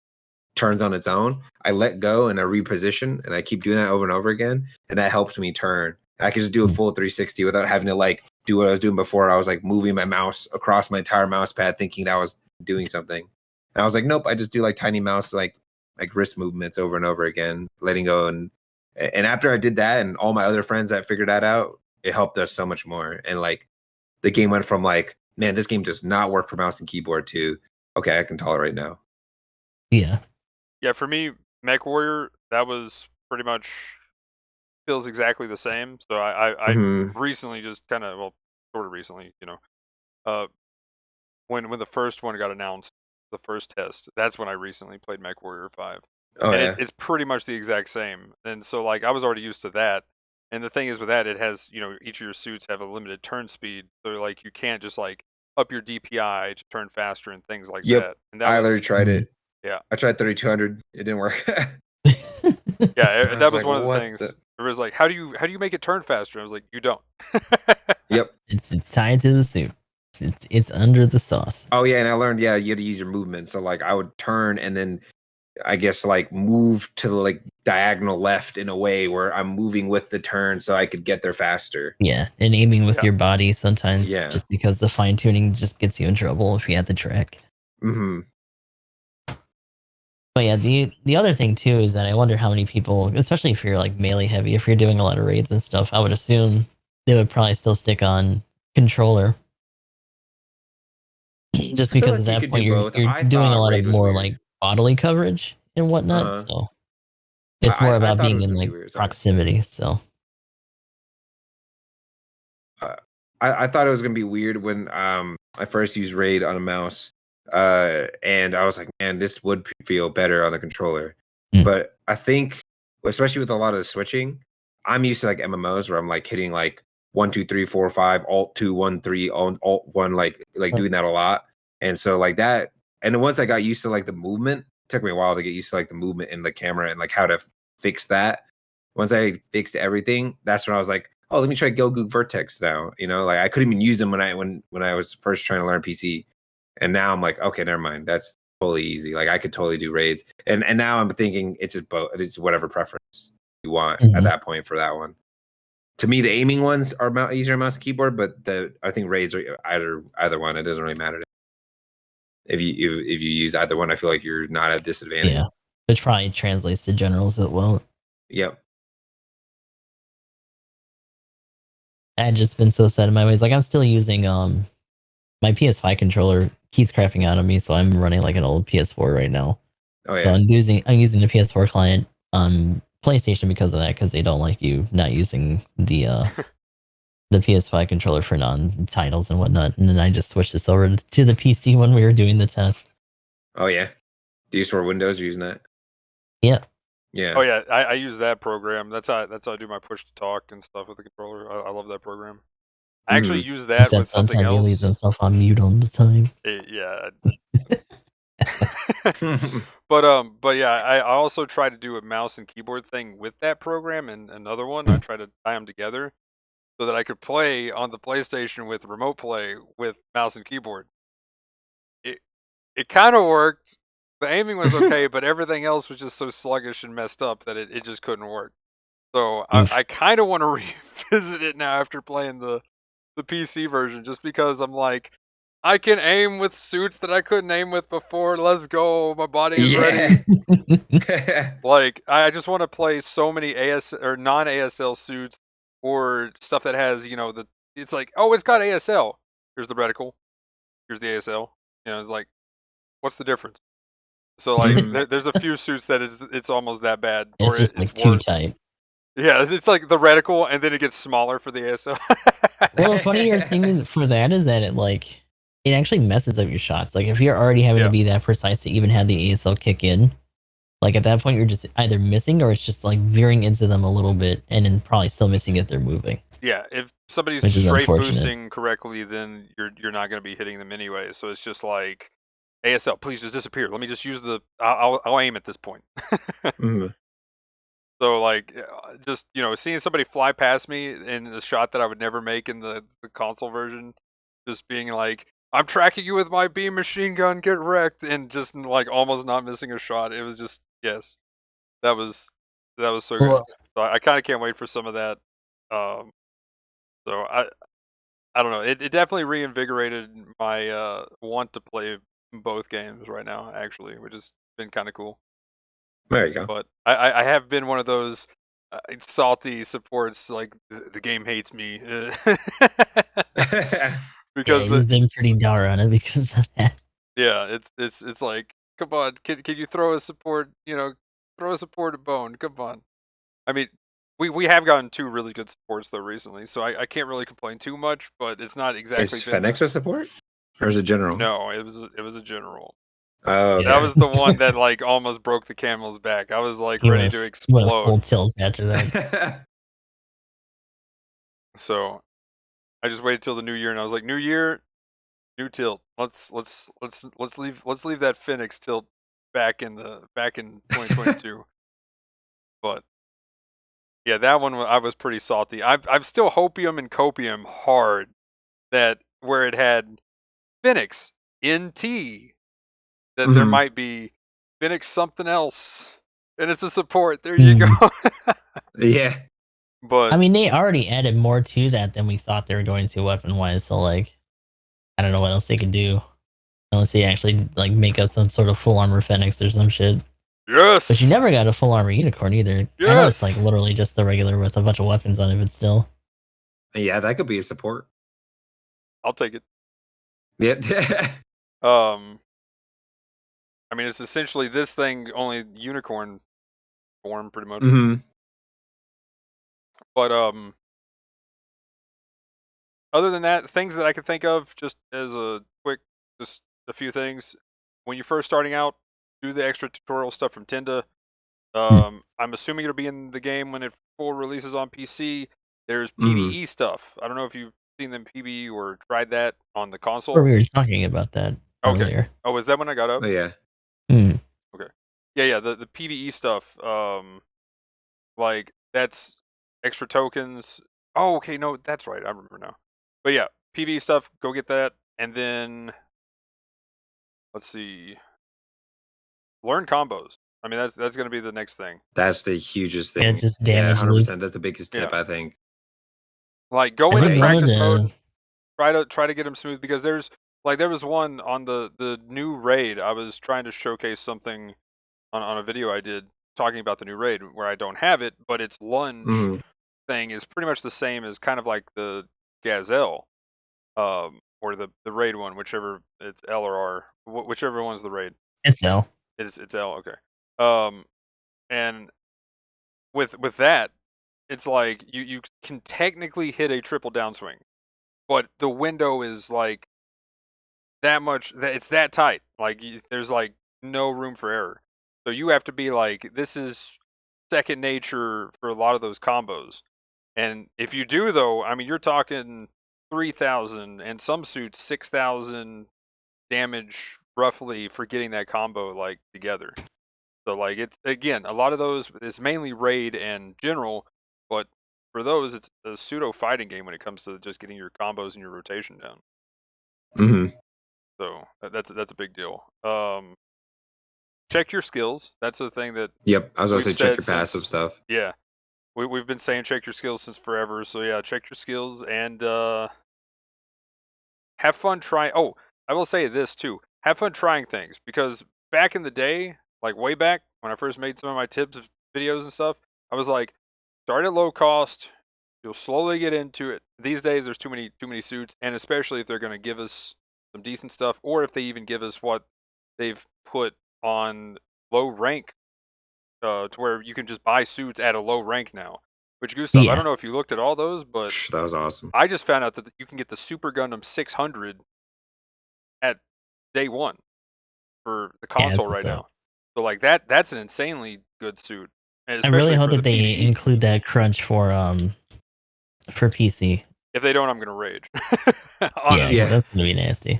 turns on its own. I let go and I reposition, and I keep doing that over and over again, and that helps me turn. I can just do a full 360 without having to like do what I was doing before. I was like moving my mouse across my entire mouse pad, thinking that was doing something. And I was like, nope, I just do like tiny mouse, like like wrist movements over and over again, letting go. And after I did that, and all my other friends that figured that out, it helped us so much more. And like the game went from like, man, this game does not work for mouse and keyboard to, okay, I can tolerate now. Yeah. Yeah, for me, Mech Warrior, that was pretty much feels exactly the same. So I Mhm. recently just kind of, well, sort of recently, uh, when the first one got announced, the first test, that's when I recently played Mech Warrior 5. Oh And yeah. it's pretty much the exact same. And so like I was already used to that. And the thing is with that, it has, each of your suits have a limited turn speed. So like you can't just like up your DPI to turn faster and things like Yep. that. And that I was literally tried Mhm. it. yeah. I tried 3200. It didn't work. Yeah, I that was was like, one of the what things. the? It was like, how do you make it turn faster? I was like, you don't. Yep. It's tied to the suit. It's under the sauce. Oh yeah, and I learned, yeah, you had to use your movement. So like I would turn and then I guess like move to the like diagonal left in a way where I'm moving with the turn so I could get there faster. Yeah, and aiming with Yeah. your body sometimes Yeah. just because the fine tuning just gets you in trouble if you had the track. Hmm. But yeah, the other thing too is that I wonder how many people, especially if you're like melee heavy, if you're doing a lot of raids and stuff, I would assume they would probably still stick on controller. Just I feel because at like you that could point do both. you're I doing a thought lot of raid was more weird. like bodily coverage and whatnot. Uh-huh. So it's more I about thought it being was in gonna be like weird. Sorry. proximity. So Uh, I thought it was gonna be weird when I first used raid on a mouse. And I was like, man, this would feel better on the controller. Mm. But I think, especially with a lot of the switching, I'm used to like MMOs where I'm like hitting like 1 2 3 4 5 alt 2 1 3 alt 1 like doing that a lot. And so like that, and then once I got used to like the movement, it took me a while to get used to like the movement in the camera and like how to fix that. Once I fixed everything, that's when I was like, oh, let me try Goku Vertex now. Like I couldn't even use them when I was first trying to learn PC. And now I'm like, okay, never mind. That's totally easy. Like I could totally do raids. And now I'm thinking it's just both. It's whatever preference you want at Mhm. that point for that one. To me, the aiming ones are easier mouse and keyboard, but I think raids are either one. It doesn't really matter. If you use either one, I feel like you're not at disadvantage. yeah, which probably translates to generals as well. Yep. I had just been so set in my ways. Like I'm still using my PS5 controller keeps crapping out on me, so I'm running like an old PS4 right now. Oh So yeah. I'm using the PS4 client on PlayStation because of that, because they don't like you not using the PS5 controller for non-titles and whatnot. And then I just switched this over to the PC when we were doing the test. Oh yeah. Do you store Windows using that? Yeah. Yeah. Oh yeah, I use that program. That's how I do my push to talk and stuff with the controller. I love that program. I actually Mhm. use He that said with something sometimes he leaves else. himself on mute all the time. Yeah. But yeah, I also try to do a mouse and keyboard thing with that program and another one. I try to tie them together so that I could play on the PlayStation with remote play with mouse and keyboard. It it kind of worked. The aiming was okay, but everything else was just so sluggish and messed up that it just couldn't work. So Oof. I kind of want to revisit it now after playing the PC version, just because I'm like, I can aim with suits that I couldn't aim with before. Let's go. My body is Yeah. ready. Like, I just want to play so many AS or non ASL suits or stuff that has, it's like, oh, it's got ASL. Here's the reticle. Here's the ASL. It's like, what's the difference? So like, Mhm. there's a few suits that it's almost that bad, It's or just it's like too worse. tight. Yeah, it's like the reticle, and then it gets smaller for the ASL. Well, the funnier thing is for that is that it actually messes up your shots. Like if you're already having to Yeah. be that precise to even have the ASL kick in, like at that point you're just either missing or it's just like veering into them a little bit and then probably still missing if they're moving, Yeah, if somebody's which is straight unfortunate. boosting correctly, then you're not going to be hitting them anyway. So it's just like ASL, please just disappear. Let me just use the. I'll aim at this point. Mhm. So like, just seeing somebody fly past me in a shot that I would never make in the console version, just being like, I'm tracking you with my beam machine gun, get wrecked, and just like almost not missing a shot. It was just yes, that was that was so good. Well, So I kind of can't wait for some of that. Um, so I don't know. It definitely reinvigorated my want to play both games right now, actually, which has been kind of cool. There you go. But I have been one of those salty supports, like the game hates me Yeah, because he's been pretty dour on it because of that. yeah, it's like, come on, can you throw a support? Throw a support a bone. Come on. I mean, we have gotten 2 really good supports though recently, so I can't really complain too much. But it's not exactly Is been Fenix a support? Or is it general? no. It was a general. Oh, That Yeah. was the one that like almost broke the camel's back. I was like He ready to went full explode. tilt after that. okay. So I just waited till the new year, and I was like, New Year, new tilt. Let's leave that Phoenix tilt back in 2022. But yeah, that one I was pretty salty. I'm still hopium and copium hard that where it had Phoenix NT that there Mhm. might be Phoenix something else, and it's a support. There you go. Yeah. But I mean, they already added more to that than we thought they were going to weapon wise. So like, I don't know what else they could do unless they actually like make up some sort of full armor Phoenix or some shit. yes, But you never got a full armor unicorn either. I know it's like yes, literally just the regular with a bunch of weapons on it, but still. Yeah, that could be a support. I'll take it. Yep. I mean, it's essentially this thing only unicorn form, pretty much. hmm But other than that, things that I could think of, just as a quick, just a few things. When you're first starting out, do the extra tutorial stuff from Tinda. I'm assuming it'll be in the game when it full releases on PC. There's hmm PVE stuff. I don't know if you've seen them PVE or tried that on the console. Or we were talking about that Okay. earlier. Oh, is that when I got up? Oh yeah. Hmm. Okay. Yeah. The PVE stuff. Like that's extra tokens. Oh, okay. No, that's right. I remember now. But yeah, PVE stuff. Go get that, and then let's see. Learn combos. I mean, that's gonna be the next thing. That's the hugest Yeah, thing. just Yeah, damage 100%. loops. That's the biggest tip, Yeah. I think. Like go I into think one of practice mode. the Try to get them smooth because there was one on the new raid. I was trying to showcase something on a video I did talking about the new raid where I don't have it, but its lunge Mhm. thing is pretty much the same as kind of like the Gazelle, or the raid one, whichever it's L or R, whichever one's the raid. it's L. It's L, okay. And with that, it's like you can technically hit a triple downswing, but the window is like that much that it's that tight. Like there's like no room for error. So you have to be like, this is second nature for a lot of those combos. And if you do though, I mean, you're talking 3,000 and some suits 6,000 damage roughly for getting that combo like together. So like it's again a lot of those is mainly raid and general, but for those it's a pseudo fighting game when it comes to just getting your combos and your rotation down. Mhm. So that's a big deal. Check your skills. That's the thing that Yep. I was gonna we've say check said your passive since stuff. yeah. We've been saying check your skills since forever. So yeah, check your skills and have fun trying. Oh, I will say this too. Have fun trying things because back in the day, like way back when I first made some of my tips videos and stuff, I was like, start at low cost. You'll slowly get into it. These days, there's too many suits, and especially if they're going to give us some decent stuff, or if they even give us what they've put on low rank, to where you can just buy suits at a low rank now. Which Gustav, I Yeah. don't know if you looked at all those, but That was awesome. I just found out that you can get the Super Gundam 600 at day one for the Yeah, console that's right what's up. now. So like that's an insanely good suit, and I really especially hope for the that they PVE. include that crunch for PC. If they don't, I'm gonna rage. Yeah, Honestly, because Yeah. that's gonna be nasty.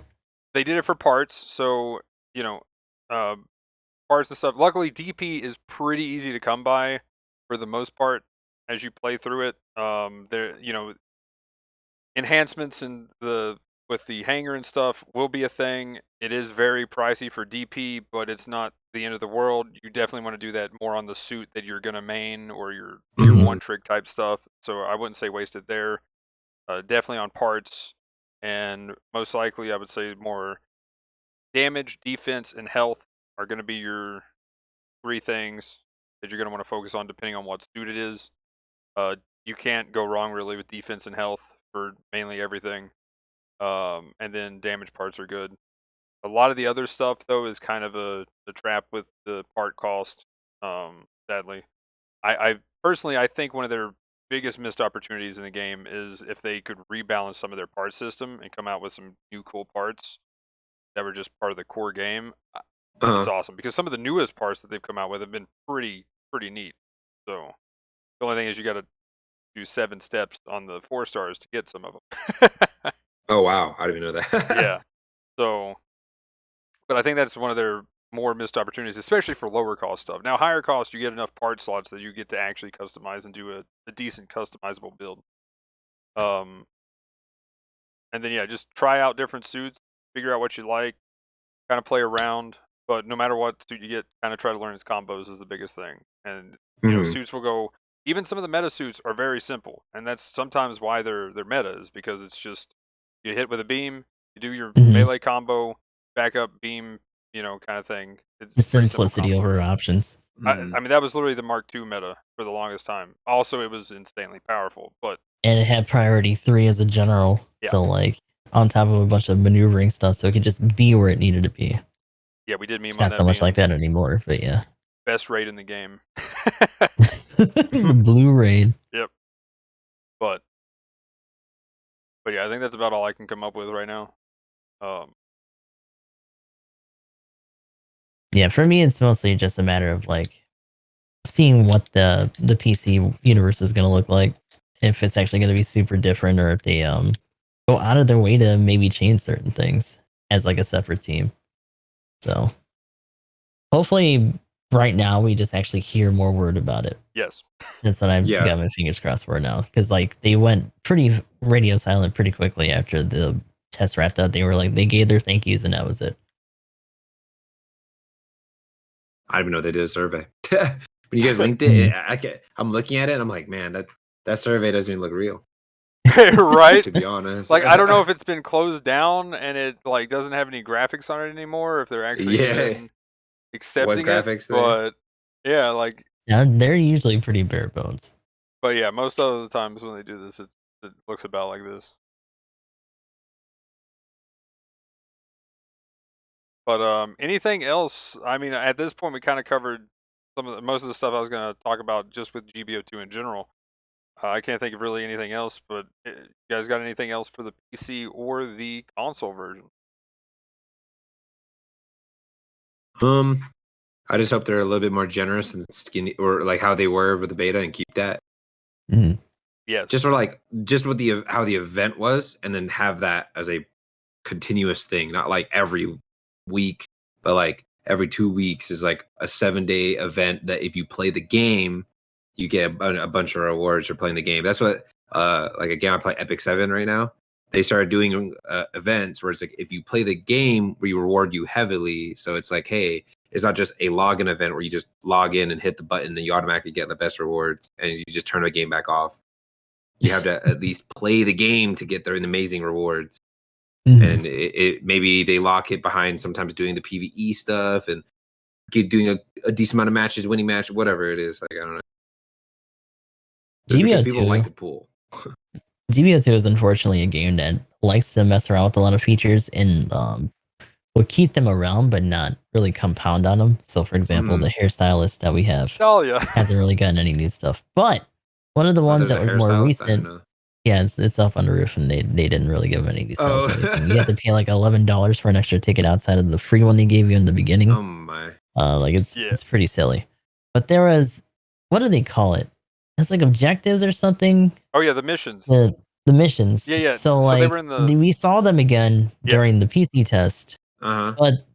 they did it for parts, so you know, uh, parts and stuff. Luckily, DP is pretty easy to come by for the most part as you play through it. There, enhancements in the with the hangar and stuff will be a thing. It is very pricey for DP, but it's not the end of the world. You definitely want to do that more on the suit that you're gonna main or your tier Mhm. one trick type stuff. So I wouldn't say waste it there. Definitely on parts, and most likely I would say more damage, defense, and health are going to be your 3 things that you're going to want to focus on depending on what suit it is. You can't go wrong really with defense and health for mainly everything. And then damage parts are good. A lot of the other stuff though is kind of a trap with the part cost. Sadly, I personally I think one of their biggest missed opportunities in the game is if they could rebalance some of their part system and come out with some new cool parts that were just part of the core game. It's awesome because some of the newest parts that they've come out with have been pretty neat. So the only thing is you got to do 7 steps on the 4 stars to get some of them. Oh wow, I didn't even know that. Yeah. So, but I think that's one of their more missed opportunities, especially for lower cost stuff. Now, higher cost, you get enough part slots that you get to actually customize and do a decent customizable build. And then yeah, just try out different suits, figure out what you like, kind of play around. But no matter what suit you get, kind of try to learn its combos is the biggest thing. And you know, suits will go. Even some of the meta suits are very simple, and that's sometimes why they're meta is because it's just you hit with a beam, you do your melee combo, back up beam, you know, kind of thing. It's The pretty simple simplicity combo. over options. I mean, that was literally the Mark II meta for the longest time. Also, it was insanely powerful, but And it had priority 3 as a general. Yeah. So like on top of a bunch of maneuvering stuff, so it could just be where it needed to be. yeah, we did meme It's on not that so much being like that anymore, but yeah. best raid in the game. The Blue Raid. Yep. But yeah, I think that's about all I can come up with right now. Yeah, for me, it's mostly just a matter of like seeing what the PC universe is going to look like. If it's actually going to be super different, or if they go out of their way to maybe change certain things as like a separate team. So hopefully, right now we just actually hear more word about it. Yes. That's what I've Yeah. got my fingers crossed for now, because like they went pretty radio silent pretty quickly after the test wrapped up. They were like they gave their thank yous and that was it. I didn't even know they did a survey. When you guys linked it, I'm looking at it and I'm like, man, that survey doesn't even look real. Right? To be honest. Like, I don't know if it's been closed down and it like doesn't have any graphics on it anymore, if they're actually even accepting graphics it. there? But yeah, like, Yeah, they're usually pretty bare bones. but yeah, most of the times when they do this, it looks about like this. But anything else? I mean, at this point, we kind of covered most of the stuff I was going to talk about just with GBO2 in general. I can't think of really anything else, but you guys got anything else for the PC or the console version? I just hope they're a little bit more generous and skinny, or like how they were with the beta, and keep that. Mhm. Yes. Just with how the event was, and then have that as a continuous thing, not like every week, but like every 2 weeks is like a 7-day event that if you play the game, you get a bunch of rewards for playing the game. That's what like a game I play Epic 7 right now. They started doing events where it's like if you play the game, we reward you heavily. So it's like, hey, it's not just a login event where you just log in and hit the button and you automatically get the best rewards, and you just turn the game back off. You have to at least play the game to get their amazing rewards. And it maybe they lock it behind sometimes doing the PvE stuff and doing a decent amount of matches, winning match, whatever it is. Like, I don't know. Just because people like the pool. GBO2 is unfortunately a game that likes to mess around with a lot of features and will keep them around but not really compound on them. So for example, the hairstylist that we have hasn't really gotten any new stuff. But one of the ones that was more recent, yeah, it's up on the roof, and they didn't really give him any details or anything. You have to pay like $11 for an extra ticket outside of the free one they gave you in the beginning. Oh my! Like it's pretty silly. But there was, what do they call it? It's like objectives or something. Oh yeah, the missions. The missions. Yeah, yeah. So they like were in we saw them again during the PC test. But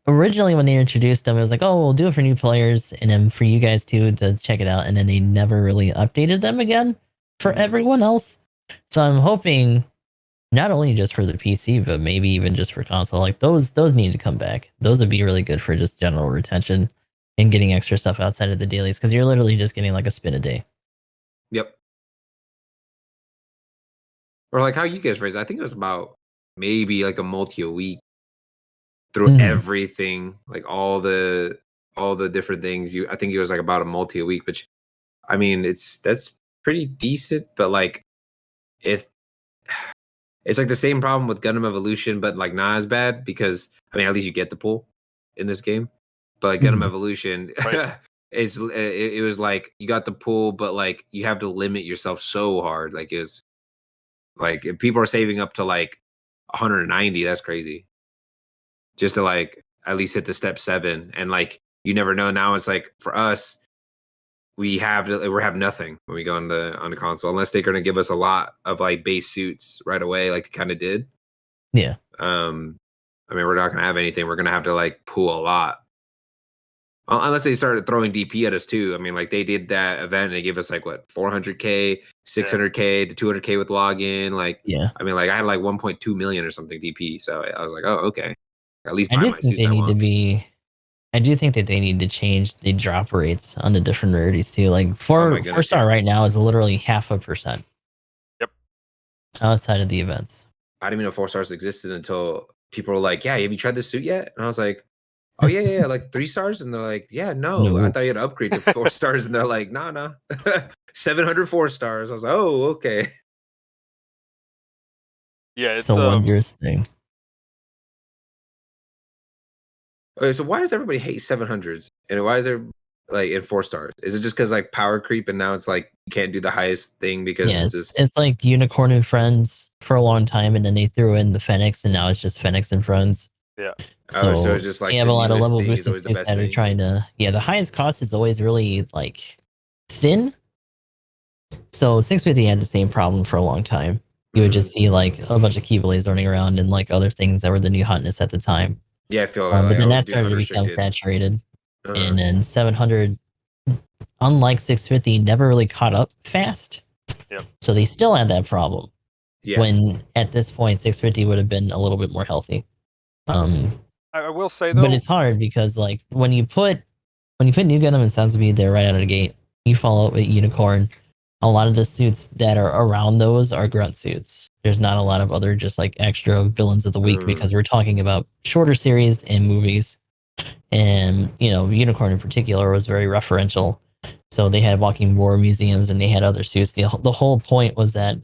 originally when they introduced them, it was like, oh, we'll do it for new players and then for you guys too to check it out. And then they never really updated them again for everyone else. So I'm hoping not only just for the PC, but maybe even just for console, like those need to come back. Those would be really good for just general retention and getting extra stuff outside of the dailies, because you're literally just getting like a spin a day. Yep. Or like how you guys phrase it, I think it was about maybe like a multi a week through everything, like all the all the different things. I think it was like about a multi a week, which I mean, that's pretty decent, but like if it's like the same problem with Gundam Evolution, but like not as bad because I mean, at least you get the pull in this game. But like Gundam Mhm. Evolution, Right. it was like you got the pull, but like you have to limit yourself so hard. Like it's like if people are saving up to like 190, that's crazy. Just to like at least hit the step 7, and like you never know. Now it's like for us, we have nothing when we go on the console unless they're going to give us a lot of like base suits right away, like they kind of did. Yeah. I mean, we're not going to have anything. We're going to have to like pull a lot. Unless they started throwing DP at us too. I mean, like they did that event and they gave us like what 400k, 600k to 200k with login. Like, Yeah. I mean, like I had like 1.2 million or something DP. So I was like, oh, okay. At least I buy do my think suits they I need to want. be. I do think that they need to change the drop rates on the different rarities too. Like Oh my four goodness, star yeah. right now is literally 0.5% Yep. outside of the events. I didn't even know 4 stars existed until people were like, yeah, have you tried this suit yet? And I was like, oh yeah, like 3 stars. And they're like, yeah, no, I No, thought you had to upgrade to 4 stars. And they're like, nah. 704 stars. I was like, oh, okay. Yeah, it's a wondrous thing. Okay, so why does everybody hate 700s? And why is there like in 4 stars? Is it just because like power creep and now it's like you can't do the highest thing because Yeah, it's just it's like Unicorn and Friends for a long time, and then they threw in the Fenix, and now it's just Fenix and Friends. Yeah. oh, so So it's just they like have the a lot of newest level thing is boosted always the suits best that are thing. trying to. Yeah, the highest cost is always really like thin. So 650 had the same problem for a long time. You would just see like a bunch of Keyblaze running around and like other things that were the new hotness at the time. Yeah, I feel But like then oh, that do started to become unrestricted. saturated. Uh-huh. And then 700, unlike 650, never really caught up fast. Yep. So they still had that problem. Yeah. When at this point 650 would have been a little bit more healthy. I will say though, But it's hard because like when you put new Gundam and Sounds of Me there right out of the gate, you follow up with Unicorn. A lot of the suits that are around those are grunt suits. There's not a lot of other just like extra villains of the week because we're talking about shorter series and movies. And Unicorn in particular was very referential. So they had walking war museums and they had other suits. The whole point was that,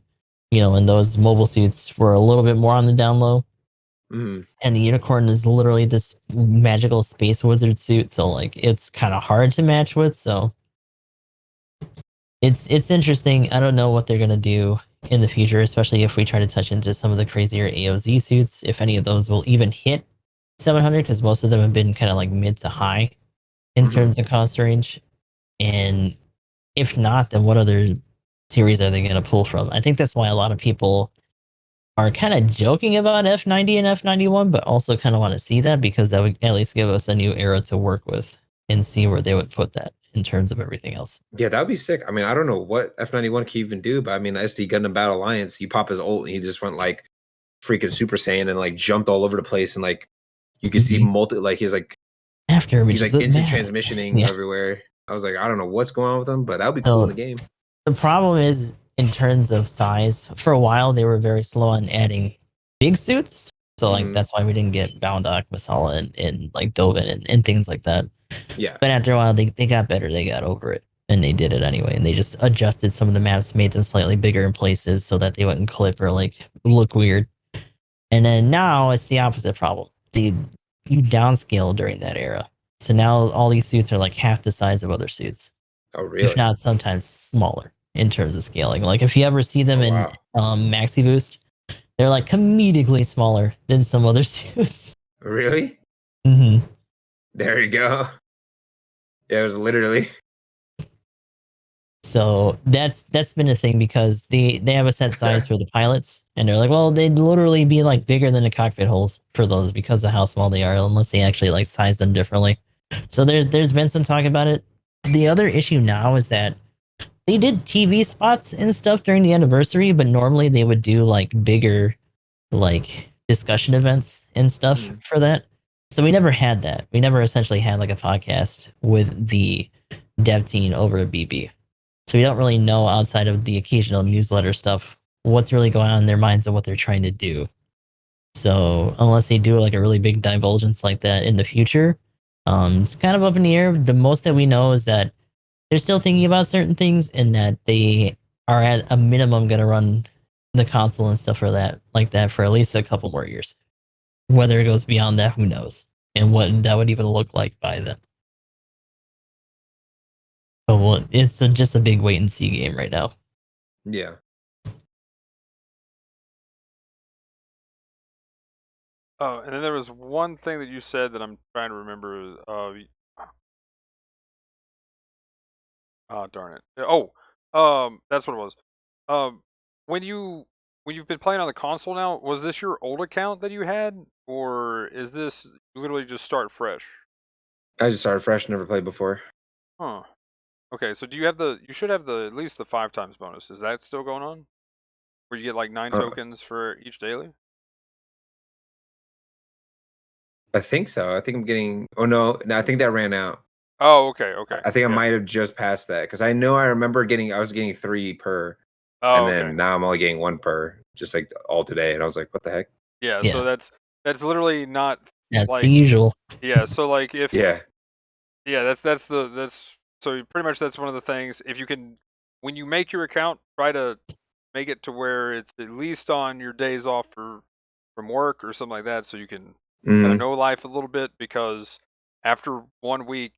and those mobile suits were a little bit more on the down low. And the Unicorn is literally this magical space wizard suit, so like it's kind of hard to match with. So it's interesting. I don't know what they're gonna do in the future, especially if we try to touch into some of the crazier AOZ suits. If any of those will even hit 700, because most of them have been kind of like mid to high in terms of cost range. And if not, then what other series are they gonna pull from? I think that's why a lot of people are kind of joking about F90 and F91, but also kind of want to see that because that would at least give us a new era to work with and see where they would put that in terms of everything else. Yeah, that would be sick. I mean, I don't know what F91 can even do, but I mean, SD Gundam Battle Alliance, you pop his ult and he just went like freaking Super Saiyan and like jumped all over the place and like you could see like he's like instant transmissioning everywhere. I was like, I don't know what's going on with him, but that would be cool in the game. The problem is, in terms of size, for a while they were very slow on adding big suits. So like that's why we didn't get Boundock, Masala, and like Dovin and things like that. Yeah. But after a while they got better, they got over it. And they did it anyway. And they just adjusted some of the maps, made them slightly bigger in places so that they wouldn't clip or like look weird. And then now it's the opposite problem. You downscale during that era. So now all these suits are like half the size of other suits. Oh, really? If not sometimes smaller in terms of scaling. Like if you ever see them in Maxi Boost, they're like comedically smaller than some other suits. Really? Mm-hmm. There you go. Yeah, it was literally. So that's been a thing because they have a set size for the pilots, and they're like, well, they'd literally be like bigger than the cockpit holes for those because of how small they are, unless they actually like size them differently. So there's been some talk about it. The other issue now is that they did TV spots and stuff during the anniversary, but normally they would do like bigger like discussion events and stuff for that. So we never had that. We never essentially had like a podcast with the dev team over at BB. So we don't really know outside of the occasional newsletter stuff what's really going on in their minds and what they're trying to do. So unless they do like a really big divulgence like that in the future, It's kind of up in the air. The most that we know is that they're still thinking about certain things, and that they are at a minimum going to run the console and stuff for that, like that, for at least a couple more years. Whether it goes beyond that, who knows? And what that would even look like by then. But well, it's just a big wait and see game right now. Yeah. Oh, and then there was one thing that you said that I'm trying to remember. Oh, darn it. That's what it was. Um, when you've been playing on the console now, was this your old account that you had, or is this literally just start fresh? I just started fresh, never played before. Huh. Okay, so do you have you should have at least the 5 times bonus. Is that still going on? Where you get like 9 Uh, tokens for each daily? I think so. I think I'm getting. Oh no, I think that ran out. Oh, okay. I think I Yeah. might have just passed that because I know I remember getting. I was getting 3 per, Oh, and okay. then now I'm only getting 1 per, just like all today. And I was like, what the heck? Yeah, Yeah. so that's literally not That's like the usual. yeah, so like if Yeah. yeah, that's so pretty much that's one of the things. If you can, when you make your account, try to make it to where it's at least on your days off from work or something like that, so you can kind of Mm, know life a little bit. Because after 1 week,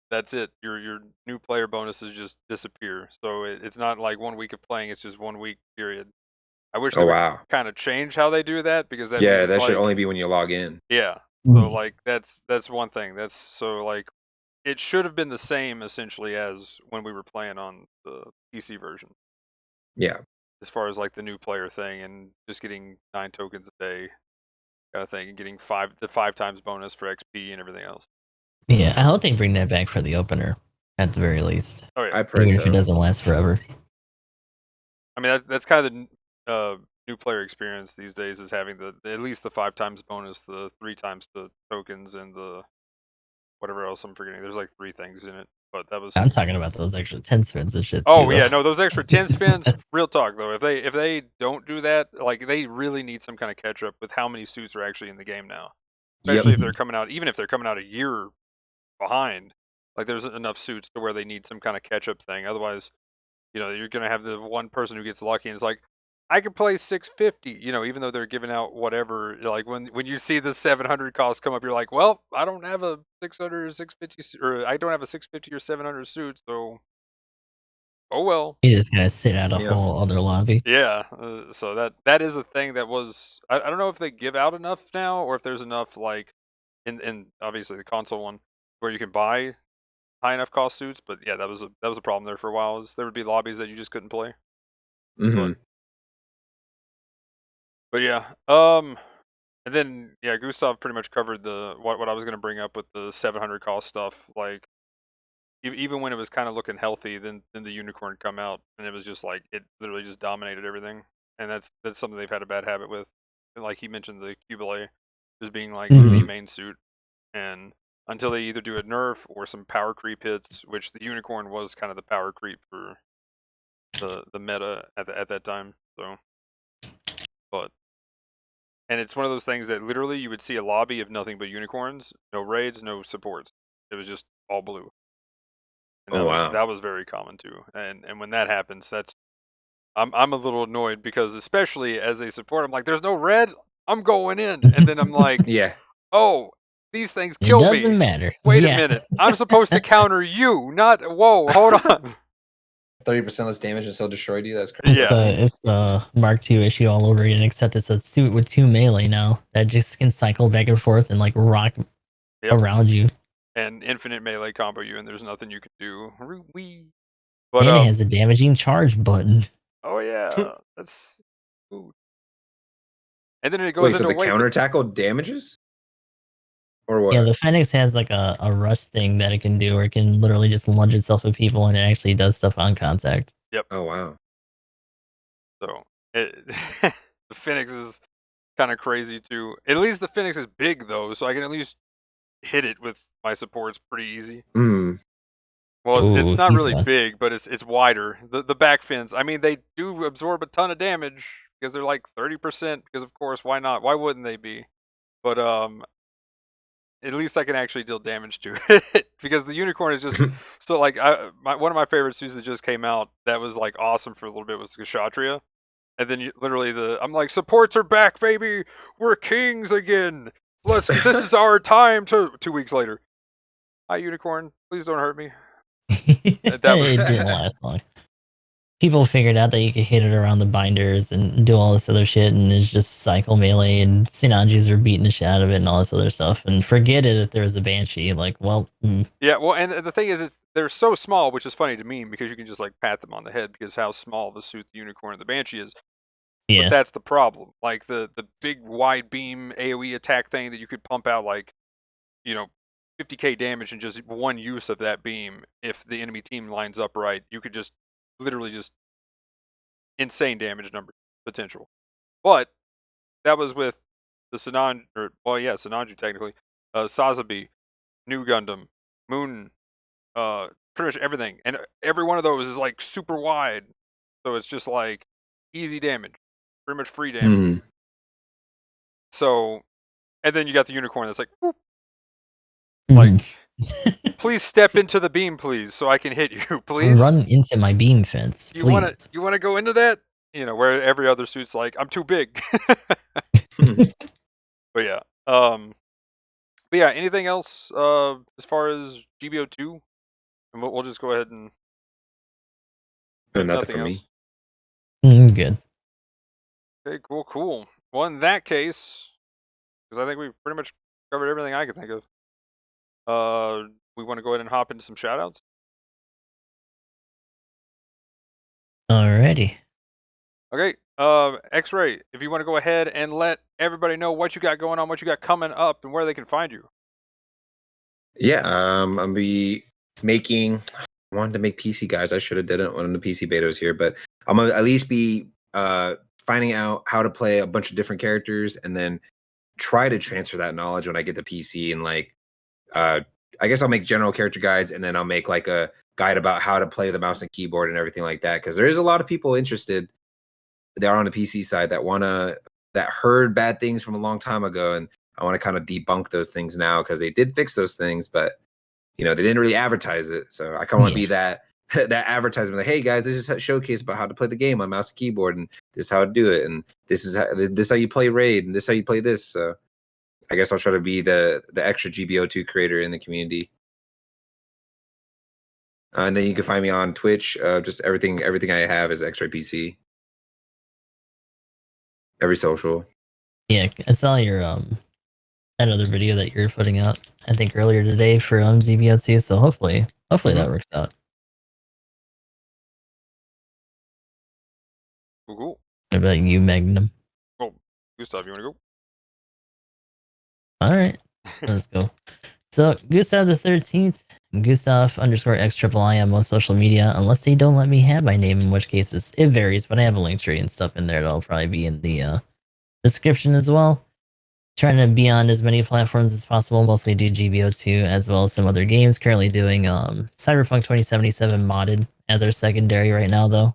that's it. Your new player bonuses just disappear. So it's not like 1 week of playing; it's just 1 week period. I wish they oh would wow. kind of change how they do that, because that means Yeah, it's that should like only be when you log in. yeah. So Mm. like that's one thing. That's so like it should have been the same essentially as when we were playing on the PC version, Yeah. as far as like the new player thing and just getting 9 tokens a day kind of thing, and getting the 5 times bonus for XP and everything else. Yeah, I hope they bring that back for the opener, at the very least. Oh yeah, I pray Even if it so. doesn't last forever. I mean that's kind of the new player experience these days, is having at least the 5 times bonus, the 3 times the tokens, and the whatever else I'm forgetting. There's like 3 things in it, but that was I'm talking about those extra 10 spins and shit too, oh though. yeah, no, those extra 10 spins. Real talk though, if they don't do that, like they really need some kind of catch up with how many suits are actually in the game now. Yep. Especially if they're coming out, even if they're coming out a year behind, like there's enough suits to where they need some kind of catch up thing. Otherwise, you're gonna have the one person who gets lucky and is like, I could play 650, even though they're giving out whatever. Like when you see the 700 cost come up, you're like, well, I don't have a 600 or 650, or I don't have a 650 or 700 suit, so oh well. You just gotta sit out a Yep. whole other lobby. Yeah, so that is a thing that was I don't know if they give out enough now, or if there's enough like in obviously the console one where you can buy high enough cost suits, but yeah, that was a problem there for a while. Is there would be lobbies that you just couldn't play. But Hmm. but yeah, and then yeah, Gustav pretty much covered the what I was gonna bring up with the 700 cost stuff. Like even when it was kind of looking healthy, then the unicorn come out, and it was just like it literally just dominated everything, and that's something they've had a bad habit with. And like he mentioned, the Cubile just being like the Mhm. main suit, and until they either do a nerf or some power creep hits, which the unicorn was kind of the power creep for the meta at that time. So, but and it's one of those things that literally you would see a lobby of nothing but unicorns, no raids, no supports. It was just all blue. And Oh wow. that was very common too. And when that happens, I'm a little annoyed, because especially as a support, I'm like, there's no red, I'm going in, and then I'm like, Yeah. oh, these things It kill doesn't me. matter. Wait a Yeah. minute, I'm supposed to counter you, not whoa, hold on. 30% less damage and still destroyed you. That's It's crazy. Yeah, the Mark II issue all over again, except it's a suit with 2 melee now that just can cycle back and forth and like rock yep, around you. and infinite melee combo you, and there's nothing you can do. Wee. But And it has a damaging charge button. oh yeah, that's ooh. And then it goes Wait, so into the awaken. counter tackle damages? Or Yeah, what? the Phoenix has like a rush thing that it can do, where it can literally just lunge itself at people and it actually does stuff on contact. Yep. Oh wow. So the Phoenix is kind of crazy too. At least the Phoenix is big though, so I can at least hit it with my supports pretty easy. Hmm. Well, it's Ooh, not he's really big, but it's wider. The back fins, I mean, they do absorb a ton of damage because they're like 30%. Because of course, why not? Why wouldn't they be? But at least I can actually deal damage to it because the unicorn is just so like one of my favorite suits that just came out that was like awesome for a little bit was the Kshatriya. And then literally I'm like, supports are back, baby. We're kings again. This is our time. 2 weeks later, hi unicorn, please don't hurt me. It didn't last long. People figured out that you could hit it around the binders and do all this other shit, and it's just cycle melee, and Sinanjis are beating the shit out of it and all this other stuff. And forget it if there was a Banshee. Like, well, yeah, well, and the thing is, they're so small, which is funny to me because you can just like pat them on the head because how small the suit the unicorn and the Banshee is. yeah, But that's the problem. Like the big wide beam AoE attack thing that you could pump out like, 50k damage in just one use of that beam. If the enemy team lines up right, you could just literally just insane damage number potential. But that was with the Sinanju technically, Sazabi, New Gundam, Moon, pretty much everything, and every one of those is like super wide, so it's just like easy damage, pretty much free damage. So, and then you got the unicorn that's like, whoop, like, please step into the beam, please, so I can hit you, please. run into my beam fence, You please. wanna go into that? Where every other suit's like, I'm too big. But yeah, anything else as far as GBO2? And we'll just go ahead and Nothing for me. Good. Okay, cool. Well, in that case, because I think we've pretty much covered everything I could think of. We want to go ahead and hop into some shoutouts. Alrighty. Okay. X-Ray, if you want to go ahead and let everybody know what you got going on, what you got coming up, and where they can find you. Yeah, I'm gonna be making. I wanted to make PC guys. I should have did it when the PC beta was here, but I'm gonna at least be finding out how to play a bunch of different characters, and then try to transfer that knowledge when I get the PC. And like, I guess I'll make general character guides, and then I'll make like a guide about how to play the mouse and keyboard and everything like that. Because there is a lot of people interested that are on the PC side that heard bad things from a long time ago, and I want to kind of debunk those things now because they did fix those things, but they didn't really advertise it. So I kind of want to be that advertisement, like, hey guys, this is a showcase about how to play the game on mouse and keyboard, and this is how to do it, and this is how you play Raid, and this is how you play this. So I guess I'll try to be the extra GBO2 creator in the community. And then you can find me on Twitch. Just everything I have is XRayPC. Every social. Yeah, I saw your that other video that you're putting out, I think earlier today for GBO2, so hopefully that works out. Cool. What about you, Magnum? Oh, Gustav, you want to go? Alright, let's go. So, Gustav the 13th, Gustav_X_III on most social media, unless they don't let me have my name, in which case it varies, but I have a link tree and stuff in there that'll probably be in the description as well. Trying to be on as many platforms as possible, mostly do GBO2 as well as some other games. Currently doing Cyberpunk 2077 modded as our secondary right now, though.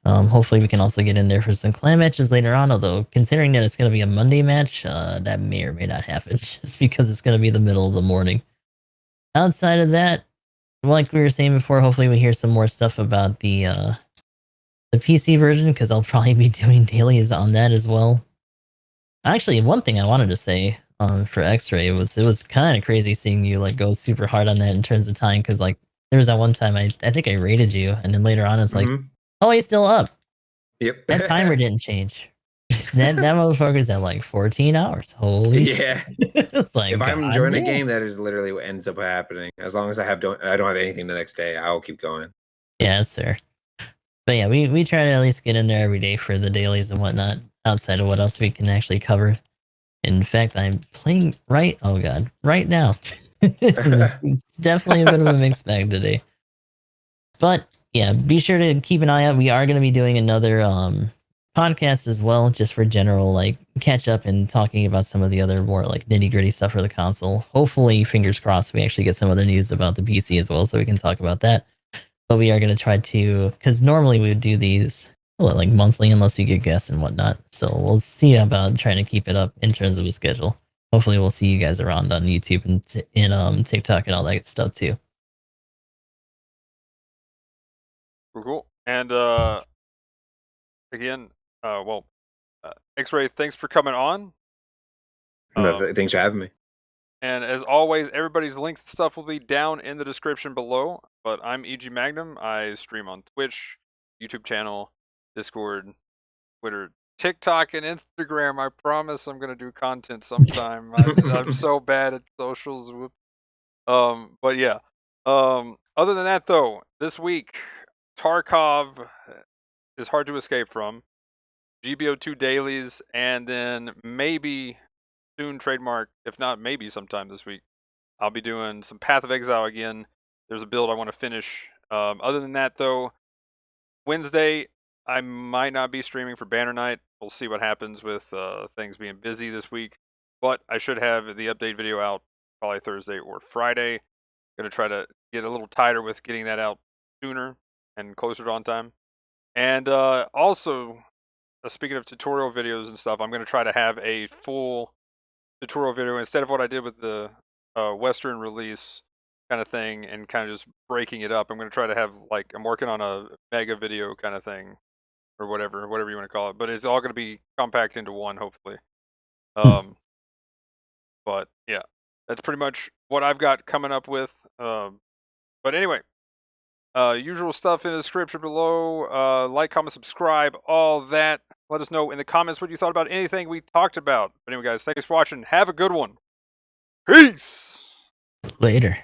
Hopefully we can also get in there for some clan matches later on, although considering that it's going to be a Monday match, that may or may not happen, just because it's going to be the middle of the morning. Outside of that, like we were saying before, hopefully we hear some more stuff about the PC version, because I'll probably be doing dailies on that as well. Actually, one thing I wanted to say for X-Ray was it was kind of crazy seeing you like go super hard on that in terms of time, because like there was that one time I think I rated you, and then later on it's like, oh, he's still up. Yep. That timer didn't change. that motherfucker's at like 14 hours. Holy yeah. It's like, if I'm enjoying a game, that is literally what ends up happening. As long as I don't have anything the next day, I'll keep going. Yeah, that's fair. But yeah, we try to at least get in there every day for the dailies and whatnot, outside of what else we can actually cover. In fact, I'm playing right now. It's definitely a bit of a mixed bag today. But yeah, be sure to keep an eye out. We are going to be doing another podcast as well, just for general like catch up and talking about some of the other more like nitty gritty stuff for the console. Hopefully, fingers crossed, we actually get some other news about the PC as well, so we can talk about that. But we are going to try to, because normally we would do these like monthly unless we get guests and whatnot. So we'll see about trying to keep it up in terms of a schedule. hopefully we'll see you guys around on YouTube and TikTok and all that stuff too. Cool. And again, X-Ray, thanks for coming on. Thanks for having me. And as always, everybody's links and stuff will be down in the description below. But I'm EG Magnum. I stream on Twitch, YouTube channel, Discord, Twitter, TikTok, and Instagram. I promise I'm gonna do content sometime. I'm so bad at socials. But yeah. Other than that, though, this week Tarkov is hard to escape from. GBO2 dailies, and then maybe soon trademark, if not maybe sometime this week, I'll be doing some Path of Exile again. There's a build I want to finish. Other than that, though, Wednesday I might not be streaming for Banner Night. We'll see what happens with things being busy this week. But I should have the update video out probably Thursday or Friday. Gonna try to get a little tighter with getting that out sooner and closer to on time. And also, speaking of tutorial videos and stuff, I'm going to try to have a full tutorial video instead of what I did with the Western release kind of thing and kind of just breaking it up. I'm going to try to have, like, I'm working on a mega video kind of thing or whatever you want to call it. But it's all going to be compact into one, hopefully. But yeah, that's pretty much what I've got coming up with. But anyway. Usual stuff in the description below. Like, comment, subscribe, all that. Let us know in the comments what you thought about anything we talked about. But anyway, guys, thanks for watching. Have a good one. Peace! Later.